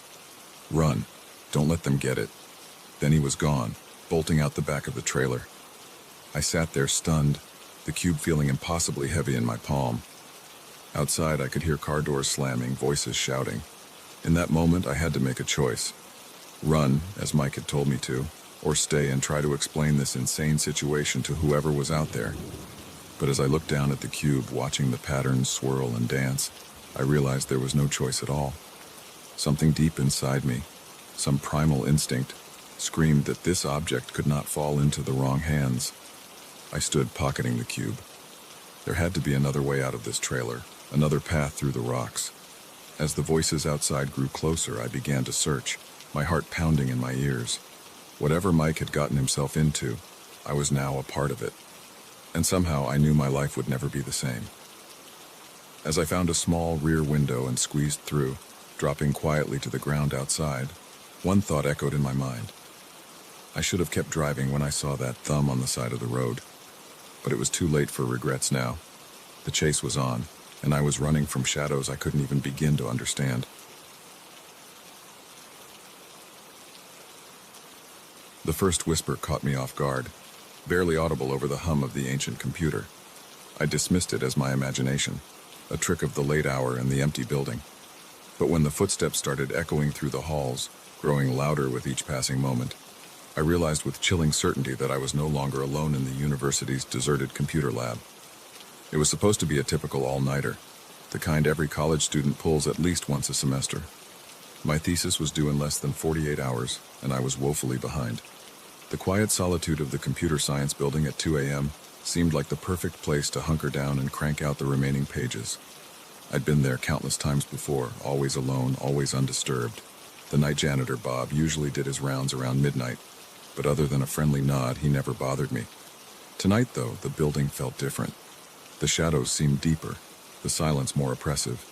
"Run. Don't let them get it." Then he was gone, bolting out the back of the trailer. I sat there stunned, the cube feeling impossibly heavy in my palm. Outside, I could hear car doors slamming, voices shouting. In that moment, I had to make a choice. Run, as Mike had told me to, or stay and try to explain this insane situation to whoever was out there. But as I looked down at the cube, watching the patterns swirl and dance, I realized there was no choice at all. Something deep inside me, some primal instinct, screamed that this object could not fall into the wrong hands. I stood pocketing the cube. There had to be another way out of this trailer, another path through the rocks. As the voices outside grew closer, I began to search. my heart pounding in my ears. Whatever Mike had gotten himself into, I was now a part of it. And somehow I knew my life would never be the same. As I found a small rear window and squeezed through, dropping quietly to the ground outside, one thought echoed in my mind. I should have kept driving when I saw that thumb on the side of the road. But it was too late for regrets now. The chase was on, and I was running from shadows I couldn't even begin to understand. The first whisper caught me off guard, barely audible over the hum of the ancient computer. I dismissed it as my imagination, a trick of the late hour and the empty building. But when the footsteps started echoing through the halls, growing louder with each passing moment, I realized with chilling certainty that I was no longer alone in the university's deserted computer lab. It was supposed to be a typical all-nighter, the kind every college student pulls at least once a semester. My thesis was due in less than 48 hours, and I was woefully behind. The quiet solitude of the computer science building at 2 a.m. seemed like the perfect place to hunker down and crank out the remaining pages. I'd been there countless times before, always alone, always undisturbed. The night janitor, Bob, usually did his rounds around midnight, but other than a friendly nod, he never bothered me. Tonight, though, the building felt different. The shadows seemed deeper, the silence more oppressive.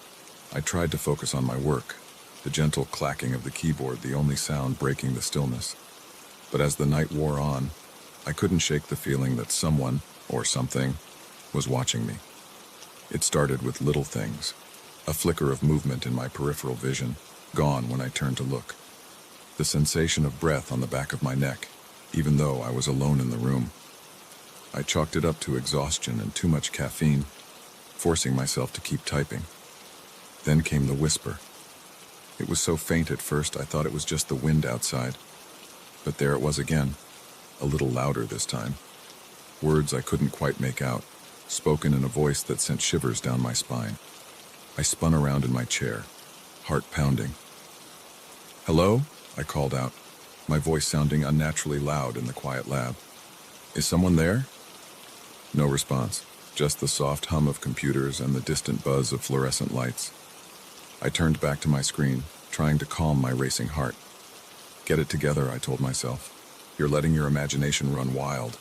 I tried to focus on my work, the gentle clacking of the keyboard, the only sound breaking the stillness. But as the night wore on, I couldn't shake the feeling that someone, or something, was watching me. It started with little things, a flicker of movement in my peripheral vision, gone when I turned to look. The sensation of breath on the back of my neck, even though I was alone in the room. I chalked it up to exhaustion and too much caffeine, forcing myself to keep typing. Then came the whisper. It was so faint at first I thought it was just the wind outside. But there it was again, a little louder this time. Words I couldn't quite make out, spoken in a voice that sent shivers down my spine. I spun around in my chair, heart pounding. "Hello?" I called out, my voice sounding unnaturally loud in the quiet lab. "Is someone there?" No response, just the soft hum of computers and the distant buzz of fluorescent lights. I turned back to my screen, trying to calm my racing heart. "Get it together," I told myself. "You're letting your imagination run wild."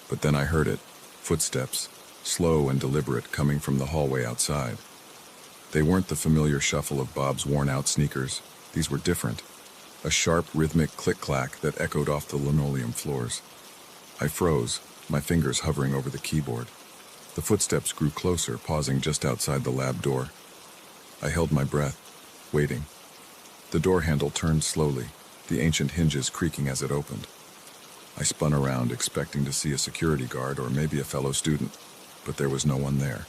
But then I heard it, footsteps, slow and deliberate, coming from the hallway outside. They weren't the familiar shuffle of Bob's worn-out sneakers. These were different. A sharp, rhythmic click-clack that echoed off the linoleum floors. I froze, my fingers hovering over the keyboard. The footsteps grew closer, pausing just outside the lab door. I held my breath, waiting. The door handle turned slowly, the ancient hinges creaking as it opened. I spun around, expecting to see a security guard or maybe a fellow student, but there was no one there.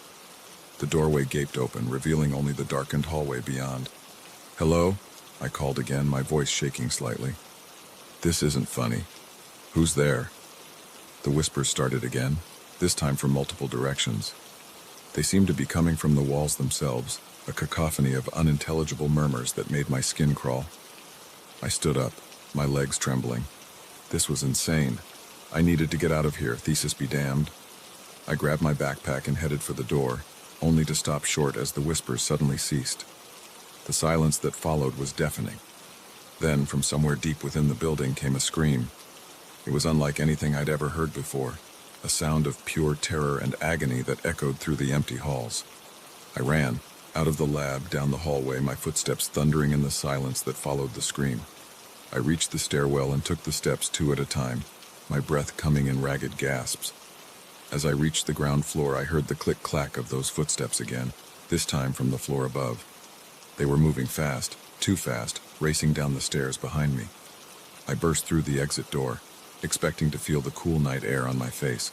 The doorway gaped open, revealing only the darkened hallway beyond. "Hello?" I called again, my voice shaking slightly. "This isn't funny. Who's there?" The whispers started again, this time from multiple directions. They seemed to be coming from the walls themselves, a cacophony of unintelligible murmurs that made my skin crawl. I stood up, my legs trembling. This was insane. I needed to get out of here, thesis be damned. I grabbed my backpack and headed for the door, only to stop short as the whispers suddenly ceased. The silence that followed was deafening. Then, from somewhere deep within the building, came a scream. It was unlike anything I'd ever heard before, a sound of pure terror and agony that echoed through the empty halls. I ran, out of the lab, down the hallway, my footsteps thundering in the silence that followed the scream. I reached the stairwell and took the steps 2 at a time, my breath coming in ragged gasps. As I reached the ground floor, I heard the click-clack of those footsteps again, this time from the floor above. They were moving fast, too fast, racing down the stairs behind me. I burst through the exit door, expecting to feel the cool night air on my face.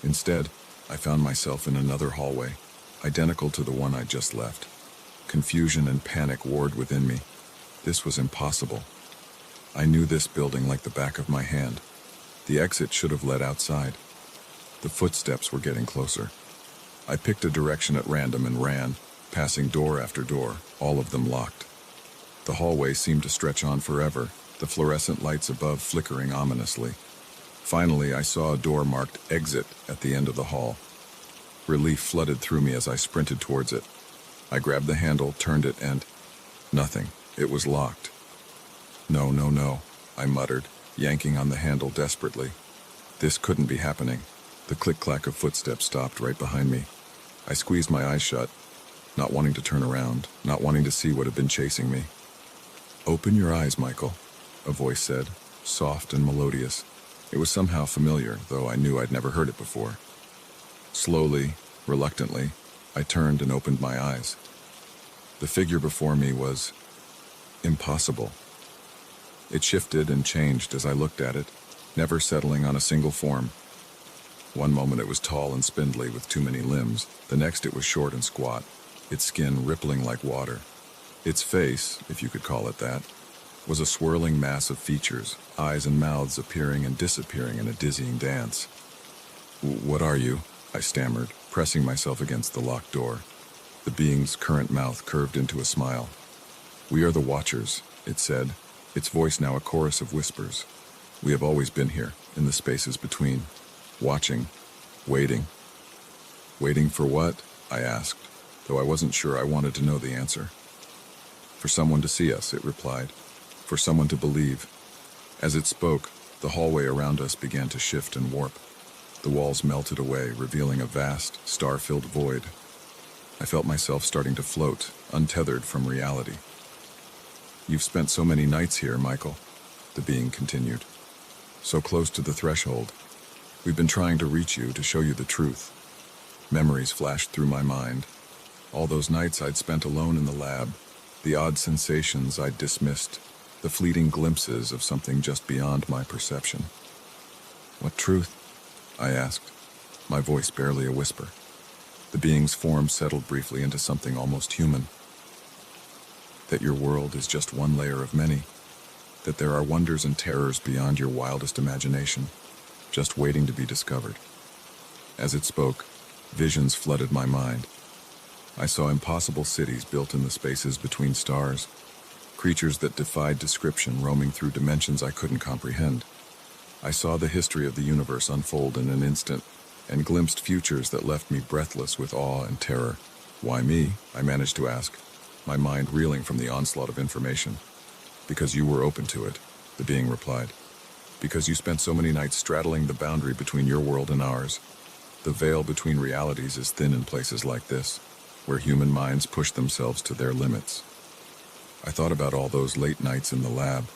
Instead, I found myself in another hallway, identical to the one I'd just left. Confusion and panic warred within me. This was impossible. I knew this building like the back of my hand. The exit should have led outside. The footsteps were getting closer. I picked a direction at random and ran, passing door after door, all of them locked. The hallway seemed to stretch on forever, the fluorescent lights above flickering ominously. Finally, I saw a door marked "Exit" at the end of the hall. Relief flooded through me as I sprinted towards it. I grabbed the handle, turned it, and nothing. It was locked. No, no, no, I muttered, yanking on the handle desperately. This couldn't be happening. The click-clack of footsteps stopped right behind me. I squeezed my eyes shut, not wanting to turn around, not wanting to see what had been chasing me. "Open your eyes, Michael," a voice said, soft and melodious. It was somehow familiar, though I knew I'd never heard it before. Slowly, reluctantly, I turned and opened my eyes. The figure before me was impossible. It shifted and changed as I looked at it, never settling on a single form. One moment it was tall and spindly with too many limbs, the next it was short and squat, its skin rippling like water. Its face, if you could call it that, was a swirling mass of features, eyes and mouths appearing and disappearing in a dizzying dance. "What are you?" I stammered, pressing myself against the locked door. The being's current mouth curved into a smile. "We are the Watchers," it said, its voice now a chorus of whispers. "We have always been here, in the spaces between, watching, waiting." "Waiting for what?" I asked, though I wasn't sure I wanted to know the answer. "For someone to see us," it replied. "For someone to believe." As it spoke, the hallway around us began to shift and warp. The walls melted away, revealing a vast, star-filled void. I felt myself starting to float, untethered from reality. "You've spent so many nights here, Michael," the being continued. "So close to the threshold. We've been trying to reach you, to show you the truth." Memories flashed through my mind. All those nights I'd spent alone in the lab, the odd sensations I'd dismissed, the fleeting glimpses of something just beyond my perception. "What truth?" I asked, my voice barely a whisper. The being's form settled briefly into something almost human. "That your world is just one layer of many. That there are wonders and terrors beyond your wildest imagination, just waiting to be discovered." As it spoke, visions flooded my mind. I saw impossible cities built in the spaces between stars, creatures that defied description roaming through dimensions I couldn't comprehend. I saw the history of the universe unfold in an instant, and glimpsed futures that left me breathless with awe and terror. "Why me?" I managed to ask, my mind reeling from the onslaught of information. "Because you were open to it," the being replied. "Because you spent so many nights straddling the boundary between your world and ours. The veil between realities is thin in places like this, where human minds push themselves to their limits." I thought about all those late nights in the lab,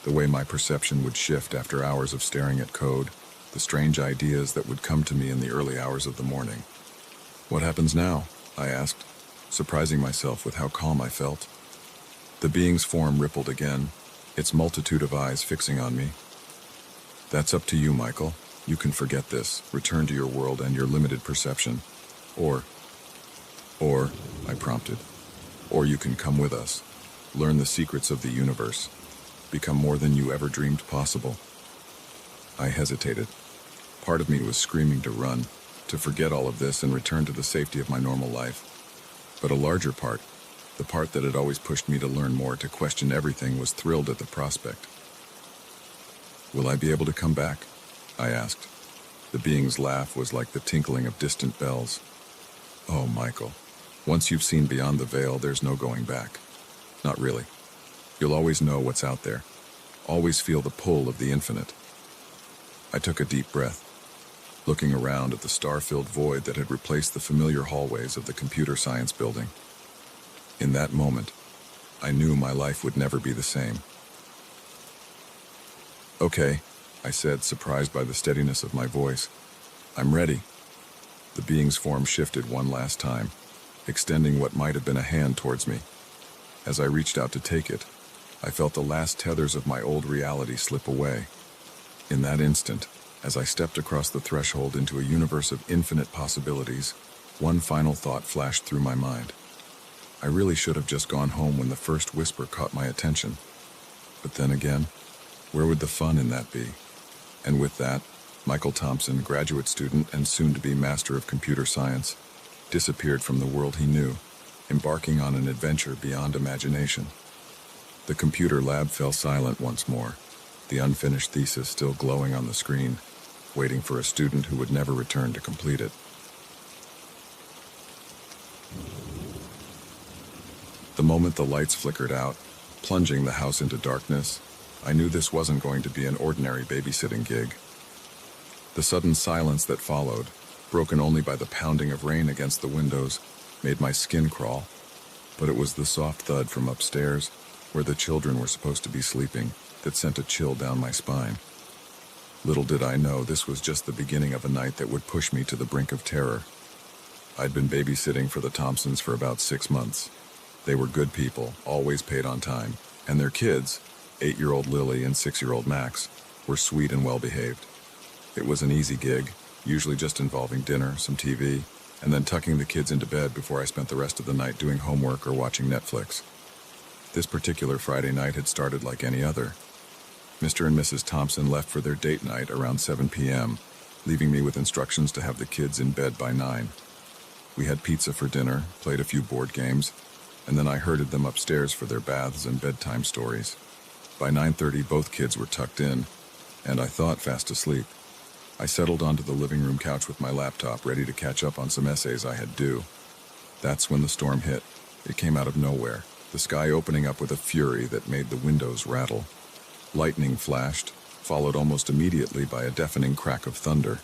the way my perception would shift after hours of staring at code, the strange ideas that would come to me in the early hours of the morning. "What happens now?" I asked, surprising myself with how calm I felt. The being's form rippled again, its multitude of eyes fixing on me. "That's up to you, Michael. You can forget this, return to your world and your limited perception. Or, I prompted, or you can come with us, learn the secrets of the universe, become more than you ever dreamed possible." I hesitated. Part of me was screaming to run, to forget all of this and return to the safety of my normal life. But a larger part, the part that had always pushed me to learn more, to question everything, was thrilled at the prospect. "Will I be able to come back?" I asked. The being's laugh was like the tinkling of distant bells. "Oh, Michael, once you've seen beyond the veil, there's no going back. Not really. You'll always know what's out there, always feel the pull of the infinite." I took a deep breath, looking around at the star-filled void that had replaced the familiar hallways of the computer science building. In that moment, I knew my life would never be the same. "Okay," I said, surprised by the steadiness of my voice. "I'm ready." The being's form shifted one last time, extending what might have been a hand towards me. As I reached out to take it, I felt the last tethers of my old reality slip away. In that instant, as I stepped across the threshold into a universe of infinite possibilities, one final thought flashed through my mind. I really should have just gone home when the first whisper caught my attention. But then again, where would the fun in that be? And with that, Michael Thompson, graduate student and soon-to-be master of computer science, disappeared from the world he knew, embarking on an adventure beyond imagination. The computer lab fell silent once more, the unfinished thesis still glowing on the screen, waiting for a student who would never return to complete it. The moment the lights flickered out, plunging the house into darkness. I knew this wasn't going to be an ordinary babysitting gig. The sudden silence that followed, broken only by the pounding of rain against the windows, made my skin crawl. But it was the soft thud from upstairs, where the children were supposed to be sleeping, that sent a chill down my spine. Little did I know this was just the beginning of a night that would push me to the brink of terror. I'd been babysitting for the Thompsons for about 6 months. They were good people, always paid on time, and their kids, 8-year-old Lily and 6-year-old Max, were sweet and well-behaved. It was an easy gig, usually just involving dinner, some TV, and then tucking the kids into bed before I spent the rest of the night doing homework or watching Netflix. This particular Friday night had started like any other. Mr. and Mrs. Thompson left for their date night around 7 p.m., leaving me with instructions to have the kids in bed by 9. We had pizza for dinner, played a few board games, and then I herded them upstairs for their baths and bedtime stories. By 9:30, both kids were tucked in, and I thought fast asleep. I settled onto the living room couch with my laptop, ready to catch up on some essays I had due. That's when the storm hit. It came out of nowhere, the sky opening up with a fury that made the windows rattle. Lightning flashed, followed almost immediately by a deafening crack of thunder.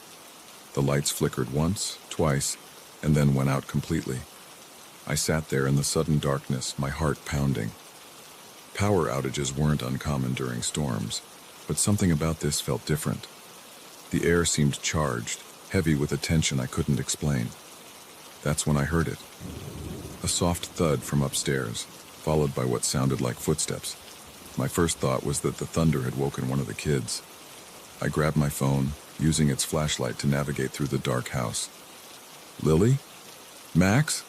The lights flickered once, twice, and then went out completely. I sat there in the sudden darkness, my heart pounding. Power outages weren't uncommon during storms, but something about this felt different. The air seemed charged, heavy with a tension I couldn't explain. That's when I heard it. A soft thud from upstairs, followed by what sounded like footsteps. My first thought was that the thunder had woken one of the kids. I grabbed my phone, using its flashlight to navigate through the dark house. "Lily? Max?"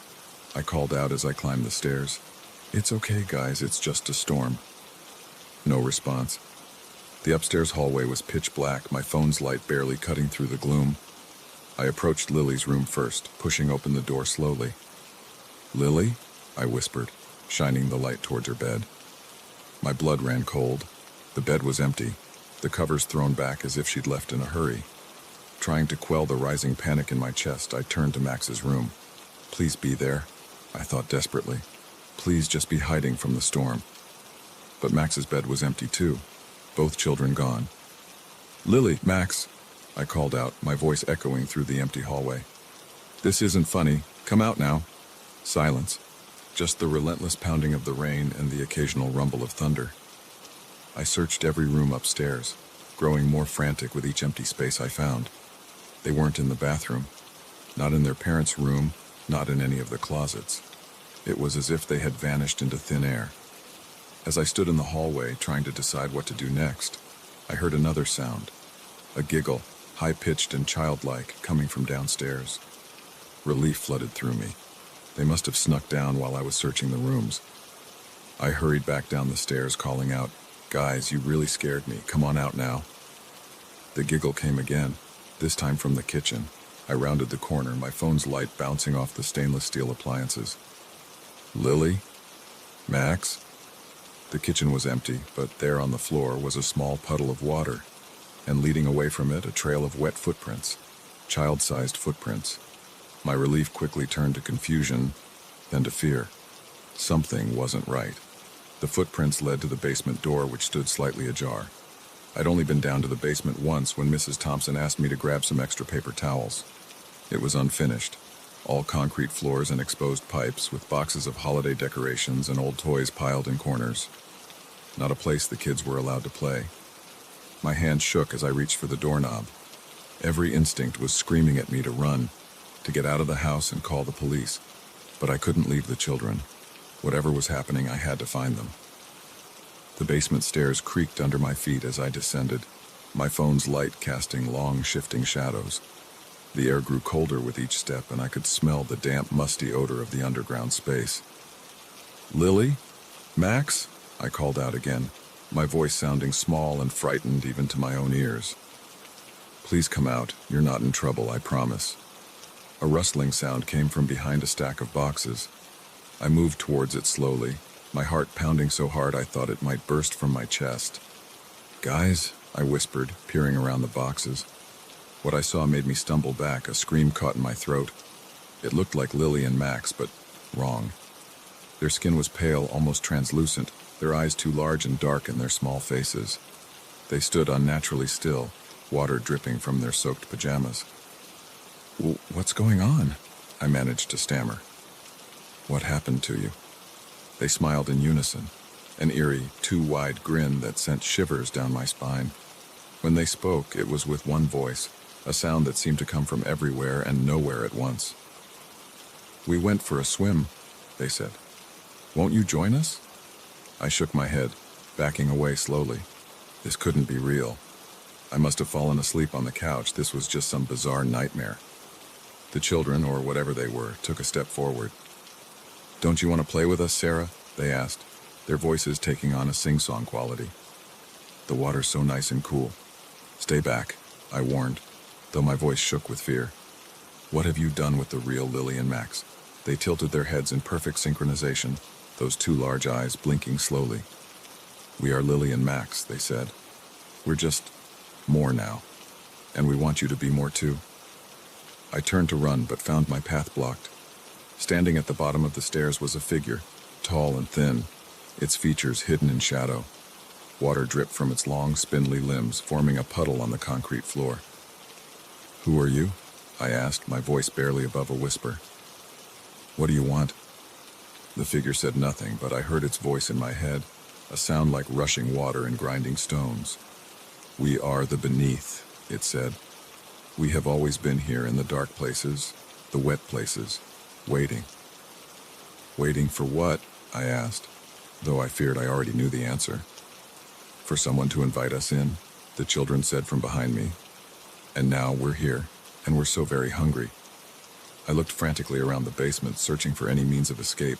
I called out as I climbed the stairs. "It's okay, guys, it's just a storm." No response. The upstairs hallway was pitch black, my phone's light barely cutting through the gloom. I approached Lily's room first, pushing open the door slowly. "Lily?" I whispered, shining the light towards her bed. My blood ran cold. The bed was empty, the covers thrown back as if she'd left in a hurry. Trying to quell the rising panic in my chest, I turned to Max's room. "Please be there," I thought desperately. "Please just be hiding from the storm." But Max's bed was empty too, both children gone. "Lily, Max," I called out, my voice echoing through the empty hallway. "This isn't funny. Come out now." Silence. Just the relentless pounding of the rain and the occasional rumble of thunder. I searched every room upstairs, growing more frantic with each empty space I found. They weren't in the bathroom, not in their parents' room, not in any of the closets. It was as if they had vanished into thin air. As I stood in the hallway, trying to decide what to do next, I heard another sound, a giggle, high-pitched and childlike, coming from downstairs. Relief flooded through me. They must have snuck down while I was searching the rooms. I hurried back down the stairs, calling out, "Guys, you really scared me. Come on out now." The giggle came again, this time from the kitchen. I rounded the corner, my phone's light bouncing off the stainless steel appliances. "Lily? Max?" The kitchen was empty, but there on the floor was a small puddle of water, and leading away from it, a trail of wet footprints, child-sized footprints. My relief quickly turned to confusion, then to fear. Something wasn't right. The footprints led to the basement door, which stood slightly ajar. I'd only been down to the basement once when Mrs. Thompson asked me to grab some extra paper towels. It was unfinished, all concrete floors and exposed pipes, with boxes of holiday decorations and old toys piled in corners. Not a place the kids were allowed to play. My hand shook as I reached for the doorknob. Every instinct was screaming at me to run, to get out of the house and call the police. But I couldn't leave the children. Whatever was happening, I had to find them. The basement stairs creaked under my feet as I descended, my phone's light casting long, shifting shadows. The air grew colder with each step, and I could smell the damp, musty odor of the underground space. "Lily? Max?" I called out again, my voice sounding small and frightened even to my own ears. "Please come out. You're not in trouble, I promise." A rustling sound came from behind a stack of boxes. I moved towards it slowly, my heart pounding so hard I thought it might burst from my chest. "Guys," I whispered, peering around the boxes. What I saw made me stumble back, a scream caught in my throat. It looked like Lily and Max, but wrong. Their skin was pale, almost translucent, their eyes too large and dark in their small faces. They stood unnaturally still, water dripping from their soaked pajamas. "What's going on?" I managed to stammer. "What happened to you?" They smiled in unison, an eerie, too-wide grin that sent shivers down my spine. When they spoke, it was with one voice, a sound that seemed to come from everywhere and nowhere at once. "We went for a swim," they said. "Won't you join us?" I shook my head, backing away slowly. This couldn't be real. I must have fallen asleep on the couch. This was just some bizarre nightmare. The children, or whatever they were, took a step forward. "Don't you want to play with us, Sarah?" they asked, their voices taking on a sing-song quality. "The water's so nice and cool." "Stay back," I warned, though my voice shook with fear. "What have you done with the real Lily and Max?" They tilted their heads in perfect synchronization, those two large eyes blinking slowly. "We are Lily and Max," they said. "We're just more now, and we want you to be more too." I turned to run, but found my path blocked. Standing at the bottom of the stairs was a figure, tall and thin, its features hidden in shadow. Water dripped from its long, spindly limbs, forming a puddle on the concrete floor. "Who are you?" I asked, my voice barely above a whisper. "What do you want?" The figure said nothing, but I heard its voice in my head, a sound like rushing water and grinding stones. "We are the beneath," it said. "We have always been here in the dark places, the wet places, waiting." "Waiting for what?" I asked, though I feared I already knew the answer. "For someone to invite us in," the children said from behind me. "And now we're here, and we're so very hungry." I looked frantically around the basement, searching for any means of escape.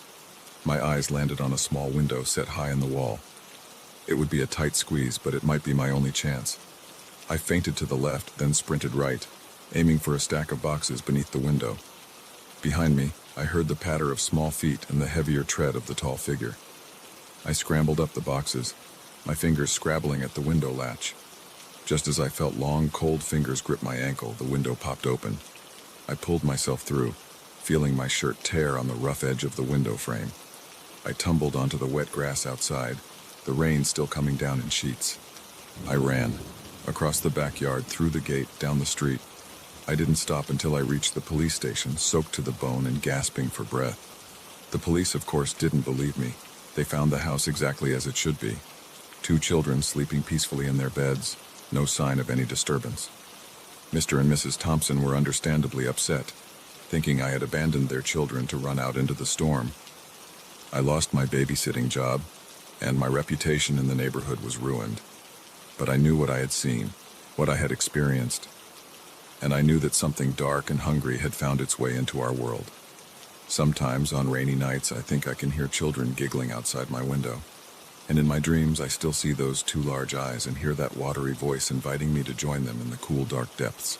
My eyes landed on a small window set high in the wall. It would be a tight squeeze, but it might be my only chance. I feinted to the left, then sprinted right, aiming for a stack of boxes beneath the window. Behind me, I heard the patter of small feet and the heavier tread of the tall figure. I scrambled up the boxes, my fingers scrabbling at the window latch. Just as I felt long, cold fingers grip my ankle, the window popped open. I pulled myself through, feeling my shirt tear on the rough edge of the window frame. I tumbled onto the wet grass outside, the rain still coming down in sheets. I ran, across the backyard, through the gate, down the street. I didn't stop until I reached the police station, soaked to the bone and gasping for breath. The police, of course, didn't believe me. They found the house exactly as it should be. 2 children sleeping peacefully in their beds, no sign of any disturbance. Mr. and Mrs. Thompson were understandably upset, thinking I had abandoned their children to run out into the storm. I lost my babysitting job, and my reputation in the neighborhood was ruined. But I knew what I had seen, what I had experienced, and I knew that something dark and hungry had found its way into our world. Sometimes, on rainy nights, I think I can hear children giggling outside my window. And in my dreams, I still see those 2 large eyes and hear that watery voice inviting me to join them in the cool, dark depths.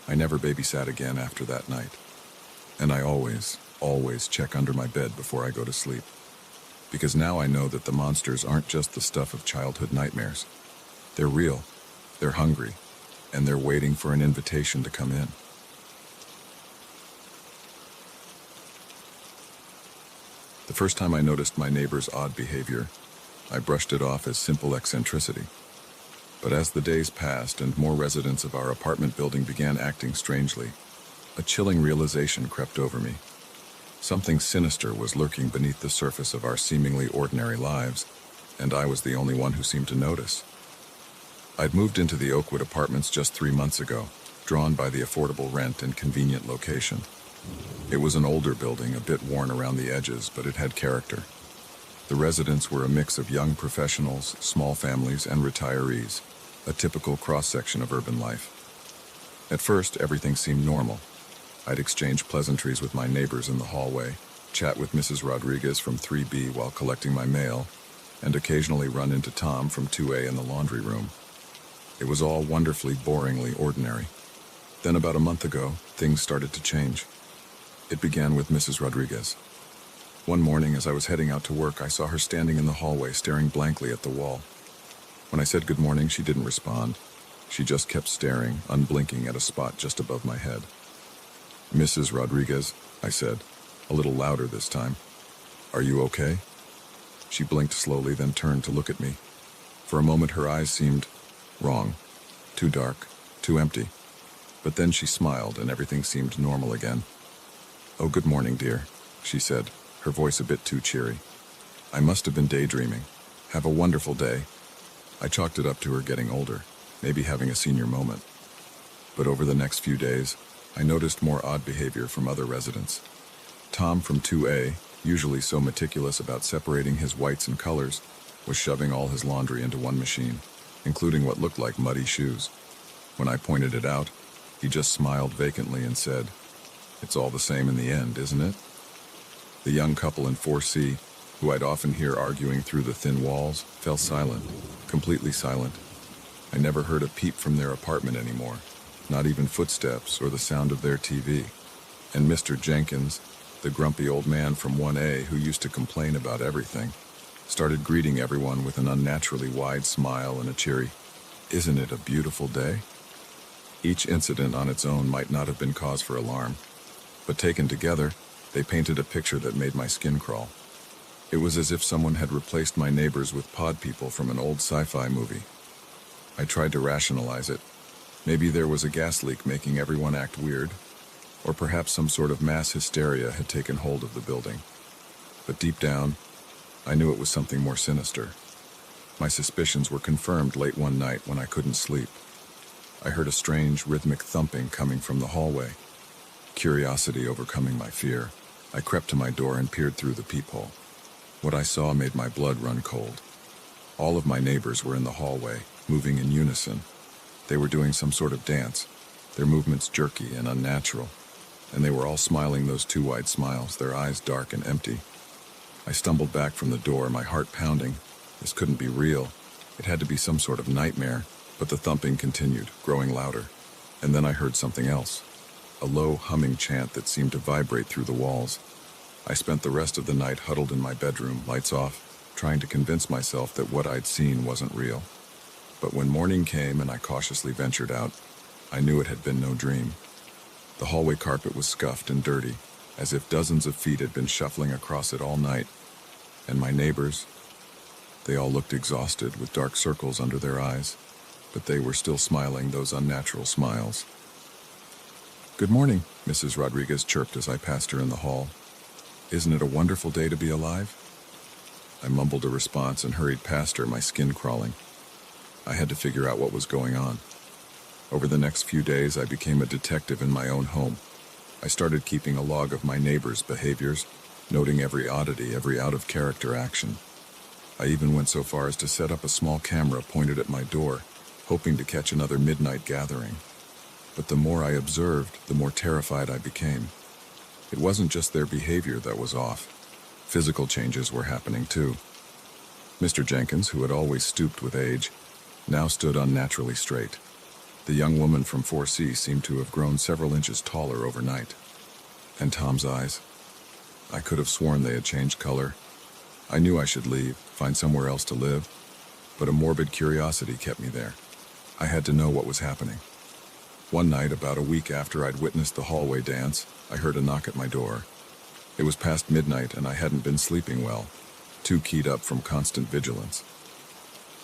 I never babysat again after that night. And I always check under my bed before I go to sleep. Because now I know that the monsters aren't just the stuff of childhood nightmares. They're real, they're hungry, and they're waiting for an invitation to come in. The first time I noticed my neighbor's odd behavior, I brushed it off as simple eccentricity. But as the days passed and more residents of our apartment building began acting strangely, a chilling realization crept over me. Something sinister was lurking beneath the surface of our seemingly ordinary lives, and I was the only one who seemed to notice. I'd moved into the Oakwood apartments just 3 months ago, drawn by the affordable rent and convenient location. It was an older building, a bit worn around the edges, but it had character. The residents were a mix of young professionals, small families, and retirees, a typical cross-section of urban life. At first, everything seemed normal. I'd exchange pleasantries with my neighbors in the hallway, chat with Mrs. Rodriguez from 3B while collecting my mail, and occasionally run into Tom from 2A in the laundry room. It was all wonderfully, boringly ordinary. Then about a month ago, things started to change. It began with Mrs. Rodriguez. One morning, as I was heading out to work, I saw her standing in the hallway, staring blankly at the wall. When I said good morning, she didn't respond. She just kept staring, unblinking, at a spot just above my head. "Mrs. Rodriguez," I said, a little louder this time. "Are you okay?" She blinked slowly, then turned to look at me. For a moment her eyes seemed wrong, too dark, too empty. But then she smiled and everything seemed normal again. "Oh, good morning, dear," she said, her voice a bit too cheery. "I must have been daydreaming. Have a wonderful day." I chalked it up to her getting older, maybe having a senior moment. But over the next few days, I noticed more odd behavior from other residents. Tom from 2A, usually so meticulous about separating his whites and colors, was shoving all his laundry into one machine, including what looked like muddy shoes. When I pointed it out, he just smiled vacantly and said, "It's all the same in the end, isn't it?" The young couple in 4C, who I'd often hear arguing through the thin walls, fell silent, completely silent. I never heard a peep from their apartment anymore, not even footsteps or the sound of their TV. And Mr. Jenkins, the grumpy old man from 1A who used to complain about everything, started greeting everyone with an unnaturally wide smile and a cheery, "Isn't it a beautiful day?" Each incident on its own might not have been cause for alarm, but taken together, they painted a picture that made my skin crawl. It was as if someone had replaced my neighbors with pod people from an old sci-fi movie. I tried to rationalize it. Maybe there was a gas leak making everyone act weird, or perhaps some sort of mass hysteria had taken hold of the building. But deep down, I knew it was something more sinister. My suspicions were confirmed late one night when I couldn't sleep. I heard a strange, rhythmic thumping coming from the hallway. Curiosity overcoming my fear, I crept to my door and peered through the peephole. What I saw made my blood run cold. All of my neighbors were in the hallway, moving in unison. They were doing some sort of dance, their movements jerky and unnatural, and they were all smiling those two wide smiles, their eyes dark and empty. I stumbled back from the door, my heart pounding. This couldn't be real. It had to be some sort of nightmare, but the thumping continued, growing louder. And then I heard something else, a low humming chant that seemed to vibrate through the walls. I spent the rest of the night huddled in my bedroom, lights off, trying to convince myself that what I'd seen wasn't real. But when morning came and I cautiously ventured out, I knew it had been no dream. The hallway carpet was scuffed and dirty, as if dozens of feet had been shuffling across it all night. And my neighbors, they all looked exhausted with dark circles under their eyes, but they were still smiling those unnatural smiles. "Good morning," Mrs. Rodriguez chirped as I passed her in the hall. "Isn't it a wonderful day to be alive?" I mumbled a response and hurried past her, my skin crawling. I had to figure out what was going on. Over the next few days, I became a detective in my own home. I started keeping a log of my neighbors' behaviors, noting every oddity, every out-of-character action. I even went so far as to set up a small camera pointed at my door, hoping to catch another midnight gathering. But the more I observed, the more terrified I became. It wasn't just their behavior that was off. Physical changes were happening too. Mr. Jenkins, who had always stooped with age, now stood unnaturally straight. The young woman from 4C seemed to have grown several inches taller overnight. And Tom's eyes, I could have sworn they had changed color. I knew I should leave, find somewhere else to live, but a morbid curiosity kept me there. I had to know what was happening. One night, about a week after I'd witnessed the hallway dance, I heard a knock at my door. It was past midnight and I hadn't been sleeping well, too keyed up from constant vigilance.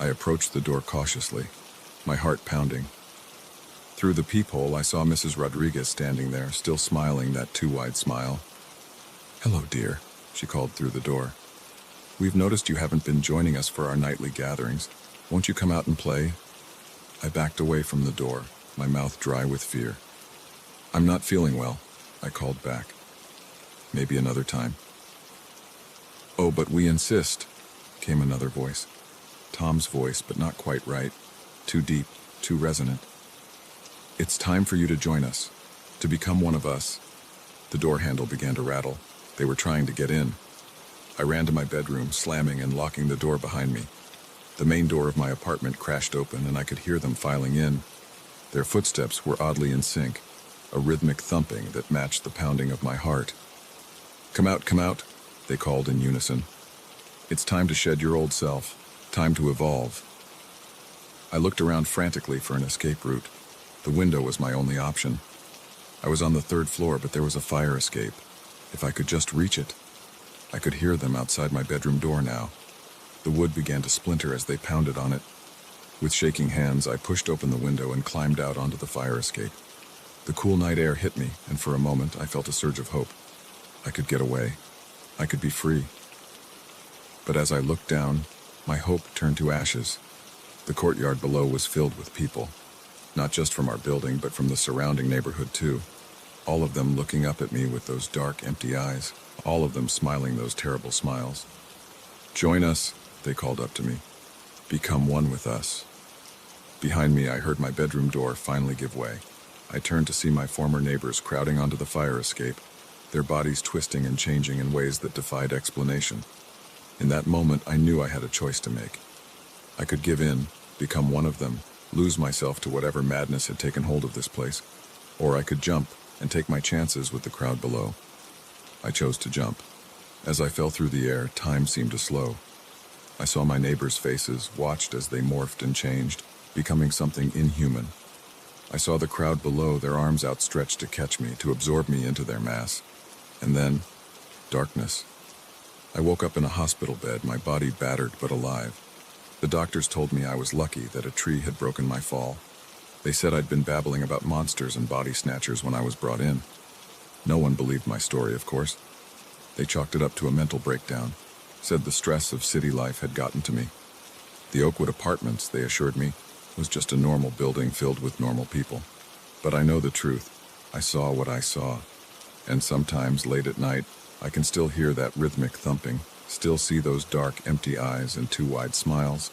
I approached the door cautiously, my heart pounding. Through the peephole, I saw Mrs. Rodriguez standing there, still smiling that too-wide smile. "Hello, dear," she called through the door. "We've noticed you haven't been joining us for our nightly gatherings. Won't you come out and play?" I backed away from the door, my mouth dry with fear. "I'm not feeling well," I called back. "Maybe another time." "Oh, but we insist," came another voice. Tom's voice, but not quite right. Too deep, too resonant. "It's time for you to join us, to become one of us." The door handle began to rattle. They were trying to get in. I ran to my bedroom, slamming and locking the door behind me. The main door of my apartment crashed open and I could hear them filing in. Their footsteps were oddly in sync, a rhythmic thumping that matched the pounding of my heart. Come out," they called in unison. "It's time to shed your old self, time to evolve." I looked around frantically for an escape route. The window was my only option. I was on the 3rd floor, but there was a fire escape. If I could just reach it. I could hear them outside my bedroom door now, The wood began to splinter as they pounded on it. With shaking hands, I pushed open the window and climbed out onto the fire escape. The cool night air hit me, and for a moment I felt a surge of hope. I could get away. I could be free. But as I looked down, my hope turned to ashes. The courtyard below was filled with people, not just from our building, but from the surrounding neighborhood too. All of them looking up at me with those dark, empty eyes, all of them smiling those terrible smiles. "Join us," they called up to me. "Become one with us." Behind me, I heard my bedroom door finally give way. I turned to see my former neighbors crowding onto the fire escape, their bodies twisting and changing in ways that defied explanation. In that moment, I knew I had a choice to make. I could give in, become one of them, lose myself to whatever madness had taken hold of this place, or I could jump and take my chances with the crowd below. I chose to jump. As I fell through the air, time seemed to slow. I saw my neighbors' faces, watched as they morphed and changed, becoming something inhuman. I saw the crowd below, their arms outstretched to catch me, to absorb me into their mass. And then, darkness. I woke up in a hospital bed, my body battered but alive. The doctors told me I was lucky that a tree had broken my fall. They said I'd been babbling about monsters and body snatchers when I was brought in. No one believed my story, of course. They chalked it up to a mental breakdown, said the stress of city life had gotten to me. The Oakwood Apartments, they assured me, was just a normal building filled with normal people. But I know the truth. I saw what I saw. And sometimes, late at night, I can still hear that rhythmic thumping, still see those dark, empty eyes and two wide smiles.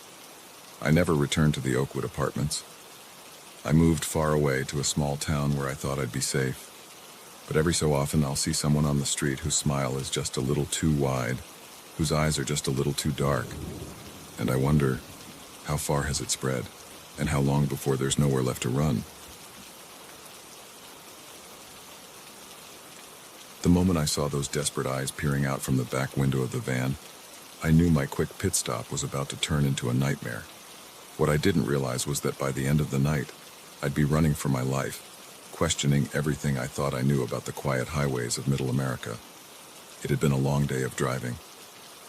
I never returned to the Oakwood Apartments. I moved far away to a small town where I thought I'd be safe. But every so often I'll see someone on the street whose smile is just a little too wide, whose eyes are just a little too dark. And I wonder, how far has it spread? And how long before there's nowhere left to run? The moment I saw those desperate eyes peering out from the back window of the van, I knew my quick pit stop was about to turn into a nightmare. What I didn't realize was that by the end of the night, I'd be running for my life, questioning everything I thought I knew about the quiet highways of Middle America. It had been a long day of driving.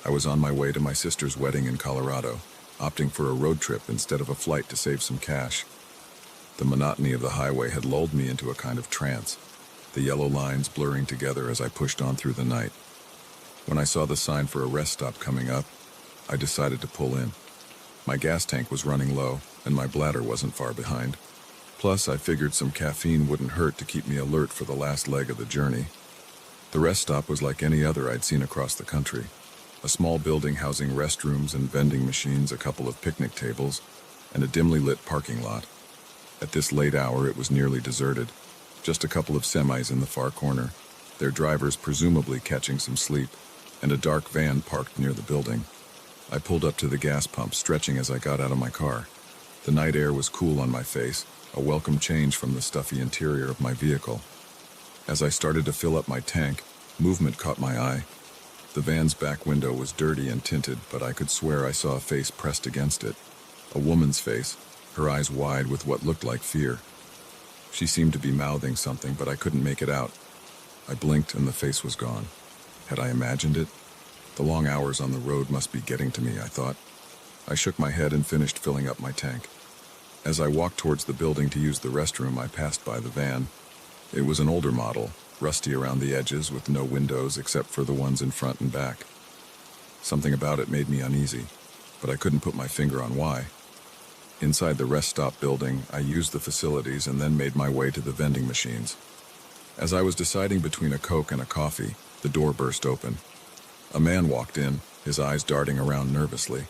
I was on my way to my sister's wedding in Colorado, opting for a road trip instead of a flight to save some cash. The monotony of the highway had lulled me into a kind of trance, the yellow lines blurring together as I pushed on through the night. When I saw the sign for a rest stop coming up, I decided to pull in. My gas tank was running low, and my bladder wasn't far behind. Plus, I figured some caffeine wouldn't hurt to keep me alert for the last leg of the journey. The rest stop was like any other I'd seen across the country. A small building housing restrooms and vending machines, a couple of picnic tables, and a dimly lit parking lot. At this late hour, it was nearly deserted. Just a couple of semis in the far corner, their drivers presumably catching some sleep, and a dark van parked near the building. I pulled up to the gas pump, stretching as I got out of my car. The night air was cool on my face, a welcome change from the stuffy interior of my vehicle. As I started to fill up my tank, movement caught my eye. The van's back window was dirty and tinted, but I could swear I saw a face pressed against it. A woman's face, her eyes wide with what looked like fear. She seemed to be mouthing something, but I couldn't make it out. I blinked and the face was gone. Had I imagined it? The long hours on the road must be getting to me, I thought. I shook my head and finished filling up my tank. As I walked towards the building to use the restroom, I passed by the van. It was an older model, rusty around the edges with no windows except for the ones in front and back. Something about it made me uneasy, but I couldn't put my finger on why. Inside the rest stop building, I used the facilities and then made my way to the vending machines. As I was deciding between a Coke and a coffee, the door burst open. A man walked in, his eyes darting around nervously.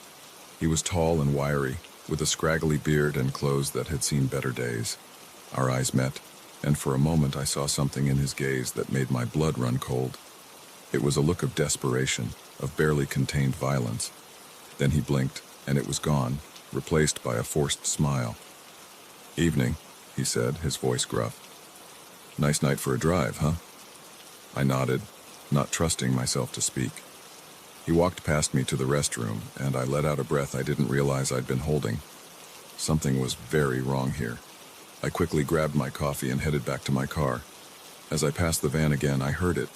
He was tall and wiry, with a scraggly beard and clothes that had seen better days. Our eyes met, and for a moment I saw something in his gaze that made my blood run cold. It was a look of desperation, of barely contained violence. Then he blinked, and it was gone, replaced by a forced smile. "Evening," he said, his voice gruff. "Nice night for a drive, huh?" I nodded, not trusting myself to speak. He walked past me to the restroom, and I let out a breath I didn't realize I'd been holding. Something was very wrong here. I quickly grabbed my coffee and headed back to my car. As I passed the van again, I heard it,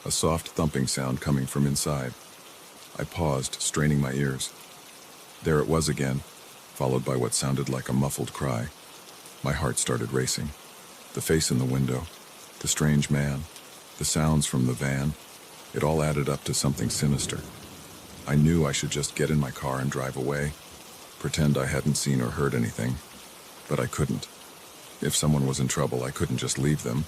a soft thumping sound coming from inside. I paused, straining my ears. There it was again, followed by what sounded like a muffled cry. My heart started racing. The face in the window, the strange man, the sounds from the van, it all added up to something sinister. I knew I should just get in my car and drive away, pretend I hadn't seen or heard anything, but I couldn't. If someone was in trouble, I couldn't just leave them.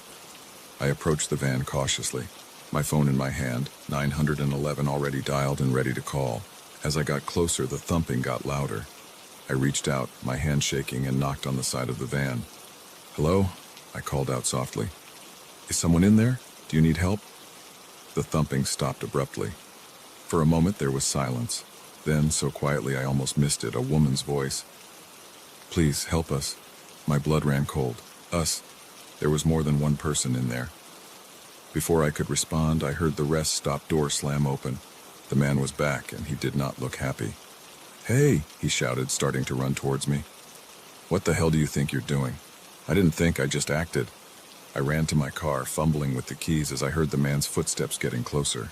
I approached the van cautiously, my phone in my hand, 911 already dialed and ready to call. As I got closer, the thumping got louder. I reached out, my hand shaking, and knocked on the side of the van. "Hello?" I called out softly. "Is someone in there? Do you need help?" The thumping stopped abruptly. For a moment there was silence. Then, so quietly I almost missed it, a woman's voice. "Please, help us." My blood ran cold. Us. There was more than one person in there. Before I could respond, I heard the rest-stop door slam open. The man was back, and he did not look happy. "Hey!" he shouted, starting to run towards me. "What the hell do you think you're doing?" "I didn't think, I just acted." I ran to my car, fumbling with the keys as I heard the man's footsteps getting closer.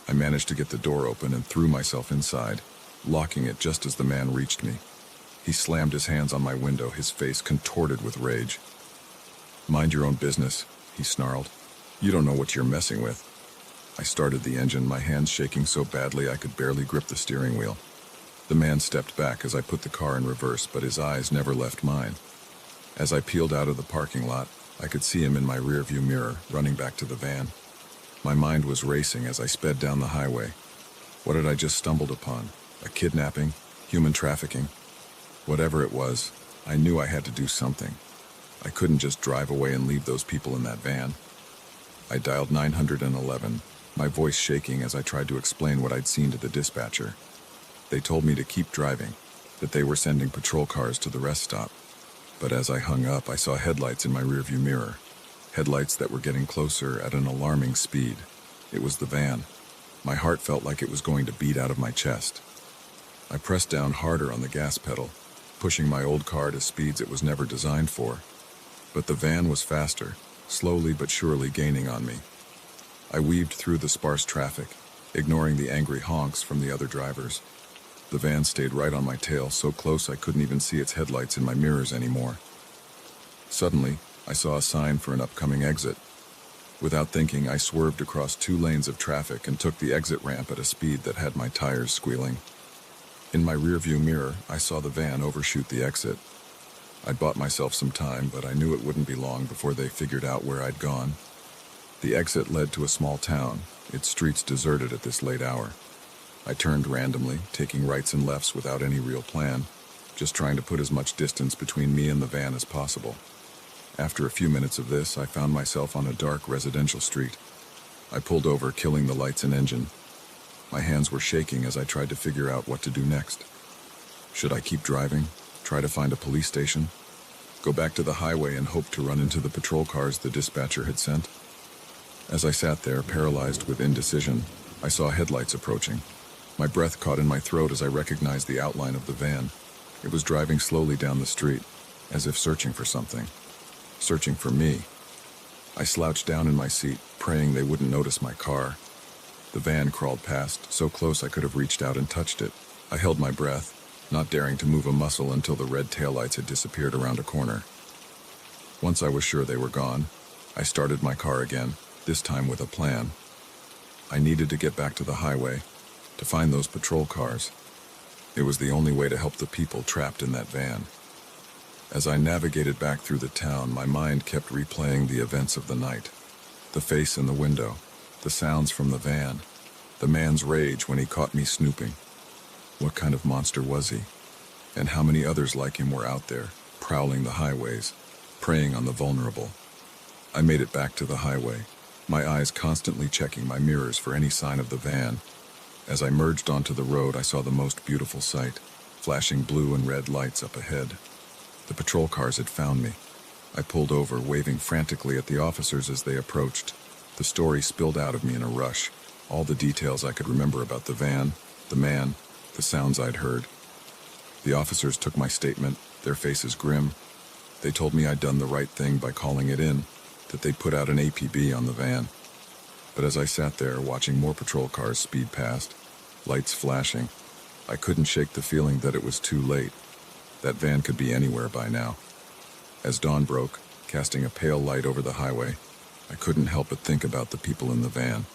I managed to get the door open and threw myself inside, locking it just as the man reached me. He slammed his hands on my window, his face contorted with rage. "Mind your own business," he snarled. "You don't know what you're messing with." I started the engine, my hands shaking so badly I could barely grip the steering wheel. The man stepped back as I put the car in reverse, but his eyes never left mine. As I peeled out of the parking lot, I could see him in my rearview mirror, running back to the van. My mind was racing as I sped down the highway. What had I just stumbled upon? A kidnapping? Human trafficking? Whatever it was, I knew I had to do something. I couldn't just drive away and leave those people in that van. I dialed 911, my voice shaking as I tried to explain what I'd seen to the dispatcher. They told me to keep driving, that they were sending patrol cars to the rest stop. But as I hung up, I saw headlights in my rearview mirror. Headlights that were getting closer at an alarming speed. It was the van. My heart felt like it was going to beat out of my chest. I pressed down harder on the gas pedal, pushing my old car to speeds it was never designed for. But the van was faster, slowly but surely gaining on me. I weaved through the sparse traffic, ignoring the angry honks from the other drivers. The van stayed right on my tail, so close I couldn't even see its headlights in my mirrors anymore. Suddenly, I saw a sign for an upcoming exit. Without thinking, I swerved across 2 lanes of traffic and took the exit ramp at a speed that had my tires squealing. In my rearview mirror, I saw the van overshoot the exit. I'd bought myself some time, but I knew it wouldn't be long before they figured out where I'd gone. The exit led to a small town, its streets deserted at this late hour. I turned randomly, taking rights and lefts without any real plan, just trying to put as much distance between me and the van as possible. After a few minutes of this, I found myself on a dark residential street. I pulled over, killing the lights and engine. My hands were shaking as I tried to figure out what to do next. Should I keep driving? Try to find a police station? Go back to the highway and hope to run into the patrol cars the dispatcher had sent? As I sat there, paralyzed with indecision, I saw headlights approaching. My breath caught in my throat as I recognized the outline of the van. It was driving slowly down the street, as if searching for something. Searching for me. I slouched down in my seat, praying they wouldn't notice my car. The van crawled past, so close I could have reached out and touched it. I held my breath, not daring to move a muscle until the red taillights had disappeared around a corner. Once I was sure they were gone, I started my car again, this time with a plan. I needed to get back to the highway, to find those patrol cars. It was the only way to help the people trapped in that van. As I navigated back through the town, my mind kept replaying the events of the night. The face in the window, the sounds from the van, the man's rage when he caught me snooping. What kind of monster was he? And how many others like him were out there, prowling the highways, preying on the vulnerable? I made it back to the highway, my eyes constantly checking my mirrors for any sign of the van. As I merged onto the road, I saw the most beautiful sight, flashing blue and red lights up ahead. The patrol cars had found me. I pulled over, waving frantically at the officers as they approached. The story spilled out of me in a rush, all the details I could remember about the van, the man, the sounds I'd heard. The officers took my statement, their faces grim. They told me I'd done the right thing by calling it in, that they'd put out an APB on the van. But as I sat there watching more patrol cars speed past, lights flashing, I couldn't shake the feeling that it was too late. That van could be anywhere by now. As dawn broke, casting a pale light over the highway, I couldn't help but think about the people in the van.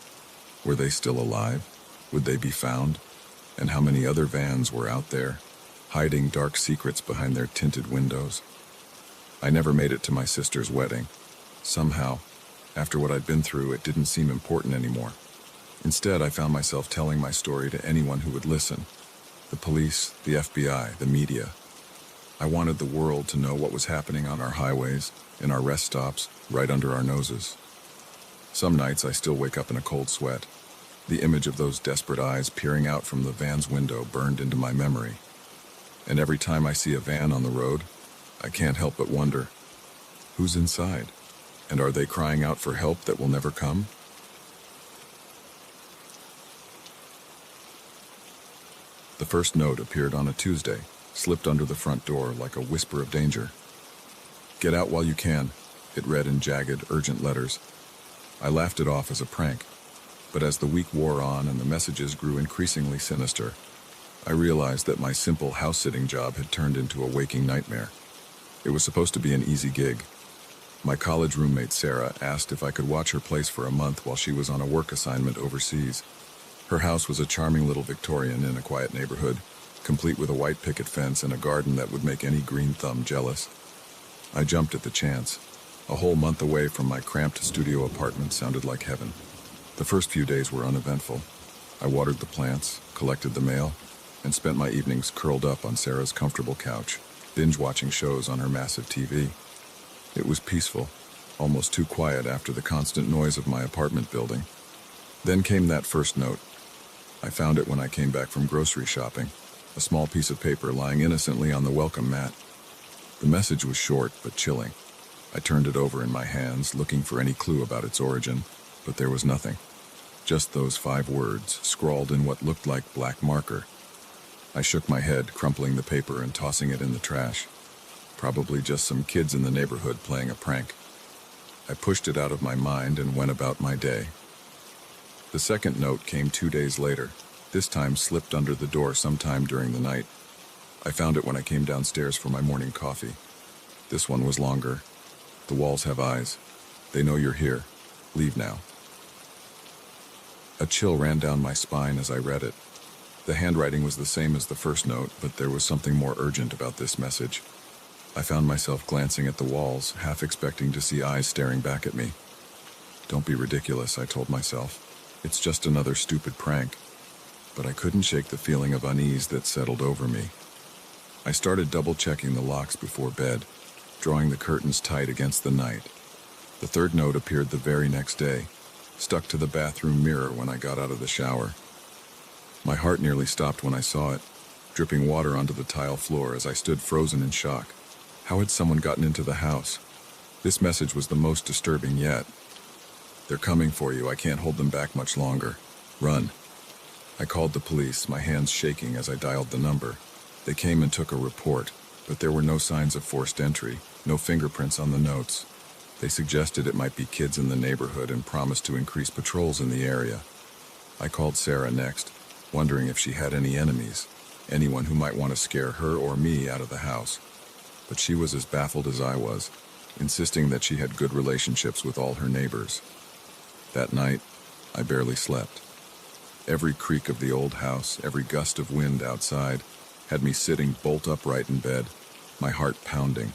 Were they still alive? Would they be found? And how many other vans were out there, hiding dark secrets behind their tinted windows? I never made it to my sister's wedding. Somehow, after what I'd been through, it didn't seem important anymore. Instead, I found myself telling my story to anyone who would listen. The police, the FBI, the media. I wanted the world to know what was happening on our highways, in our rest stops, right under our noses. Some nights I still wake up in a cold sweat. The image of those desperate eyes peering out from the van's window burned into my memory. And every time I see a van on the road, I can't help but wonder, who's inside? And are they crying out for help that will never come? The first note appeared on a Tuesday, slipped under the front door like a whisper of danger. "Get out while you can," it read in jagged, urgent letters. I laughed it off as a prank, but as the week wore on and the messages grew increasingly sinister, I realized that my simple house-sitting job had turned into a waking nightmare. It was supposed to be an easy gig. My college roommate Sarah asked if I could watch her place for a month while she was on a work assignment overseas. Her house was a charming little Victorian in a quiet neighborhood, complete with a white picket fence and a garden that would make any green thumb jealous. I jumped at the chance. A whole month away from my cramped studio apartment sounded like heaven. The first few days were uneventful. I watered the plants, collected the mail, and spent my evenings curled up on Sarah's comfortable couch, binge-watching shows on her massive TV. It was peaceful, almost too quiet after the constant noise of my apartment building. Then came that first note. I found it when I came back from grocery shopping, a small piece of paper lying innocently on the welcome mat. The message was short but chilling. I turned it over in my hands, looking for any clue about its origin, but there was nothing. Just those 5 words, scrawled in what looked like black marker. I shook my head, crumpling the paper and tossing it in the trash. Probably just some kids in the neighborhood playing a prank. I pushed it out of my mind and went about my day. The second note came 2 days later, this time slipped under the door sometime during the night. I found it when I came downstairs for my morning coffee. This one was longer. "The walls have eyes. They know you're here. Leave now." A chill ran down my spine as I read it. The handwriting was the same as the first note, but there was something more urgent about this message. I found myself glancing at the walls, half expecting to see eyes staring back at me. "Don't be ridiculous," I told myself. "It's just another stupid prank." But I couldn't shake the feeling of unease that settled over me. I started double-checking the locks before bed, drawing the curtains tight against the night. The third note appeared the very next day, stuck to the bathroom mirror when I got out of the shower. My heart nearly stopped when I saw it, dripping water onto the tile floor as I stood frozen in shock. How had someone gotten into the house? This message was the most disturbing yet. "They're coming for you. I can't hold them back much longer. Run." I called the police, my hands shaking as I dialed the number. They came and took a report, but there were no signs of forced entry, no fingerprints on the notes. They suggested it might be kids in the neighborhood and promised to increase patrols in the area. I called Sarah next, wondering if she had any enemies, anyone who might want to scare her or me out of the house. But she was as baffled as I was, insisting that she had good relationships with all her neighbors. That night, I barely slept. Every creak of the old house, every gust of wind outside, had me sitting bolt upright in bed, my heart pounding.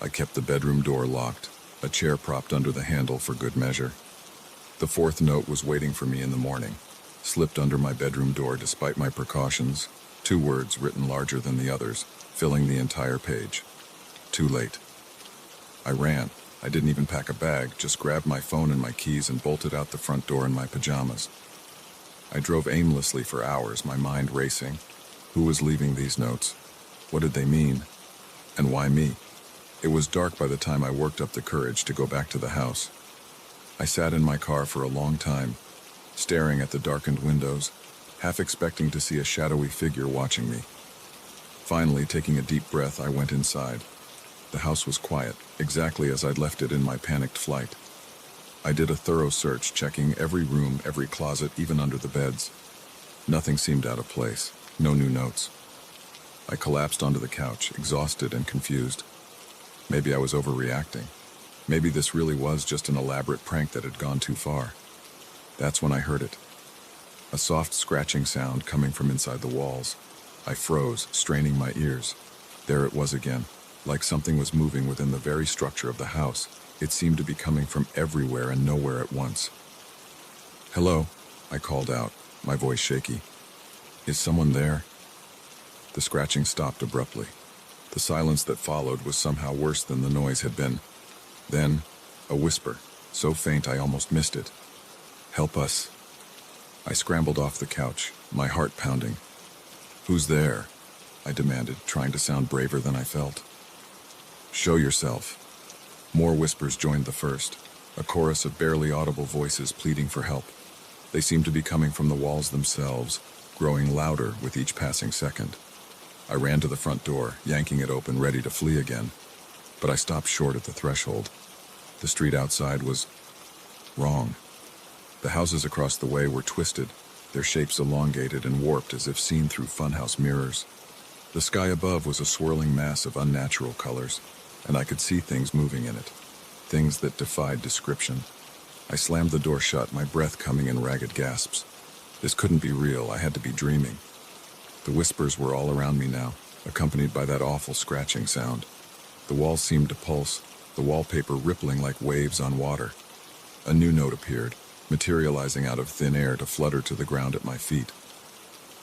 I kept the bedroom door locked, a chair propped under the handle for good measure. The fourth note was waiting for me in the morning, slipped under my bedroom door despite my precautions, 2 words written larger than the others, filling the entire page. Too late. I ran. I didn't even pack a bag, just grabbed my phone and my keys and bolted out the front door in my pajamas. I drove aimlessly for hours, my mind racing. Who was leaving these notes? What did they mean? And why me? It was dark by the time I worked up the courage to go back to the house. I sat in my car for a long time, staring at the darkened windows, half expecting to see a shadowy figure watching me. Finally, taking a deep breath, I went inside. The house was quiet, exactly as I'd left it in my panicked flight. I did a thorough search, checking every room, every closet, even under the beds. Nothing seemed out of place. No new notes. I collapsed onto the couch, exhausted and confused. Maybe I was overreacting. Maybe this really was just an elaborate prank that had gone too far. That's when I heard it. A soft scratching sound coming from inside the walls. I froze, straining my ears. There it was again, like something was moving within the very structure of the house. It seemed to be coming from everywhere and nowhere at once. "Hello," I called out, my voice shaky. "Is someone there?" The scratching stopped abruptly. The silence that followed was somehow worse than the noise had been. Then, a whisper, so faint I almost missed it. "Help us." I scrambled off the couch, my heart pounding. "Who's there?" I demanded, trying to sound braver than I felt. "Show yourself." More whispers joined the first, a chorus of barely audible voices pleading for help. They seemed to be coming from the walls themselves, growing louder with each passing second. I ran to the front door, yanking it open, ready to flee again. But I stopped short at the threshold. The street outside was wrong. The houses across the way were twisted, their shapes elongated and warped as if seen through funhouse mirrors. The sky above was a swirling mass of unnatural colors, and I could see things moving in it, things that defied description. I slammed the door shut, my breath coming in ragged gasps. This couldn't be real, I had to be dreaming. The whispers were all around me now, accompanied by that awful scratching sound. The walls seemed to pulse, the wallpaper rippling like waves on water. A new note appeared, materializing out of thin air to flutter to the ground at my feet.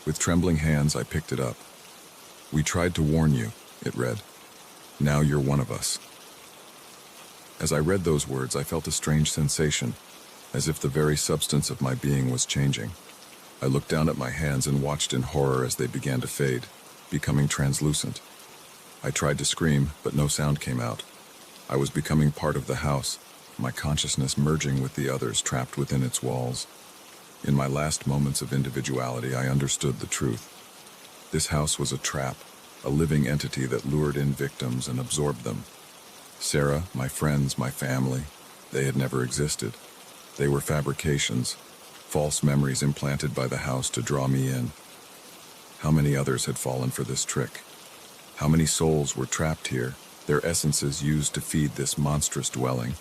With trembling hands, I picked it up. "We tried to warn you," it read. "Now you're one of us." As I read those words, I felt a strange sensation, as if the very substance of my being was changing. I looked down at my hands and watched in horror as they began to fade, becoming translucent. I tried to scream, but no sound came out. I was becoming part of the house, my consciousness merging with the others trapped within its walls. In my last moments of individuality, I understood the truth. This house was a trap, a living entity that lured in victims and absorbed them. Sarah, my friends, my family, they had never existed. They were fabrications, false memories implanted by the house to draw me in. How many others had fallen for this trick? How many souls were trapped here, their essences used to feed this monstrous dwelling?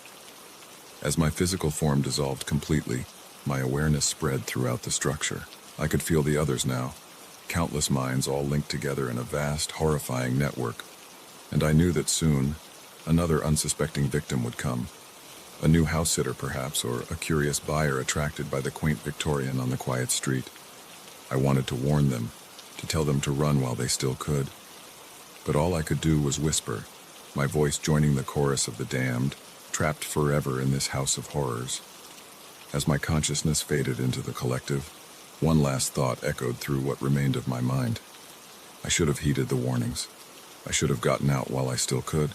As my physical form dissolved completely, my awareness spread throughout the structure. I could feel the others now, countless minds all linked together in a vast, horrifying network. And I knew that soon, another unsuspecting victim would come. A new house sitter, perhaps, or a curious buyer attracted by the quaint Victorian on the quiet street. I wanted to warn them, to tell them to run while they still could. But all I could do was whisper, my voice joining the chorus of the damned, trapped forever in this house of horrors. As my consciousness faded into the collective, one last thought echoed through what remained of my mind. I should have heeded the warnings. I should have gotten out while I still could.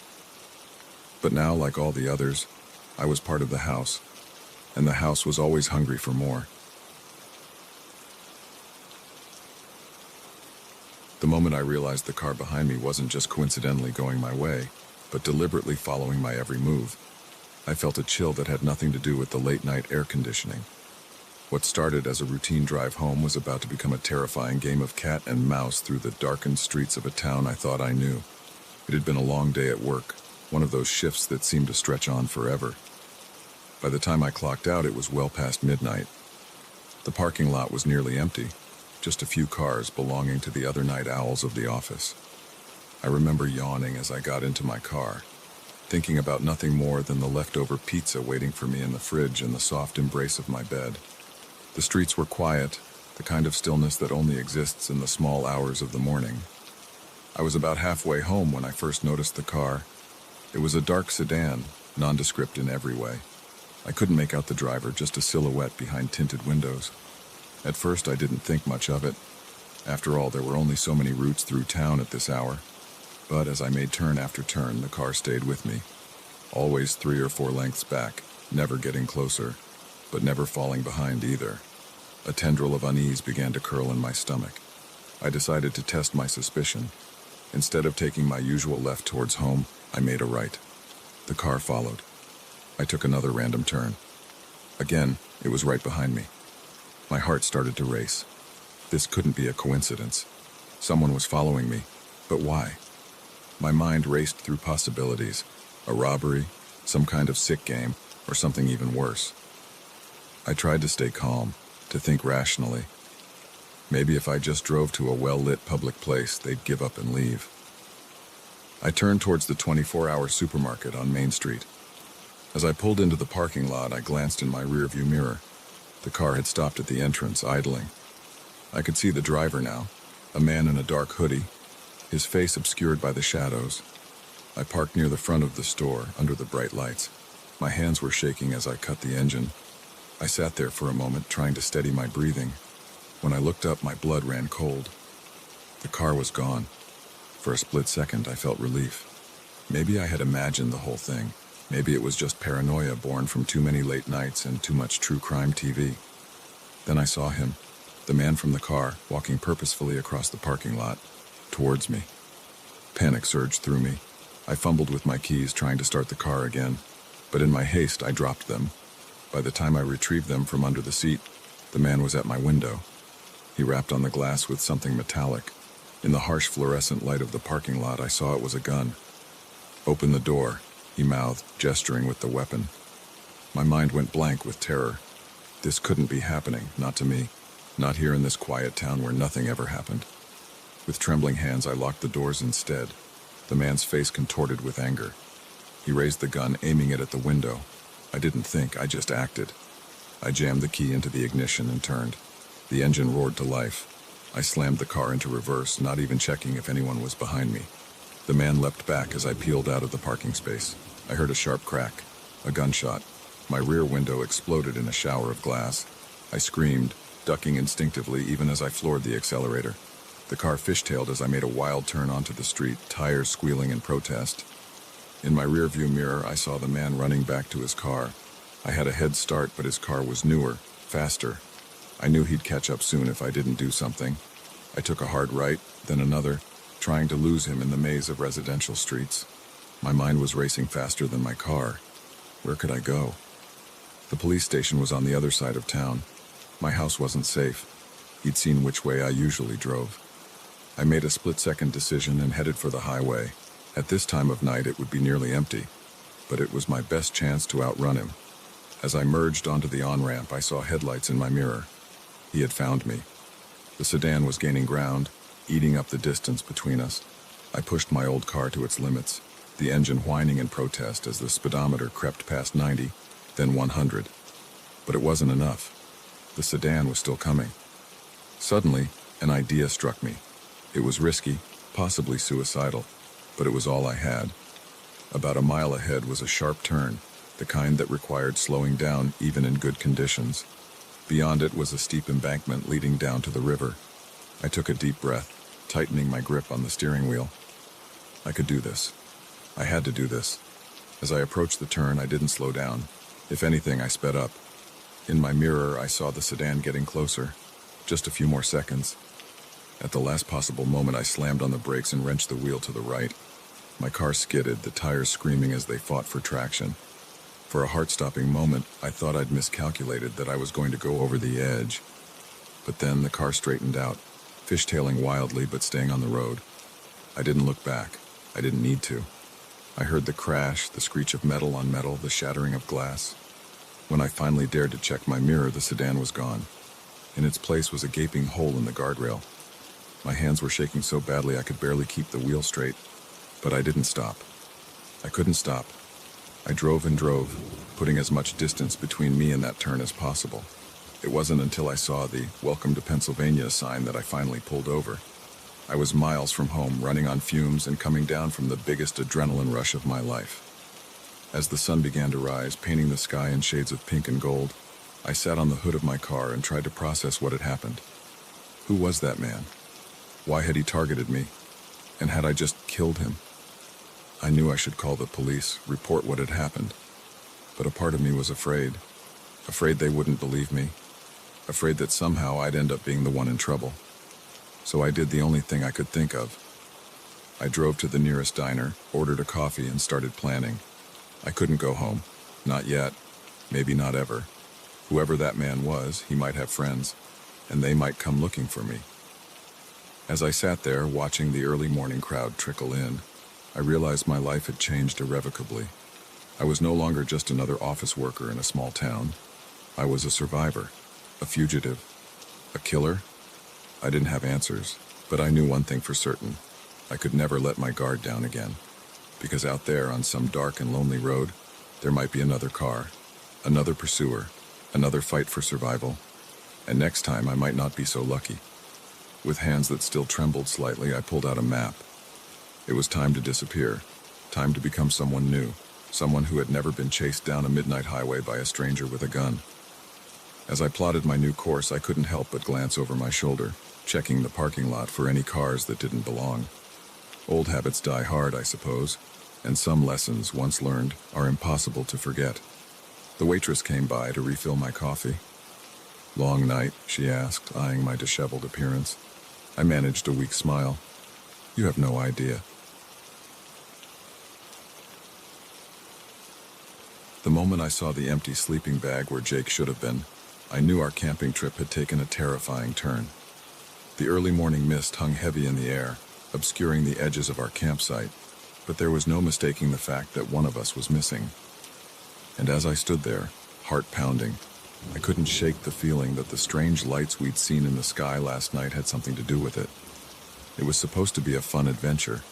But now, like all the others, I was part of the house, and the house was always hungry for more. The moment I realized the car behind me wasn't just coincidentally going my way, but deliberately following my every move, I felt a chill that had nothing to do with the late-night air conditioning. What started as a routine drive home was about to become a terrifying game of cat and mouse through the darkened streets of a town I thought I knew. It had been a long day at work, one of those shifts that seemed to stretch on forever. By the time I clocked out, it was well past midnight. The parking lot was nearly empty, just a few cars belonging to the other night owls of the office. I remember yawning as I got into my car, thinking about nothing more than the leftover pizza waiting for me in the fridge and the soft embrace of my bed. The streets were quiet, the kind of stillness that only exists in the small hours of the morning. I was about halfway home when I first noticed the car. It was a dark sedan, nondescript in every way. I couldn't make out the driver, just a silhouette behind tinted windows. At first, I didn't think much of it. After all, there were only so many routes through town at this hour. But as I made turn after turn, the car stayed with me. Always 3 or 4 lengths back, never getting closer, but never falling behind either. A tendril of unease began to curl in my stomach. I decided to test my suspicion. Instead of taking my usual left towards home, I made a right. The car followed. I took another random turn. Again, it was right behind me. My heart started to race. This couldn't be a coincidence. Someone was following me, but why? My mind raced through possibilities. A robbery, some kind of sick game, or something even worse. I tried to stay calm, to think rationally. Maybe if I just drove to a well-lit public place, they'd give up and leave. I turned towards the 24-hour supermarket on Main Street. As I pulled into the parking lot, I glanced in my rearview mirror. The car had stopped at the entrance, idling. I could see the driver now, a man in a dark hoodie, his face obscured by the shadows. I parked near the front of the store, under the bright lights. My hands were shaking as I cut the engine. I sat there for a moment, trying to steady my breathing. When I looked up, my blood ran cold. The car was gone. For a split second, I felt relief. Maybe I had imagined the whole thing. Maybe it was just paranoia born from too many late nights and too much true crime TV. Then I saw him, the man from the car, walking purposefully across the parking lot, towards me. Panic surged through me. I fumbled with my keys, trying to start the car again, but in my haste, I dropped them. By the time I retrieved them from under the seat, the man was at my window. He rapped on the glass with something metallic. In the harsh fluorescent light of the parking lot, I saw it was a gun. "Open the door," he mouthed, gesturing with the weapon. My mind went blank with terror. This couldn't be happening, not to me. Not here in this quiet town where nothing ever happened. With trembling hands, I locked the doors instead. The man's face contorted with anger. He raised the gun, aiming it at the window. I didn't think, I just acted. I jammed the key into the ignition and turned. The engine roared to life. I slammed the car into reverse, not even checking if anyone was behind me. The man leapt back as I peeled out of the parking space. I heard a sharp crack, a gunshot. My rear window exploded in a shower of glass. I screamed, ducking instinctively even as I floored the accelerator. The car fishtailed as I made a wild turn onto the street, tires squealing in protest. In my rearview mirror, I saw the man running back to his car. I had a head start, but his car was newer, faster. I knew he'd catch up soon if I didn't do something. I took a hard right, then another, trying to lose him in the maze of residential streets. My mind was racing faster than my car. Where could I go? The police station was on the other side of town. My house wasn't safe. He'd seen which way I usually drove. I made a split-second decision and headed for the highway. At this time of night, it would be nearly empty, but it was my best chance to outrun him. As I merged onto the on-ramp, I saw headlights in my mirror. He had found me. The sedan was gaining ground, eating up the distance between us. I pushed my old car to its limits, the engine whining in protest as the speedometer crept past 90, then 100. But it wasn't enough. The sedan was still coming. Suddenly, an idea struck me. It was risky, possibly suicidal, but it was all I had. About a mile ahead was a sharp turn, the kind that required slowing down even in good conditions. Beyond it was a steep embankment leading down to the river. I took a deep breath, tightening my grip on the steering wheel. I could do this. I had to do this. As I approached the turn, I didn't slow down. If anything, I sped up. In my mirror, I saw the sedan getting closer. Just a few more seconds. At the last possible moment, I slammed on the brakes and wrenched the wheel to the right. My car skidded, the tires screaming as they fought for traction. For a heart-stopping moment, I thought I'd miscalculated, that I was going to go over the edge. But then the car straightened out, fishtailing wildly but staying on the road. I didn't look back. I didn't need to. I heard the crash, the screech of metal on metal, the shattering of glass. When I finally dared to check my mirror, the sedan was gone. In its place was a gaping hole in the guardrail. My hands were shaking so badly I could barely keep the wheel straight. But I didn't stop. I couldn't stop. I drove and drove, putting as much distance between me and that turn as possible. It wasn't until I saw the "Welcome to Pennsylvania" sign that I finally pulled over. I was miles from home, running on fumes and coming down from the biggest adrenaline rush of my life. As the sun began to rise, painting the sky in shades of pink and gold, I sat on the hood of my car and tried to process what had happened. Who was that man? Why had he targeted me? And had I just killed him? I knew I should call the police, report what had happened. But a part of me was afraid. Afraid they wouldn't believe me. Afraid that somehow I'd end up being the one in trouble. So I did the only thing I could think of. I drove to the nearest diner, ordered a coffee, and started planning. I couldn't go home. Not yet. Maybe not ever. Whoever that man was, he might have friends, and they might come looking for me. As I sat there, watching the early morning crowd trickle in, I realized my life had changed irrevocably. I was no longer just another office worker in a small town. I was a survivor, a fugitive, a killer. I didn't have answers, but I knew one thing for certain. I could never let my guard down again. Because out there on some dark and lonely road, there might be another car, another pursuer, another fight for survival. And next time I might not be so lucky. With hands that still trembled slightly, I pulled out a map. It was time to disappear, time to become someone new, someone who had never been chased down a midnight highway by a stranger with a gun. As I plotted my new course, I couldn't help but glance over my shoulder, checking the parking lot for any cars that didn't belong. Old habits die hard, I suppose, and some lessons once learned are impossible to forget. The waitress came by to refill my coffee. "Long night?" she asked, eyeing my disheveled appearance. I managed a weak smile. "You have no idea." The moment I saw the empty sleeping bag where Jake should have been, I knew our camping trip had taken a terrifying turn. The early morning mist hung heavy in the air, obscuring the edges of our campsite, but there was no mistaking the fact that one of us was missing. And as I stood there, heart pounding, I couldn't shake the feeling that the strange lights we'd seen in the sky last night had something to do with it. It was supposed to be a fun adventure,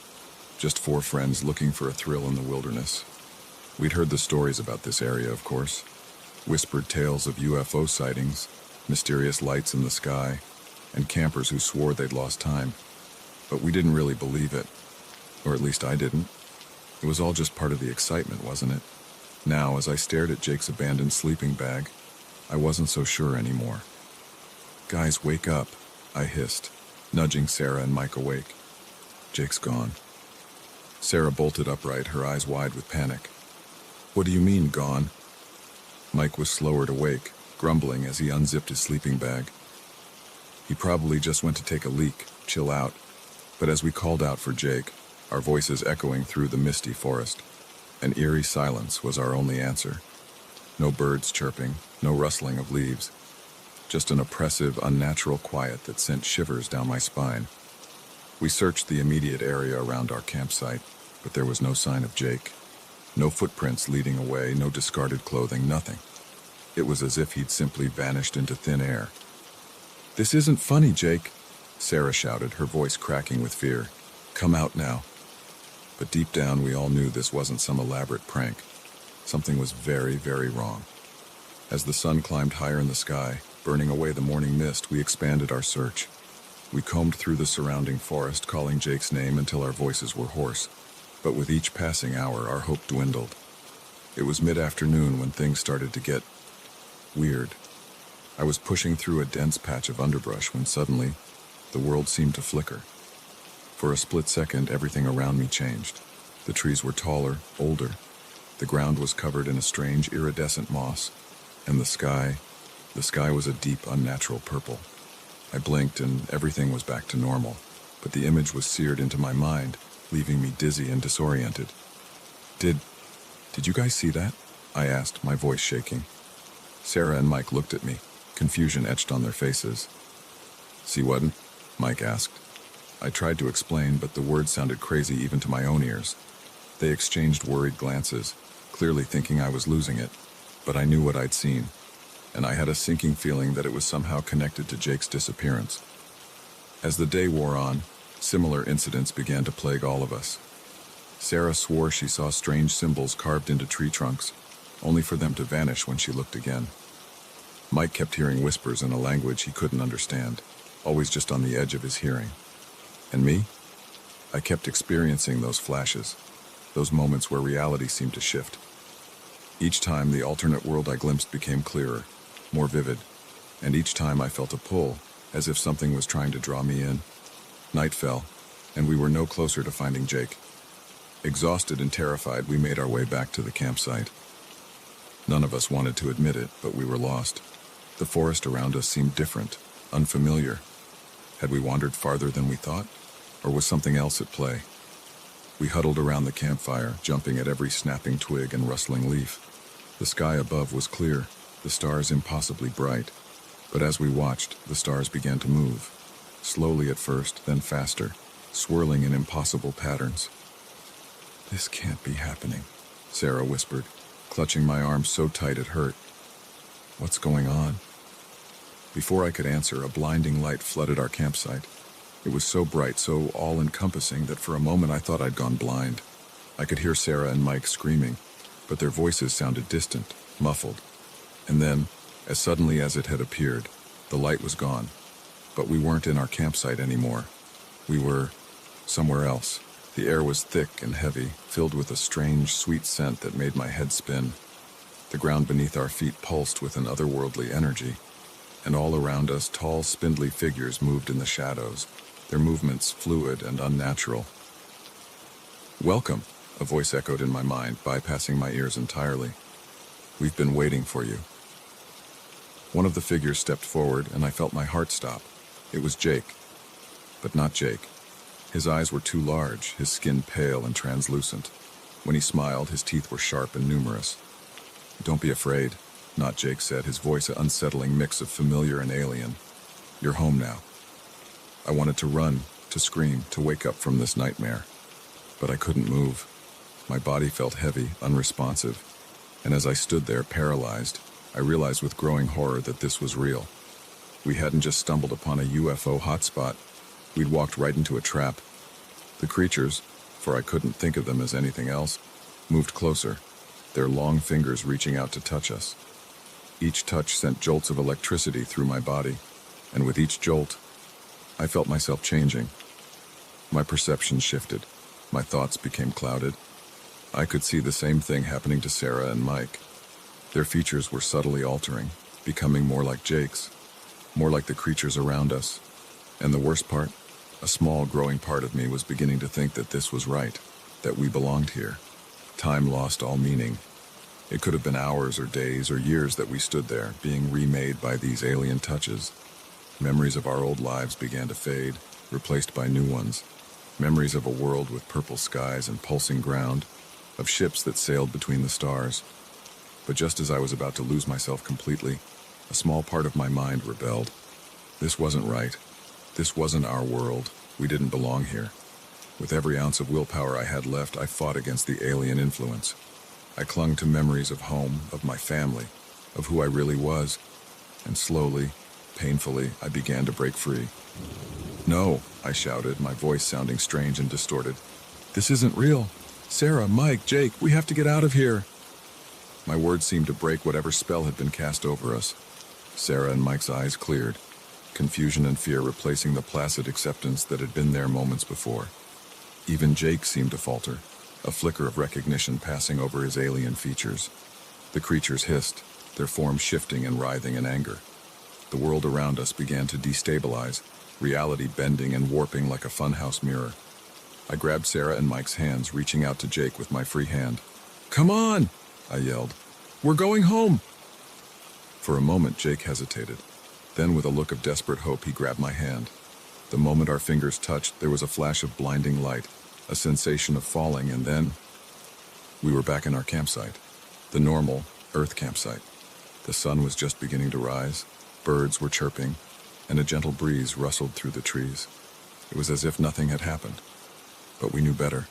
just 4 friends looking for a thrill in the wilderness. We'd heard the stories about this area, of course. Whispered tales of UFO sightings, mysterious lights in the sky, and campers who swore they'd lost time. But we didn't really believe it. Or at least I didn't. It was all just part of the excitement, wasn't it? Now, as I stared at Jake's abandoned sleeping bag, I wasn't so sure anymore. "Guys, wake up," I hissed, nudging Sarah and Mike awake. "Jake's gone." Sarah bolted upright, her eyes wide with panic. "What do you mean, gone?" Mike was slower to wake, grumbling as he unzipped his sleeping bag. "He probably just went to take a leak, chill out." But as we called out for Jake, our voices echoing through the misty forest, an eerie silence was our only answer. No birds chirping, no rustling of leaves, just an oppressive, unnatural quiet that sent shivers down my spine. We searched the immediate area around our campsite, but there was no sign of Jake. No footprints leading away, no discarded clothing, nothing. It was as if he'd simply vanished into thin air. "This isn't funny, Jake," Sarah shouted, her voice cracking with fear. "Come out now." But deep down, we all knew this wasn't some elaborate prank. Something was very, very wrong. As the sun climbed higher in the sky, burning away the morning mist, we expanded our search. We combed through the surrounding forest, calling Jake's name until our voices were hoarse. But with each passing hour, our hope dwindled. It was mid-afternoon when things started to get weird. I was pushing through a dense patch of underbrush when suddenly, the world seemed to flicker. For a split second, everything around me changed. The trees were taller, older. The ground was covered in a strange, iridescent moss. And the sky was a deep, unnatural purple. I blinked and everything was back to normal. But the image was seared into my mind, leaving me dizzy and disoriented. Did you guys see that?" I asked, my voice shaking. Sarah and Mike looked at me, confusion etched on their faces. "See what?" Mike asked. I tried to explain, but the words sounded crazy even to my own ears. They exchanged worried glances, clearly thinking I was losing it. But I knew what I'd seen, and I had a sinking feeling that it was somehow connected to Jake's disappearance. As the day wore on, similar incidents began to plague all of us. Sarah swore she saw strange symbols carved into tree trunks, only for them to vanish when she looked again. Mike kept hearing whispers in a language he couldn't understand, always just on the edge of his hearing. And me? I kept experiencing those flashes, those moments where reality seemed to shift. Each time the alternate world I glimpsed became clearer, more vivid, and each time I felt a pull, as if something was trying to draw me in. Night fell, and we were no closer to finding Jake. Exhausted and terrified, we made our way back to the campsite. None of us wanted to admit it, but we were lost. The forest around us seemed different, unfamiliar. Had we wandered farther than we thought, or was something else at play? We huddled around the campfire, jumping at every snapping twig and rustling leaf. The sky above was clear, the stars impossibly bright. But as we watched, the stars began to move. slowly at first, then faster, swirling in impossible patterns. "This can't be happening," Sarah whispered, clutching my arm so tight it hurt. "What's going on?" Before I could answer, a blinding light flooded our campsite. It was so bright, so all-encompassing that for a moment I thought I'd gone blind. I could hear Sarah and Mike screaming, but their voices sounded distant, muffled. And then, as suddenly as it had appeared, the light was gone. But we weren't in our campsite anymore. We were somewhere else. The air was thick and heavy, filled with a strange, sweet scent that made my head spin. The ground beneath our feet pulsed with an otherworldly energy, and all around us tall, spindly figures moved in the shadows, their movements fluid and unnatural. "Welcome," a voice echoed in my mind, bypassing my ears entirely. "We've been waiting for you." One of the figures stepped forward, and I felt my heart stop. It was Jake. But not Jake. His eyes were too large, his skin pale and translucent. When he smiled, his teeth were sharp and numerous. "Don't be afraid," Not Jake said, his voice an unsettling mix of familiar and alien. "You're home now." I wanted to run, to scream, to wake up from this nightmare. But I couldn't move. My body felt heavy, unresponsive. And as I stood there, paralyzed, I realized with growing horror that this was real. We hadn't just stumbled upon a UFO hotspot. We'd walked right into a trap. The creatures, for I couldn't think of them as anything else, moved closer, their long fingers reaching out to touch us. Each touch sent jolts of electricity through my body, and with each jolt, I felt myself changing. My perception shifted. My thoughts became clouded. I could see the same thing happening to Sarah and Mike. Their features were subtly altering, becoming more like Jake's, more like the creatures around us. And the worst part, a small growing part of me was beginning to think that this was right, that we belonged here. Time lost all meaning. It could have been hours or days or years that we stood there, being remade by these alien touches. Memories of our old lives began to fade, replaced by new ones. Memories of a world with purple skies and pulsing ground, of ships that sailed between the stars. But just as I was about to lose myself completely, a small part of my mind rebelled. This wasn't right. This wasn't our world. We didn't belong here. With every ounce of willpower I had left, I fought against the alien influence. I clung to memories of home, of my family, of who I really was, and slowly, painfully, I began to break free. "No," I shouted, my voice sounding strange and distorted. "This isn't real. Sarah, Mike, Jake, we have to get out of here." My words seemed to break whatever spell had been cast over us. Sarah and Mike's eyes cleared, confusion and fear replacing the placid acceptance that had been there moments before. Even Jake seemed to falter, a flicker of recognition passing over his alien features. The creatures hissed, their forms shifting and writhing in anger. The world around us began to destabilize, reality bending and warping like a funhouse mirror. I grabbed Sarah and Mike's hands, reaching out to Jake with my free hand. "Come on!" I yelled. "We're going home!" For a moment, Jake hesitated. Then, with a look of desperate hope, he grabbed my hand. The moment our fingers touched, there was a flash of blinding light, a sensation of falling, and then we were back in our campsite, the normal Earth campsite. The sun was just beginning to rise, birds were chirping, and a gentle breeze rustled through the trees. It was as if nothing had happened. But we knew better.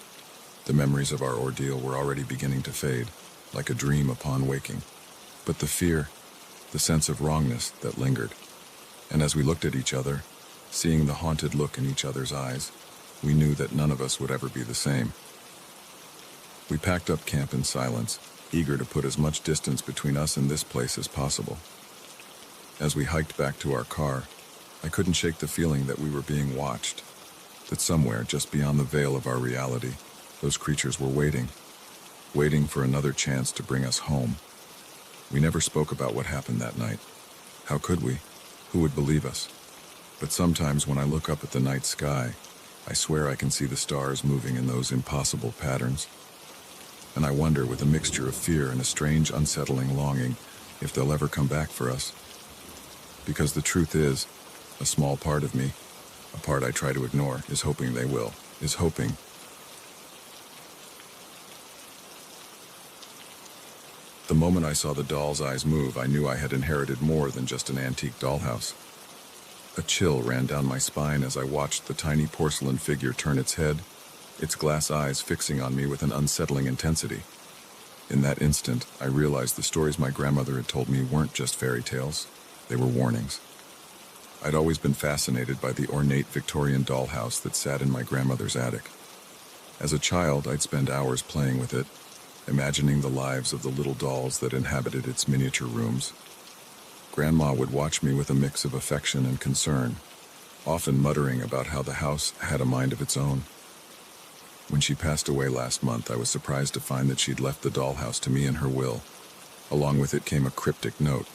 The memories of our ordeal were already beginning to fade, like a dream upon waking. But the fear, the sense of wrongness that lingered. And as we looked at each other, seeing the haunted look in each other's eyes, we knew that none of us would ever be the same. We packed up camp in silence, eager to put as much distance between us and this place as possible. As we hiked back to our car, I couldn't shake the feeling that we were being watched, that somewhere just beyond the veil of our reality, those creatures were waiting for another chance to bring us home. We never spoke about what happened that night. How could we? Who would believe us? But sometimes when I look up at the night sky, I swear I can see the stars moving in those impossible patterns. And I wonder, with a mixture of fear and a strange, unsettling longing, if they'll ever come back for us. Because the truth is, a small part of me, a part I try to ignore, is hoping they will, is hoping. The moment I saw the doll's eyes move, I knew I had inherited more than just an antique dollhouse. A chill ran down my spine as I watched the tiny porcelain figure turn its head, its glass eyes fixing on me with an unsettling intensity. In that instant, I realized the stories my grandmother had told me weren't just fairy tales, they were warnings. I'd always been fascinated by the ornate Victorian dollhouse that sat in my grandmother's attic. As a child, I'd spend hours playing with it, imagining the lives of the little dolls that inhabited its miniature rooms. Grandma would watch me with a mix of affection and concern, often muttering about how the house had a mind of its own. When she passed away last month, I was surprised to find that she'd left the dollhouse to me in her will. Along with it came a cryptic note.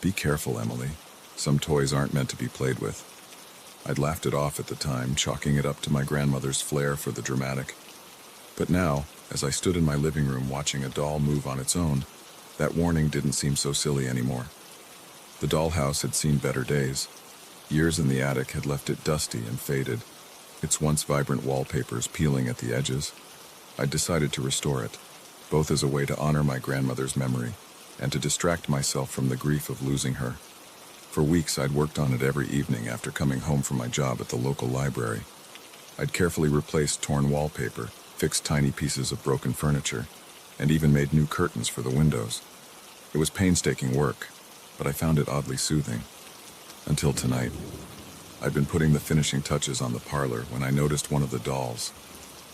"Be careful, Emily. Some toys aren't meant to be played with." I'd laughed it off at the time, chalking it up to my grandmother's flair for the dramatic. But now, as I stood in my living room watching a doll move on its own, that warning didn't seem so silly anymore. The dollhouse had seen better days. Years in the attic had left it dusty and faded, its once vibrant wallpapers peeling at the edges. I'd decided to restore it, both as a way to honor my grandmother's memory and to distract myself from the grief of losing her. For weeks, I'd worked on it every evening after coming home from my job at the local library. I'd carefully replaced torn wallpaper, fixed tiny pieces of broken furniture, and even made new curtains for the windows. It was painstaking work, but I found it oddly soothing. Until tonight. I'd been putting the finishing touches on the parlor when I noticed one of the dolls.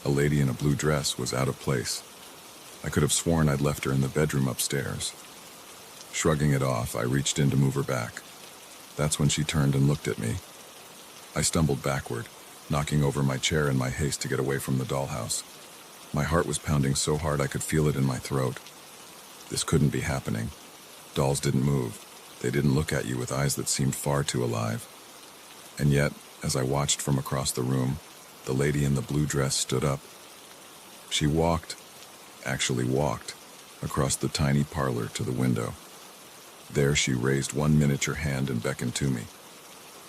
A lady in a blue dress was out of place. I could have sworn I'd left her in the bedroom upstairs. Shrugging it off, I reached in to move her back. That's when she turned and looked at me. I stumbled backward, knocking over my chair in my haste to get away from the dollhouse. My heart was pounding so hard I could feel it in my throat. This couldn't be happening. Dolls didn't move. They didn't look at you with eyes that seemed far too alive. And yet, as I watched from across the room, the lady in the blue dress stood up. She actually walked, across the tiny parlor to the window. There she raised one miniature hand and beckoned to me.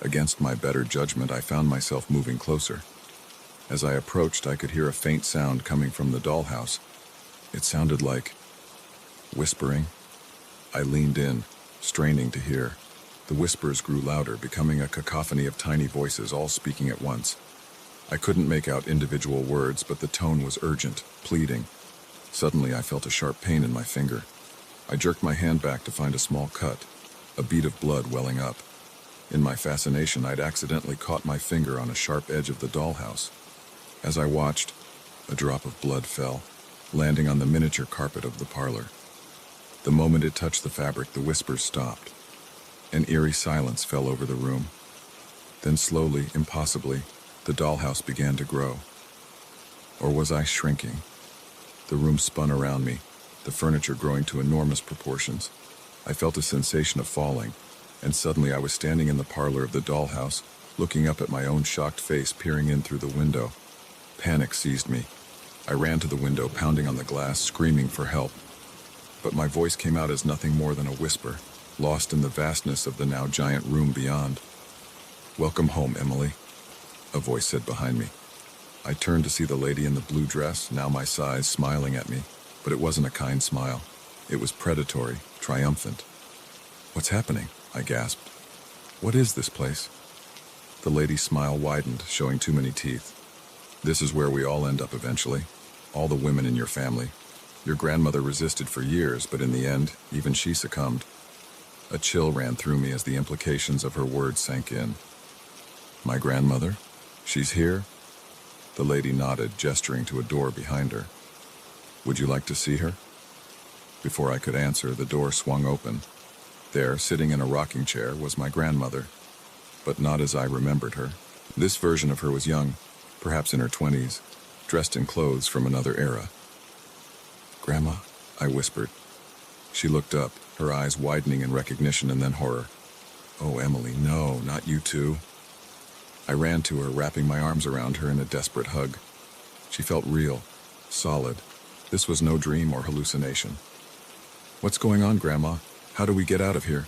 Against my better judgment, I found myself moving closer. As I approached, I could hear a faint sound coming from the dollhouse. It sounded like whispering. I leaned in, straining to hear. The whispers grew louder, becoming a cacophony of tiny voices, all speaking at once. I couldn't make out individual words, but the tone was urgent, pleading. Suddenly, I felt a sharp pain in my finger. I jerked my hand back to find a small cut, a bead of blood welling up. In my fascination, I'd accidentally caught my finger on a sharp edge of the dollhouse. As I watched, a drop of blood fell, landing on the miniature carpet of the parlor. The moment it touched the fabric, the whispers stopped. An eerie silence fell over the room. Then slowly, impossibly, the dollhouse began to grow. Or was I shrinking? The room spun around me, the furniture growing to enormous proportions. I felt a sensation of falling, and suddenly I was standing in the parlor of the dollhouse, looking up at my own shocked face peering in through the window. Panic seized me. I ran to the window, pounding on the glass, screaming for help. But my voice came out as nothing more than a whisper, lost in the vastness of the now giant room beyond. "Welcome home, Emily," a voice said behind me. I turned to see the lady in the blue dress, now my size, smiling at me, but it wasn't a kind smile. It was predatory, triumphant. "What's happening?" I gasped. "What is this place?" The lady's smile widened, showing too many teeth. "This is where we all end up eventually. All the women in your family. Your grandmother resisted for years, but in the end, even she succumbed." A chill ran through me as the implications of her words sank in. "My grandmother? She's here?" The lady nodded, gesturing to a door behind her. "Would you like to see her?" Before I could answer, the door swung open. There, sitting in a rocking chair, was my grandmother, but not as I remembered her. This version of her was young, perhaps in her 20s, dressed in clothes from another era. "Grandma?" I whispered. She looked up, her eyes widening in recognition and then horror. "Oh, Emily, no, not you too." I ran to her, wrapping my arms around her in a desperate hug. She felt real, solid. This was no dream or hallucination. "What's going on, Grandma? How do we get out of here?"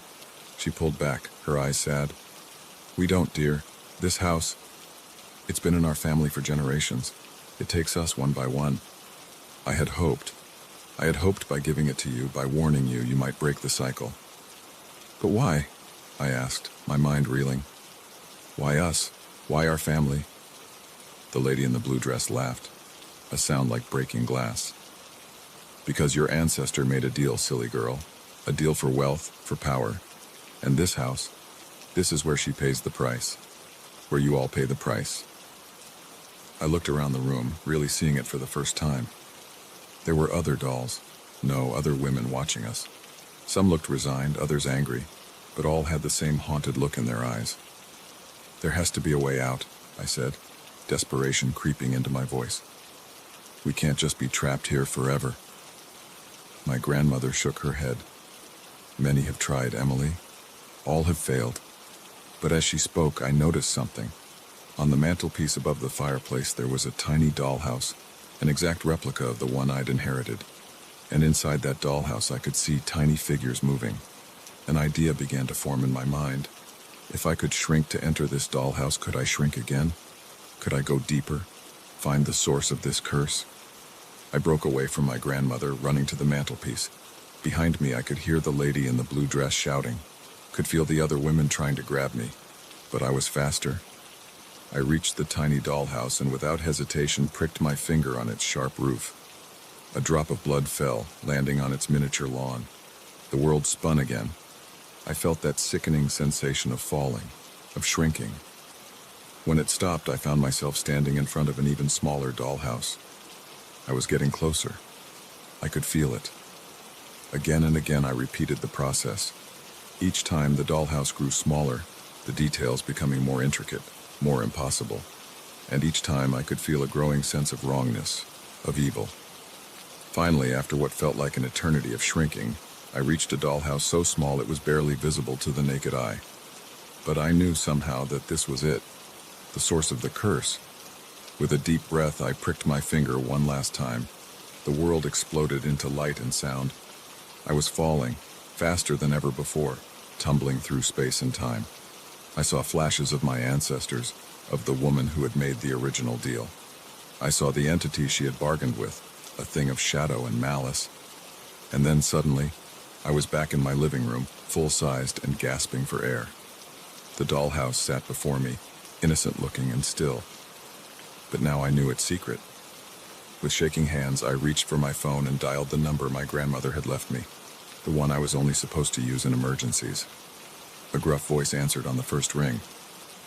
She pulled back, her eyes sad. "We don't, dear. This house, it's been in our family for generations. It takes us one by one. I had hoped by giving it to you, by warning you, you might break the cycle." "But why?" I asked, my mind reeling. Why us? Why our family? The lady in the blue dress laughed, a sound like breaking glass. Because your ancestor made a deal, silly girl. A deal for wealth, for power. And this house, this is where she pays the price. Where you all pay the price. I looked around the room, really seeing it for the first time. There were other dolls. No, other women watching us. Some looked resigned, others angry, but all had the same haunted look in their eyes. There has to be a way out, I said, desperation creeping into my voice. We can't just be trapped here forever. My grandmother shook her head. Many have tried, Emily. All have failed. But as she spoke, I noticed something. On the mantelpiece above the fireplace, there was a tiny dollhouse, an exact replica of the one I'd inherited. And inside that dollhouse, I could see tiny figures moving. An idea began to form in my mind. If I could shrink to enter this dollhouse, could I shrink again? Could I go deeper? Find the source of this curse? I broke away from my grandmother, running to the mantelpiece. Behind me, I could hear the lady in the blue dress shouting, could feel the other women trying to grab me, but I was faster. I reached the tiny dollhouse and without hesitation pricked my finger on its sharp roof. A drop of blood fell, landing on its miniature lawn. The world spun again. I felt that sickening sensation of falling, of shrinking. When it stopped, I found myself standing in front of an even smaller dollhouse. I was getting closer. I could feel it. Again and again I repeated the process. Each time the dollhouse grew smaller, the details becoming more intricate, more impossible. And each time I could feel a growing sense of wrongness, of evil. Finally, after what felt like an eternity of shrinking, I reached a dollhouse so small it was barely visible to the naked eye. But I knew somehow that this was it, the source of the curse. With a deep breath, I pricked my finger one last time. The world exploded into light and sound. I was falling, faster than ever before, tumbling through space and time. I saw flashes of my ancestors, of the woman who had made the original deal. I saw the entity she had bargained with, a thing of shadow and malice. And then suddenly, I was back in my living room, full-sized and gasping for air. The dollhouse sat before me, innocent-looking and still. But now I knew its secret. With shaking hands, I reached for my phone and dialed the number my grandmother had left me, the one I was only supposed to use in emergencies. A gruff voice answered on the first ring.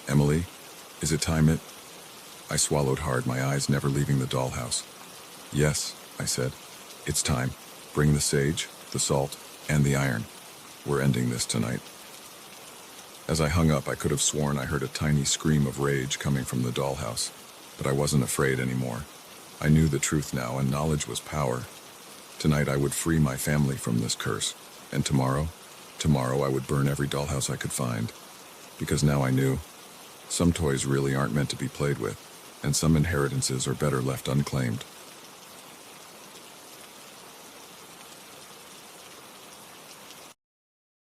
Emily, is it time it? I swallowed hard, my eyes never leaving the dollhouse. Yes, I said. It's time. Bring the sage, the salt, and the iron. We're ending this tonight. As I hung up, I could have sworn I heard a tiny scream of rage coming from the dollhouse. But I wasn't afraid anymore. I knew the truth now, and knowledge was power. Tonight I would free my family from this curse. And tomorrow I would burn every dollhouse I could find. Because now I knew, some toys really aren't meant to be played with, and some inheritances are better left unclaimed.